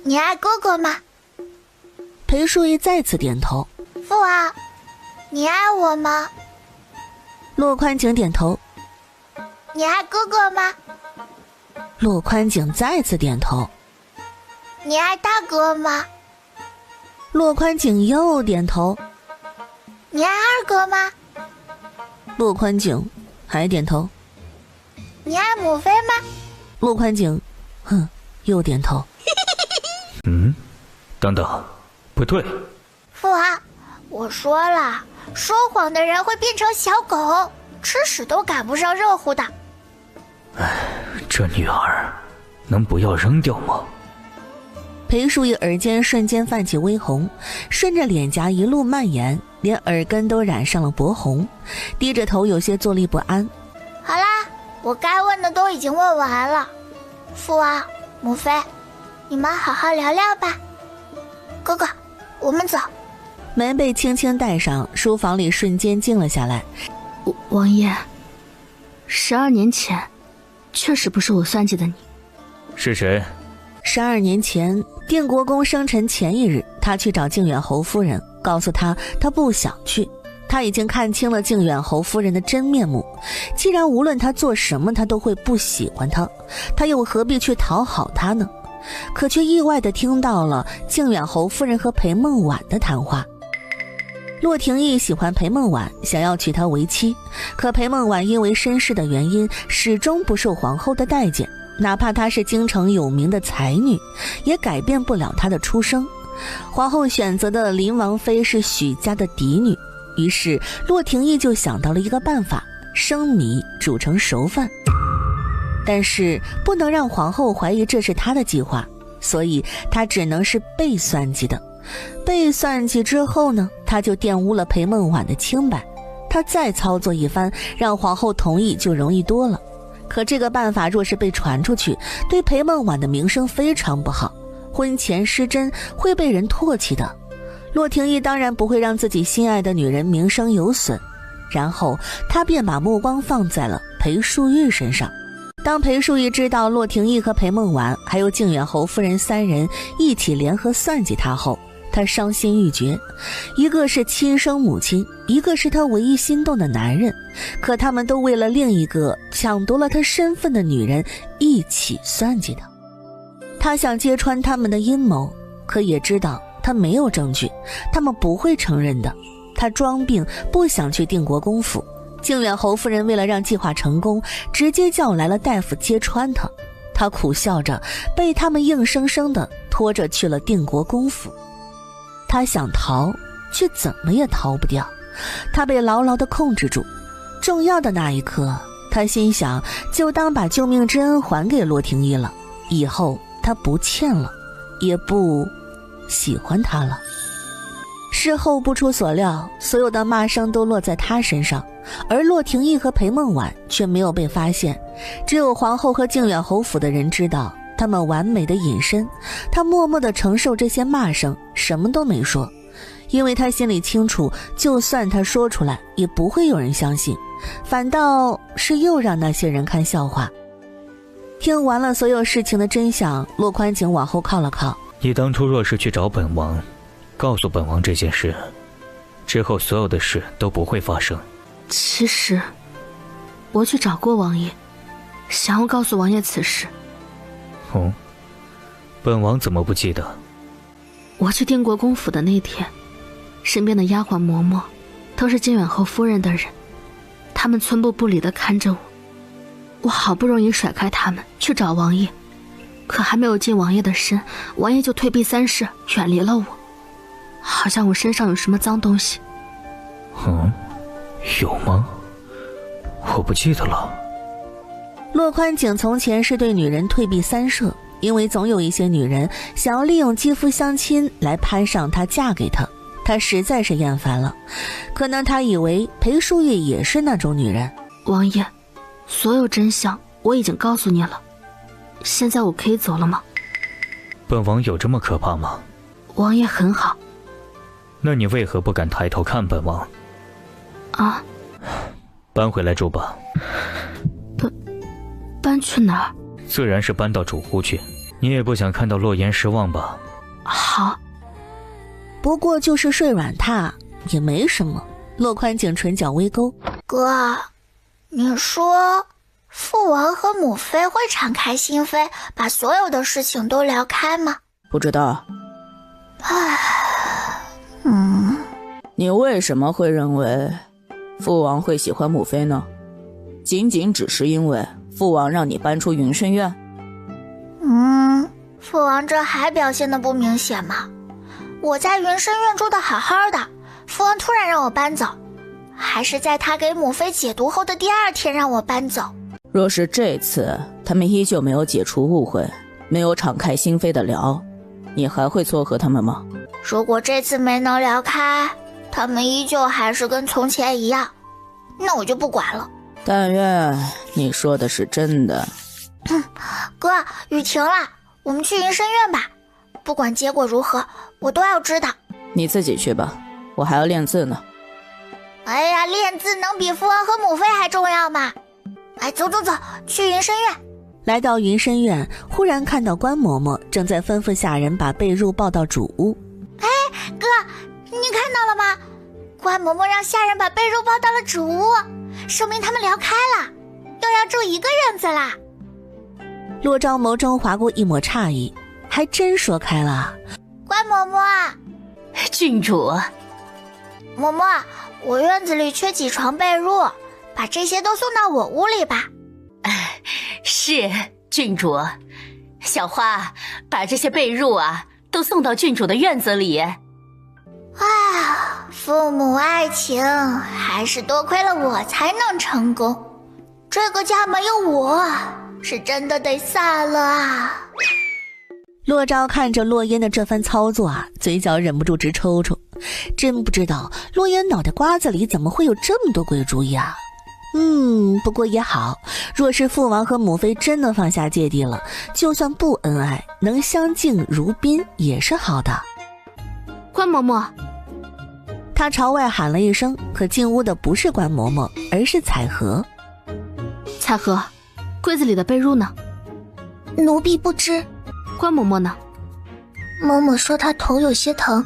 你爱哥哥吗？裴淑仪再次点头。父王，你爱我吗？洛宽景点头。你爱哥哥吗？洛宽景再次点头。你爱大哥吗？洛宽景又点头。你爱二哥吗？洛宽景还点头。你爱母妃吗？洛宽景又点头。等等，不对。父王，我说了，说谎的人会变成小狗，吃屎都赶不上热乎的。这女儿能不要扔掉吗？裴淑仪耳尖瞬间泛起微红，顺着脸颊一路蔓延，连耳根都染上了薄红，低着头有些坐立不安。好啦，我该问的都已经问完了。父王、母妃，你们好好聊聊吧。哥哥，我们走。门被轻轻带上，书房里瞬间静了下来。王爷，12年前确实不是我算计的你。是谁？12年前，定国公生辰前一日，他去找靖远侯夫人，告诉他他不想去。他已经看清了靖远侯夫人的真面目，既然无论他做什么他都会不喜欢他，他又何必去讨好他呢？可却意外地听到了靖远侯夫人和裴梦婉的谈话。洛廷义喜欢裴梦婉，想要娶她为妻，可裴梦婉因为身世的原因，始终不受皇后的待见，哪怕她是京城有名的才女，也改变不了她的出生。皇后选择的林王妃是许家的嫡女，于是洛廷义就想到了一个办法，生米煮成熟饭。但是不能让皇后怀疑这是他的计划，所以他只能是被算计的。被算计之后呢，他就玷污了裴梦婉的清白。他再操作一番，让皇后同意就容易多了。可这个办法若是被传出去，对裴梦婉的名声非常不好，婚前失贞会被人唾弃的。洛廷义当然不会让自己心爱的女人名声有损，然后他便把目光放在了裴淑玉身上。当裴淑玉知道洛廷义和裴梦婉还有靖远侯夫人3人一起联合算计他后，他伤心欲绝。一个是亲生母亲，一个是他唯一心动的男人，可他们都为了另一个抢夺了他身份的女人一起算计他。他想揭穿他们的阴谋，可也知道他没有证据，他们不会承认的。他装病不想去定国公府，靖远侯夫人为了让计划成功，直接叫来了大夫揭穿他。他苦笑着被他们硬生生地拖着去了定国公府。他想逃，却怎么也逃不掉，他被牢牢地控制住。重要的那一刻，他心想就当把救命之恩还给洛廷义了，以后他不欠了，也不喜欢他了。事后不出所料，所有的骂声都落在他身上，而洛廷义和裴梦婉却没有被发现。只有皇后和靖远侯府的人知道，他们完美的隐身，他默默地承受这些骂声，什么都没说，因为他心里清楚，就算他说出来也不会有人相信，反倒是又让那些人看笑话。听完了所有事情的真相，洛宽景往后靠了靠。你当初若是去找本王，告诉本王这件事，之后所有的事都不会发生。其实我去找过王爷，想要告诉王爷此事。哦，本王怎么不记得？我去定国公府的那天，身边的丫鬟嬷嬷都是金远后夫人的人，他们寸步不离地看着我。我好不容易甩开他们去找王爷，可还没有进王爷的身，王爷就退避三舍，远离了我，好像我身上有什么脏东西。有吗？我不记得了。洛宽景从前是对女人退避三舍，因为总有一些女人想要利用肌肤相亲来攀上他，嫁给他，他实在是厌烦了。可能他以为裴淑玉也是那种女人。王爷，所有真相我已经告诉你了，现在我可以走了吗？本王有这么可怕吗？王爷很好。那你为何不敢抬头看本王？啊，搬回来住吧。搬去哪儿？自然是搬到主屋去。你也不想看到洛言失望吧？好。不过就是睡软榻也没什么。洛宽景唇角微勾。哥，你说父王和母妃会敞开心扉，把所有的事情都聊开吗？不知道。唉，你为什么会认为父王会喜欢母妃呢？仅仅只是因为父王让你搬出云深院？父王这还表现得不明显吗？我在云深院住得好好的，父王突然让我搬走，还是在他给母妃解毒后的第2天让我搬走。若是这次他们依旧没有解除误会，没有敞开心扉的聊，你还会撮合他们吗？如果这次没能聊开，他们依旧还是跟从前一样，那我就不管了。但愿你说的是真的。哥，雨停了，我们去云深院吧，不管结果如何，我都要知道。你自己去吧，我还要练字呢。哎呀，练字能比父王和母妃还重要吗？哎，走走走，去云深院。来到云深院，忽然看到关嬷嬷正在吩咐下人把被褥抱到主屋。哎，哥，你看到了吗？关嬷嬷让下人把被褥抱到了主屋，说明他们聊开了，都要住一个院子啦。洛昭眸中划过一抹诧异，还真说开了。关嬷嬷，郡主。嬷嬷，我院子里缺几床被褥，把这些都送到我屋里吧。是，郡主。小花，把这些被褥啊都送到郡主的院子里。父母爱情还是多亏了我才能成功，这个家没有我是真的得散了啊。洛昭看着洛烟的这番操作啊，嘴角忍不住直抽抽，真不知道洛烟脑袋瓜子里怎么会有这么多鬼主意啊。不过也好，若是父王和母妃真的放下芥蒂了，就算不恩爱，能相敬如宾也是好的。关嬷嬷，他朝外喊了一声，可进屋的不是关嬷嬷，而是彩荷。彩荷，柜子里的被褥呢？奴婢不知。关嬷嬷呢？嬷嬷说她头有些疼，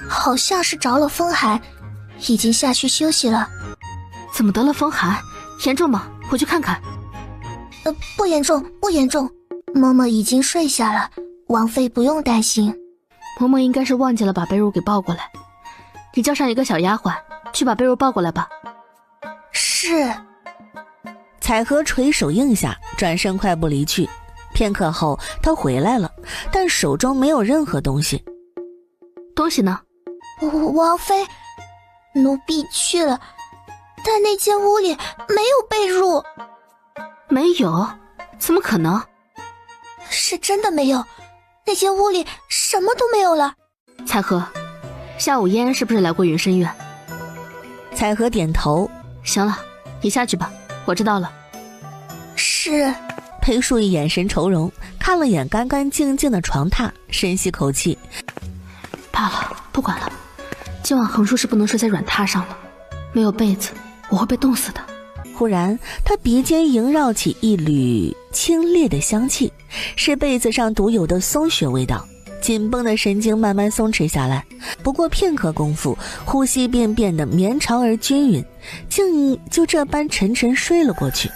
好像是着了风寒，已经下去休息了。怎么得了风寒？严重吗？回去看看。不严重，不严重。嬷嬷已经睡下了，王妃不用担心。嬷嬷应该是忘记了把被褥给抱过来，你叫上一个小丫鬟去把被褥抱过来吧。是。彩荷垂手应下，转身快步离去。片刻后，她回来了，但手中没有任何东西。东西呢？王妃，奴婢去了，但那间屋里没有被褥。没有？怎么可能？是真的没有，那间屋里什么都没有了。彩荷，下午嫣是不是来过云深院？彩荷点头。行了，你下去吧，我知道了。是。裴淑仪眼神愁容，看了眼干干净净的床榻，深吸口气。罢了，不管了，今晚横竖是不能睡在软榻上了，没有被子我会被冻死的。忽然他鼻尖萦绕起一缕清冽的香气，是被子上独有的松雪味道。紧绷的神经慢慢松弛下来，不过片刻功夫，呼吸便变得绵长而均匀，竟就这般沉沉睡了过去。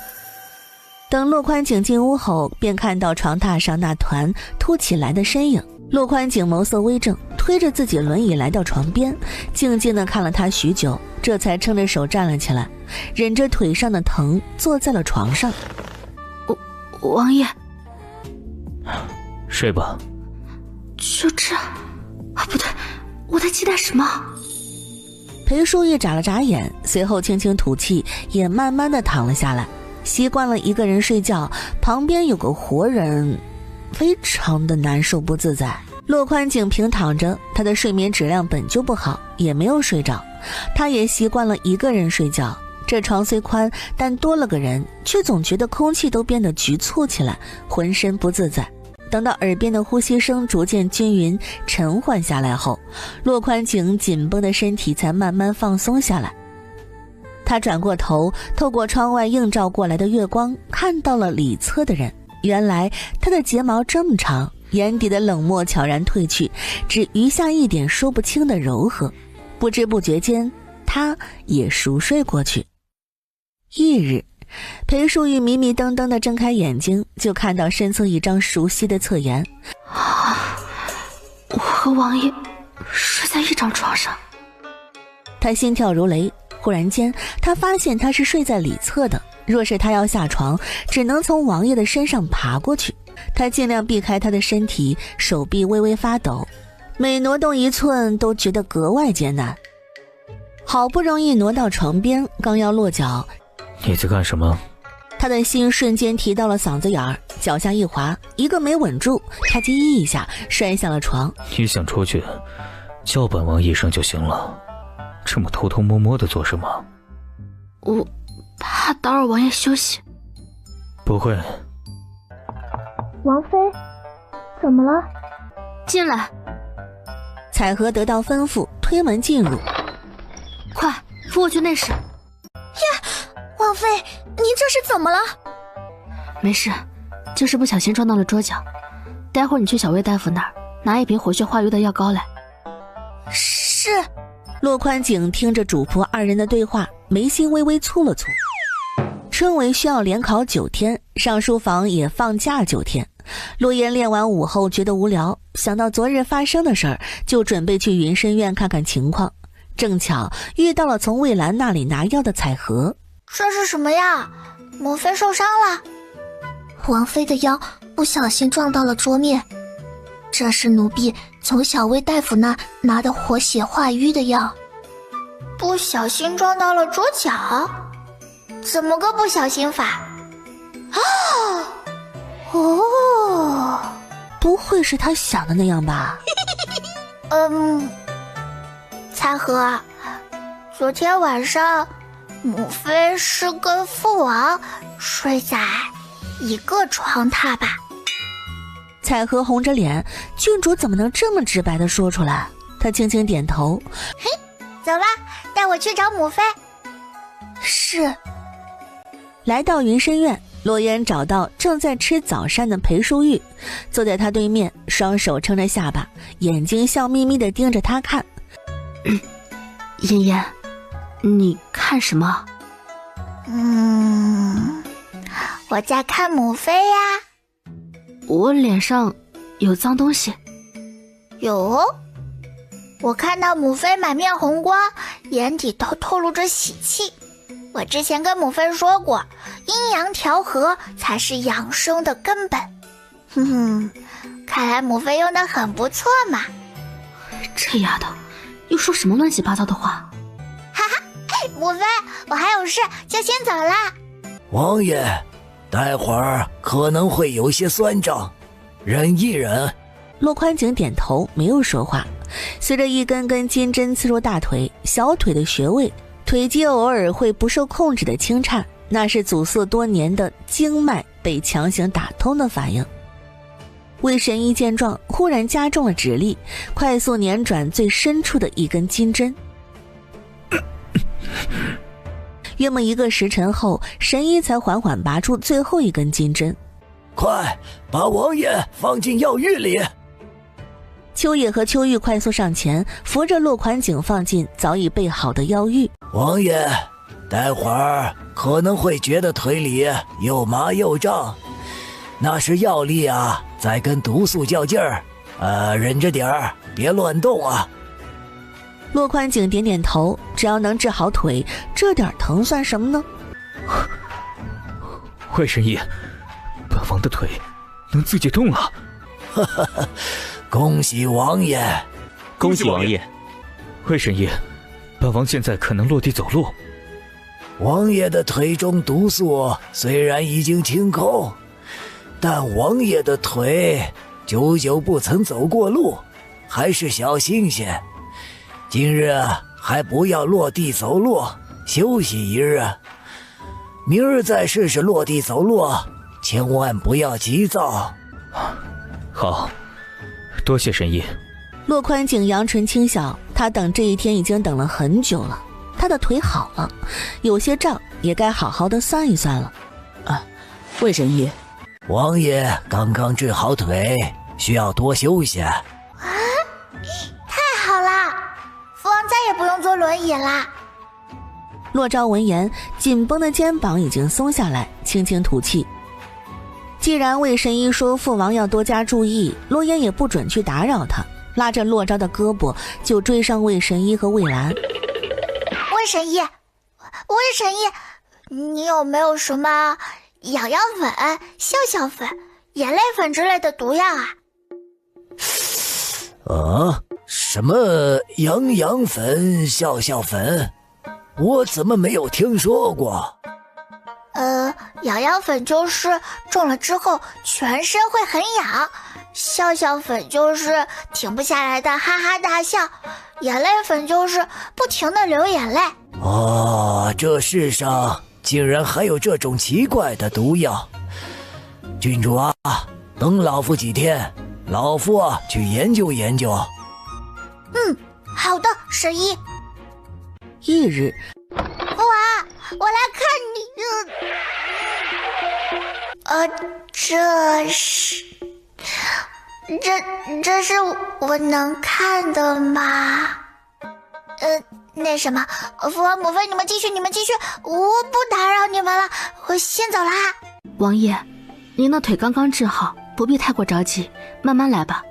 等骆宽景进屋后，便看到床榻上那团凸起来的身影。骆宽景眸色微正，推着自己轮椅来到床边，静静地看了他许久，这才撑着手站了起来，忍着腿上的疼坐在了床上。王爷，睡吧。就这不对，我在期待什么？裴淑玉眨了眨眼，随后轻轻吐气，也慢慢地躺了下来。习惯了一个人睡觉，旁边有个活人，非常的难受不自在。骆宽景平躺着，他的睡眠质量本就不好，也没有睡着。他也习惯了一个人睡觉，这床虽宽，但多了个人，却总觉得空气都变得局促起来，浑身不自在。等到耳边的呼吸声逐渐均匀沉缓下来后，骆宽景紧绷的身体才慢慢放松下来。他转过头，透过窗外映照过来的月光，看到了里侧的人。原来他的睫毛这么长，眼底的冷漠悄然褪去，只余下一点说不清的柔和。不知不觉间，他也熟睡过去。翌日，裴淑玉迷迷瞪瞪地睁开眼睛，就看到身侧一张熟悉的侧颜。我和王爷睡在一张床上。他心跳如雷，忽然间他发现他是睡在里侧的，若是他要下床，只能从王爷的身上爬过去。他尽量避开他的身体，手臂微微发抖，每挪动一寸都觉得格外艰难。好不容易挪到床边，刚要落脚，你在干什么？他的心瞬间提到了嗓子眼儿，脚下一滑，一个没稳住，咔叽一下摔下了床。你想出去，叫本王一声就行了，这么偷偷摸摸的做什么？我怕打扰王爷休息。不会。王妃，怎么了？进来。彩荷得到吩咐，推门进入。快扶我去内室。王妃，您这是怎么了？没事，就是不小心撞到了桌角。待会儿你去小魏大夫那儿拿一瓶活血化瘀的药膏来。是。骆宽景听着主仆二人的对话，眉心微微蹙了蹙。春闱需要连考9天，上书房也放假9天。陆言练完武后觉得无聊，想到昨日发生的事儿，就准备去云深院看看情况。正巧遇到了从魏兰那里拿药的彩荷。这是什么呀？莫非受伤了？王妃的腰不小心撞到了桌面，这是奴婢从小魏大夫那拿的活血化瘀的药。不小心撞到了桌角？怎么个不小心法？不会是他想的那样吧？彩荷，昨天晚上母妃是跟父王睡在一个床榻吧？彩荷红着脸，郡主怎么能这么直白地说出来？她轻轻点头。嘿，走吧，带我去找母妃。是。来到云深院，洛言找到正在吃早膳的裴淑玉，坐在他对面，双手撑着下巴，眼睛笑眯眯地盯着他看。妍妍，你看什么？我在看母妃呀。我脸上有脏东西？有哦，我看到母妃满面红光，眼底都透露着喜气。我之前跟母妃说过，阴阳调和才是养生的根本。看来母妃用得很不错嘛。这丫头又说什么乱七八糟的话？哈哈，母妃，我还有事，就先走啦。王爷，待会儿可能会有些酸胀，忍一忍。骆宽景点头，没有说话。随着一根根金针刺入大腿、小腿的穴位，腿肌偶尔会不受控制的轻颤，那是阻塞多年的经脉被强行打通的反应。魏神医见状，忽然加重了指力，快速捻转最深处的一根金针。约莫1个时辰后，神医才缓缓拔出最后一根金针。快把王爷放进药狱里！秋野和秋玉快速上前，扶着骆宽景放进早已备好的药狱。王爷，待会儿可能会觉得腿里又麻又胀，那是药力啊，在跟毒素较劲儿。忍着点儿，别乱动啊。骆宽景点点头，只要能治好腿，这点疼算什么呢？魏神医，本王的腿能自己动了。恭喜王爷！恭喜王爷！魏神医，本王现在可能落地走路。王爷的腿中毒素虽然已经清空，但王爷的腿久久不曾走过路，还是小新鲜。今日还不要落地走路，休息一日。明日再试试落地走路，千万不要急躁。好，多谢神医。骆宽景扬唇轻笑，他等这一天已经等了很久了。他的腿好了，有些账也该好好的算一算了。魏神医，王爷刚刚治好腿，需要多休息。太好了，父王再也不用坐轮椅啦。骆昭闻言，紧绷的肩膀已经松下来，轻轻吐气。既然魏神医说父王要多加注意，洛烟也不准去打扰他，拉着骆昭的胳膊就追上魏神医和魏兰。魏神医，你有没有什么痒痒粉、笑笑粉、眼泪粉之类的毒药啊？什么痒痒粉、笑笑粉？我怎么没有听说过？痒痒粉就是中了之后全身会很痒，笑笑粉就是停不下来的哈哈大笑，眼泪粉就是不停的流眼泪。这世上竟然还有这种奇怪的毒药。郡主啊，等老夫几天，老夫去研究研究。好的，神医。翌日，父王，我来看你。这是我能看的吗？那什么，父王母妃，你们继续，我不打扰你们了，我先走啦。王爷，您的腿刚刚治好，不必太过着急，慢慢来吧，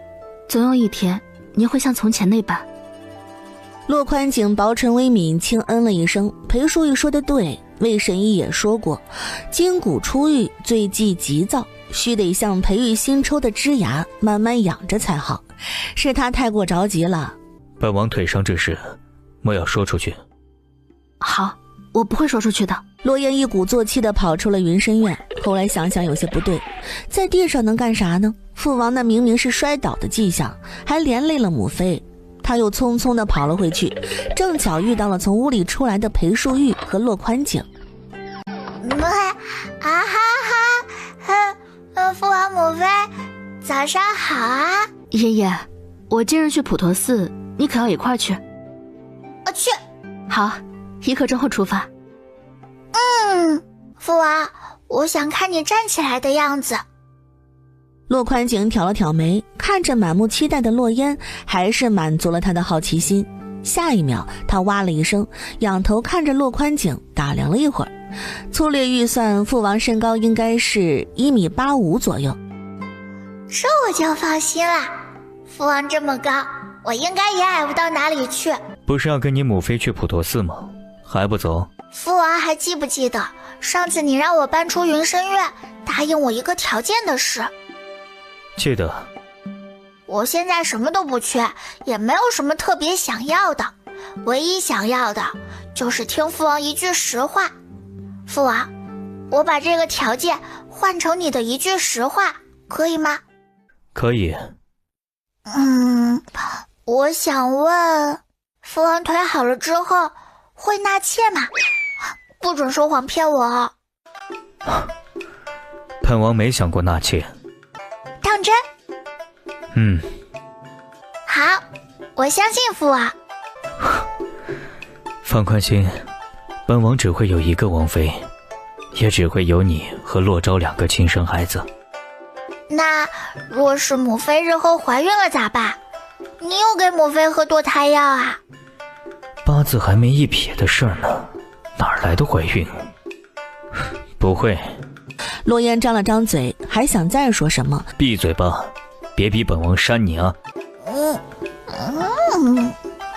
总有一天您会像从前那般。骆宽景薄唇微抿，轻嗯了一声。裴淑玉说的对，魏神医也说过，筋骨初愈，最忌急躁，须得像培育新抽的枝芽，慢慢养着才好。是他太过着急了。本王腿上这事，莫要说出去。好，我不会说出去的。洛烟一鼓作气地跑出了云深院，后来想想有些不对，在地上能干啥呢？父王那明明是摔倒的迹象，还连累了母妃。他又匆匆地跑了回去，正巧遇到了从屋里出来的裴淑玉和骆宽景。父王母妃，早上好啊！爷爷，我今日去普陀寺，你可要一块去？去。好，1刻钟后出发。父王，我想看你站起来的样子。骆宽景挑了挑眉，看着满目期待的洛烟，还是满足了他的好奇心。下一秒，他哇了一声，仰头看着骆宽景，打量了一会儿。粗略预算，父王身高应该是1.85米左右。这我就放心了，父王这么高，我应该也矮不到哪里去。不是要跟你母妃去普陀寺吗？还不走？父王还记不记得上次你让我搬出云深院，答应我一个条件的事？记得。我现在什么都不缺，也没有什么特别想要的，唯一想要的就是听父王一句实话。父王，我把这个条件换成你的一句实话，可以吗？可以。我想问，父王腿好了之后会纳妾吗？不准说谎骗我哦。本王没想过纳妾。当真？好，我相信父王。放宽心，本王只会有一个王妃，也只会有你和洛昭2个亲生孩子。那若是母妃日后怀孕了咋办？你又给母妃喝堕胎药啊？八字还没一撇的事儿呢，哪来的怀孕？不会。洛言张了张嘴，还想再说什么。闭嘴吧，别逼本王扇你啊！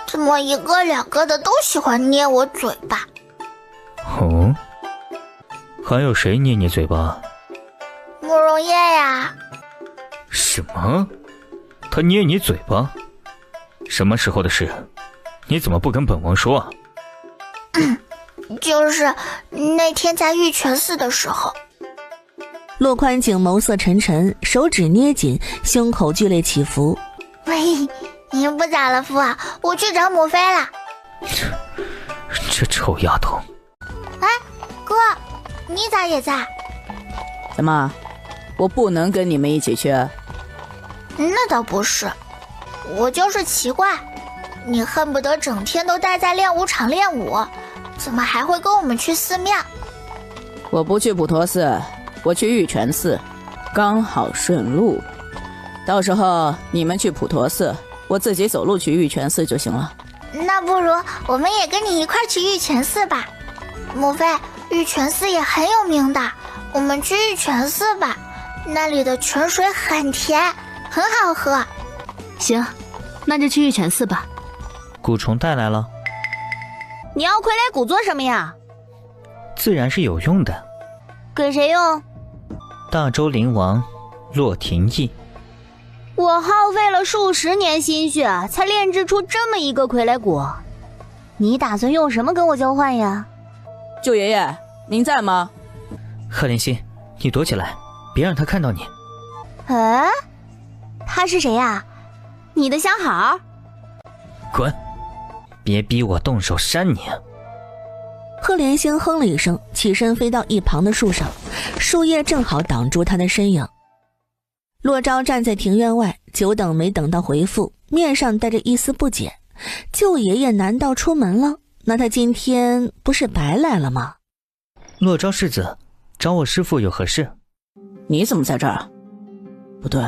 怎么1个2个的都喜欢捏我嘴巴？哦，还有谁捏你嘴巴？慕容叶呀。什么？他捏你嘴巴？什么时候的事？你怎么不跟本王说啊？就是那天在玉泉寺的时候。洛宽景眸色沉沉，手指捏紧，胸口剧烈起伏。喂，你不早了，父王，我去找母妃了。这臭丫头。哎，哥，你咋也在？怎么，我不能跟你们一起去？那倒不是，我就是奇怪，你恨不得整天都待在练武场练武，怎么还会跟我们去寺庙？我不去普陀寺，我去玉泉寺，刚好顺路。到时候你们去普陀寺，我自己走路去玉泉寺就行了。那不如我们也跟你一块去玉泉寺吧。母妃，玉泉寺也很有名的，我们去玉泉寺吧，那里的泉水很甜，很好喝。行，那就去玉泉寺吧。蛊虫带来了。你要傀儡骨做什么呀？自然是有用的。给谁用？大周灵王洛廷义。我耗费了数十年心血才炼制出这么一个傀儡骨，你打算用什么跟我交换呀？舅爷爷，您在吗？贺连心，你躲起来，别让他看到你。哎，他是谁呀？你的相好？滚！别逼我动手扇你。贺连星哼了一声，起身飞到一旁的树上，树叶正好挡住他的身影。洛昭站在庭院外，久等没等到回复，面上带着一丝不解。舅爷爷难道出门了？那他今天不是白来了吗？洛昭世子，找我师父有何事？你怎么在这儿？不对，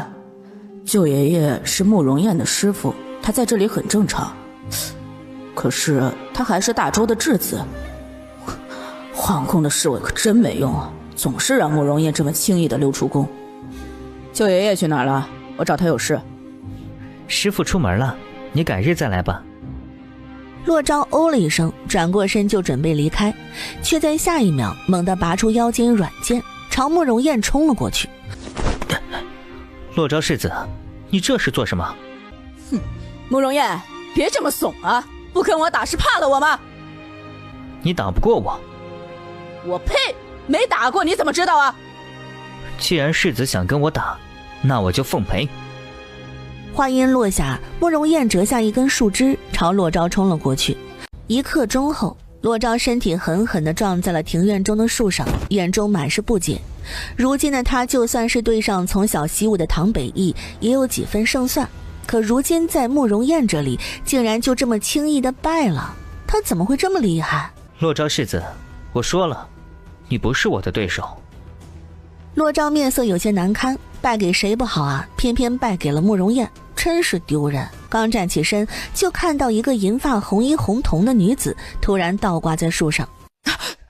舅爷爷是慕容燕的师父，他在这里很正常。可是他还是大周的质子，皇宫的侍卫可真没用啊，总是让慕容燕这么轻易的溜出宫。舅爷爷去哪儿了？我找他有事。师父出门了，你改日再来吧。洛昭哦了一声，转过身就准备离开，却在下一秒猛地拔出腰间软剑，朝慕容燕冲了过去。洛昭世子，你这是做什么？哼，慕容燕，别这么怂啊！不跟我打是怕了我吗？你打不过我。我呸！没打过你怎么知道啊？既然世子想跟我打，那我就奉陪。话音落下，慕容燕折下一根树枝，朝洛昭冲了过去。一刻钟后，洛昭身体狠狠地撞在了庭院中的树上，眼中满是不解。如今的他，就算是对上从小习武的唐北翼，也有几分胜算。可如今在慕容燕这里，竟然就这么轻易地败了，他怎么会这么厉害？洛昭世子，我说了，你不是我的对手。洛昭面色有些难堪，败给谁不好啊，偏偏败给了慕容燕，真是丢人。刚站起身，就看到一个银发红衣红瞳的女子突然倒挂在树上。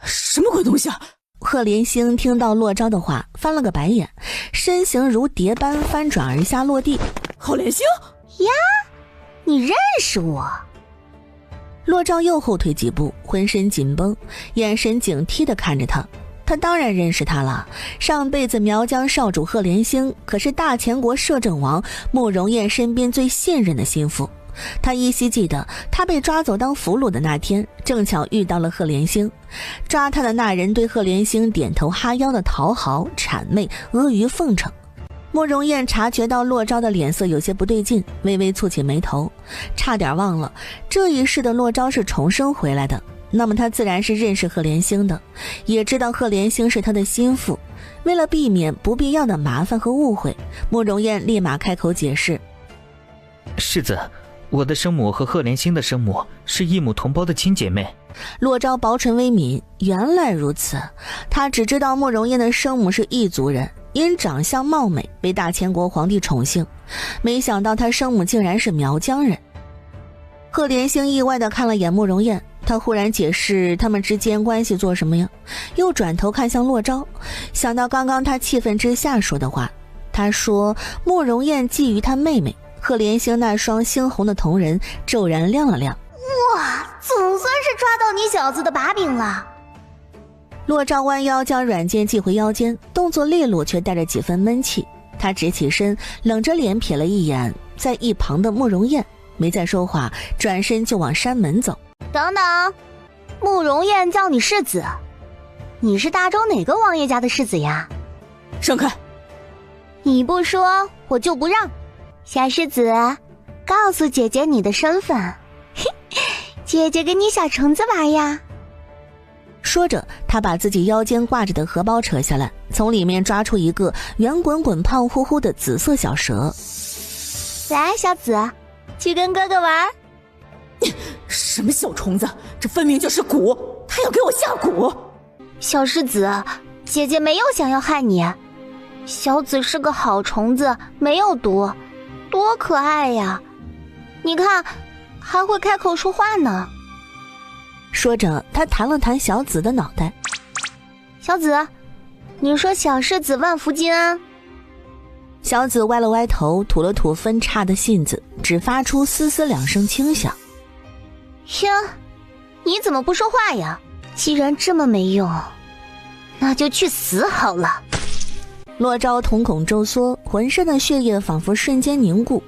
什么鬼东西啊！贺连星听到洛昭的话，翻了个白眼，身形如蝶般翻转而下落地。贺连星呀，你认识我？洛昭又后退几步，浑身紧绷，眼神警惕地看着他。他当然认识他了，上辈子苗疆少主贺连星可是大前国摄政王慕容燕身边最信任的心腹。他依稀记得，他被抓走当俘虏的那天，正巧遇到了贺连星。抓他的那人对贺连星点头哈腰的讨好、谄媚、阿谀奉承。慕容燕察觉到洛昭的脸色有些不对劲，微微蹙起眉头，差点忘了这一世的洛昭是重生回来的。那么他自然是认识贺连星的，也知道贺连星是他的心腹。为了避免不必要的麻烦和误会，慕容燕立马开口解释：世子，我的生母和贺连星的生母是异母同胞的亲姐妹。洛昭薄唇微抿，原来如此。他只知道慕容燕的生母是异族人，因长相貌美被大千国皇帝宠幸，没想到他生母竟然是苗疆人。贺连星意外地看了眼慕容燕，他忽然解释他们之间关系做什么呀？又转头看向洛昭，想到刚刚他气愤之下说的话，他说慕容燕觊觎他妹妹。贺连星那双猩红的瞳仁骤然亮了亮。哇，总算是抓到你小子的把柄了。洛昭弯腰将软剑系回腰间，动作利落却带着几分闷气。他直起身，冷着脸瞥了一眼在一旁的慕容燕，没再说话，转身就往山门走。等等，慕容燕叫你世子，你是大周哪个王爷家的世子呀？让开！你不说我就不让。小世子，告诉姐姐你的身份，姐姐给你小虫子玩呀。说着，他把自己腰间挂着的荷包扯下来，从里面抓出一个圆滚滚胖乎乎的紫色小蛇。来，小紫，去跟哥哥玩。什么小虫子，这分明就是蛊，他要给我下蛊。小世子，姐姐没有想要害你，小紫是个好虫子，没有毒，多可爱呀！你看，还会开口说话呢。说着，他弹了弹小紫的脑袋。小紫，你说小世子万福金安。小紫歪了歪头，吐了吐分叉的信子，只发出嘶嘶两声轻响。呀，你怎么不说话呀？既然这么没用，那就去死好了。洛昭瞳孔周缩，浑身的血液仿佛瞬间凝固，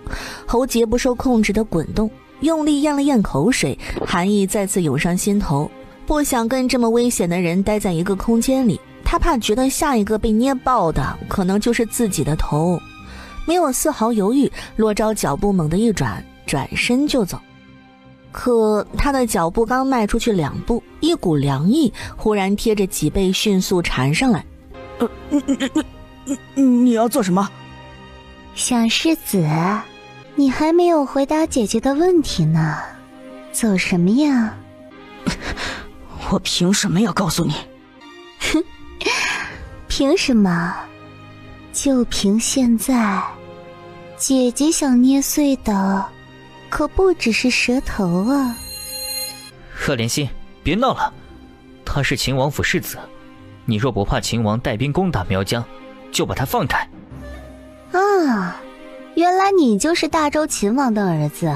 喉结不受控制的滚动，用力咽了咽口水，寒意再次涌上心头。不想跟这么危险的人待在一个空间里，他怕觉得下一个被捏爆的可能就是自己的头。没有丝毫犹豫，洛昭脚步猛地一转，转身就走。可他的脚步刚迈出去2步，一股凉意忽然贴着脊背迅速缠上来。你要做什么？小世子，你还没有回答姐姐的问题呢，走什么呀？我凭什么要告诉你？哼，凭什么？就凭现在，姐姐想捏碎的可不只是舌头啊。贺连心，别闹了，他是秦王府世子，你若不怕秦王带兵攻打苗疆，就把他放开。啊，原来你就是大周秦王的儿子，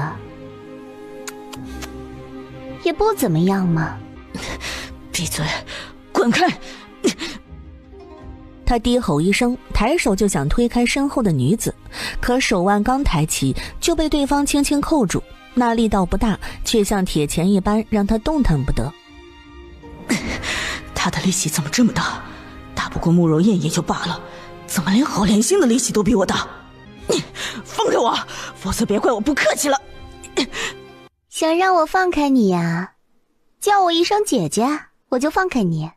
也不怎么样嘛。闭嘴，滚开！他低吼一声，抬手就想推开身后的女子，可手腕刚抬起，就被对方轻轻扣住，那力道不大，却像铁钳一般，让他动弹不得。他的力气怎么这么大？打不过慕容燕也就罢了，怎么连郝连星的力气都比我大？放开我，否则别怪我不客气了。想让我放开你呀？叫我一声姐姐，我就放开你。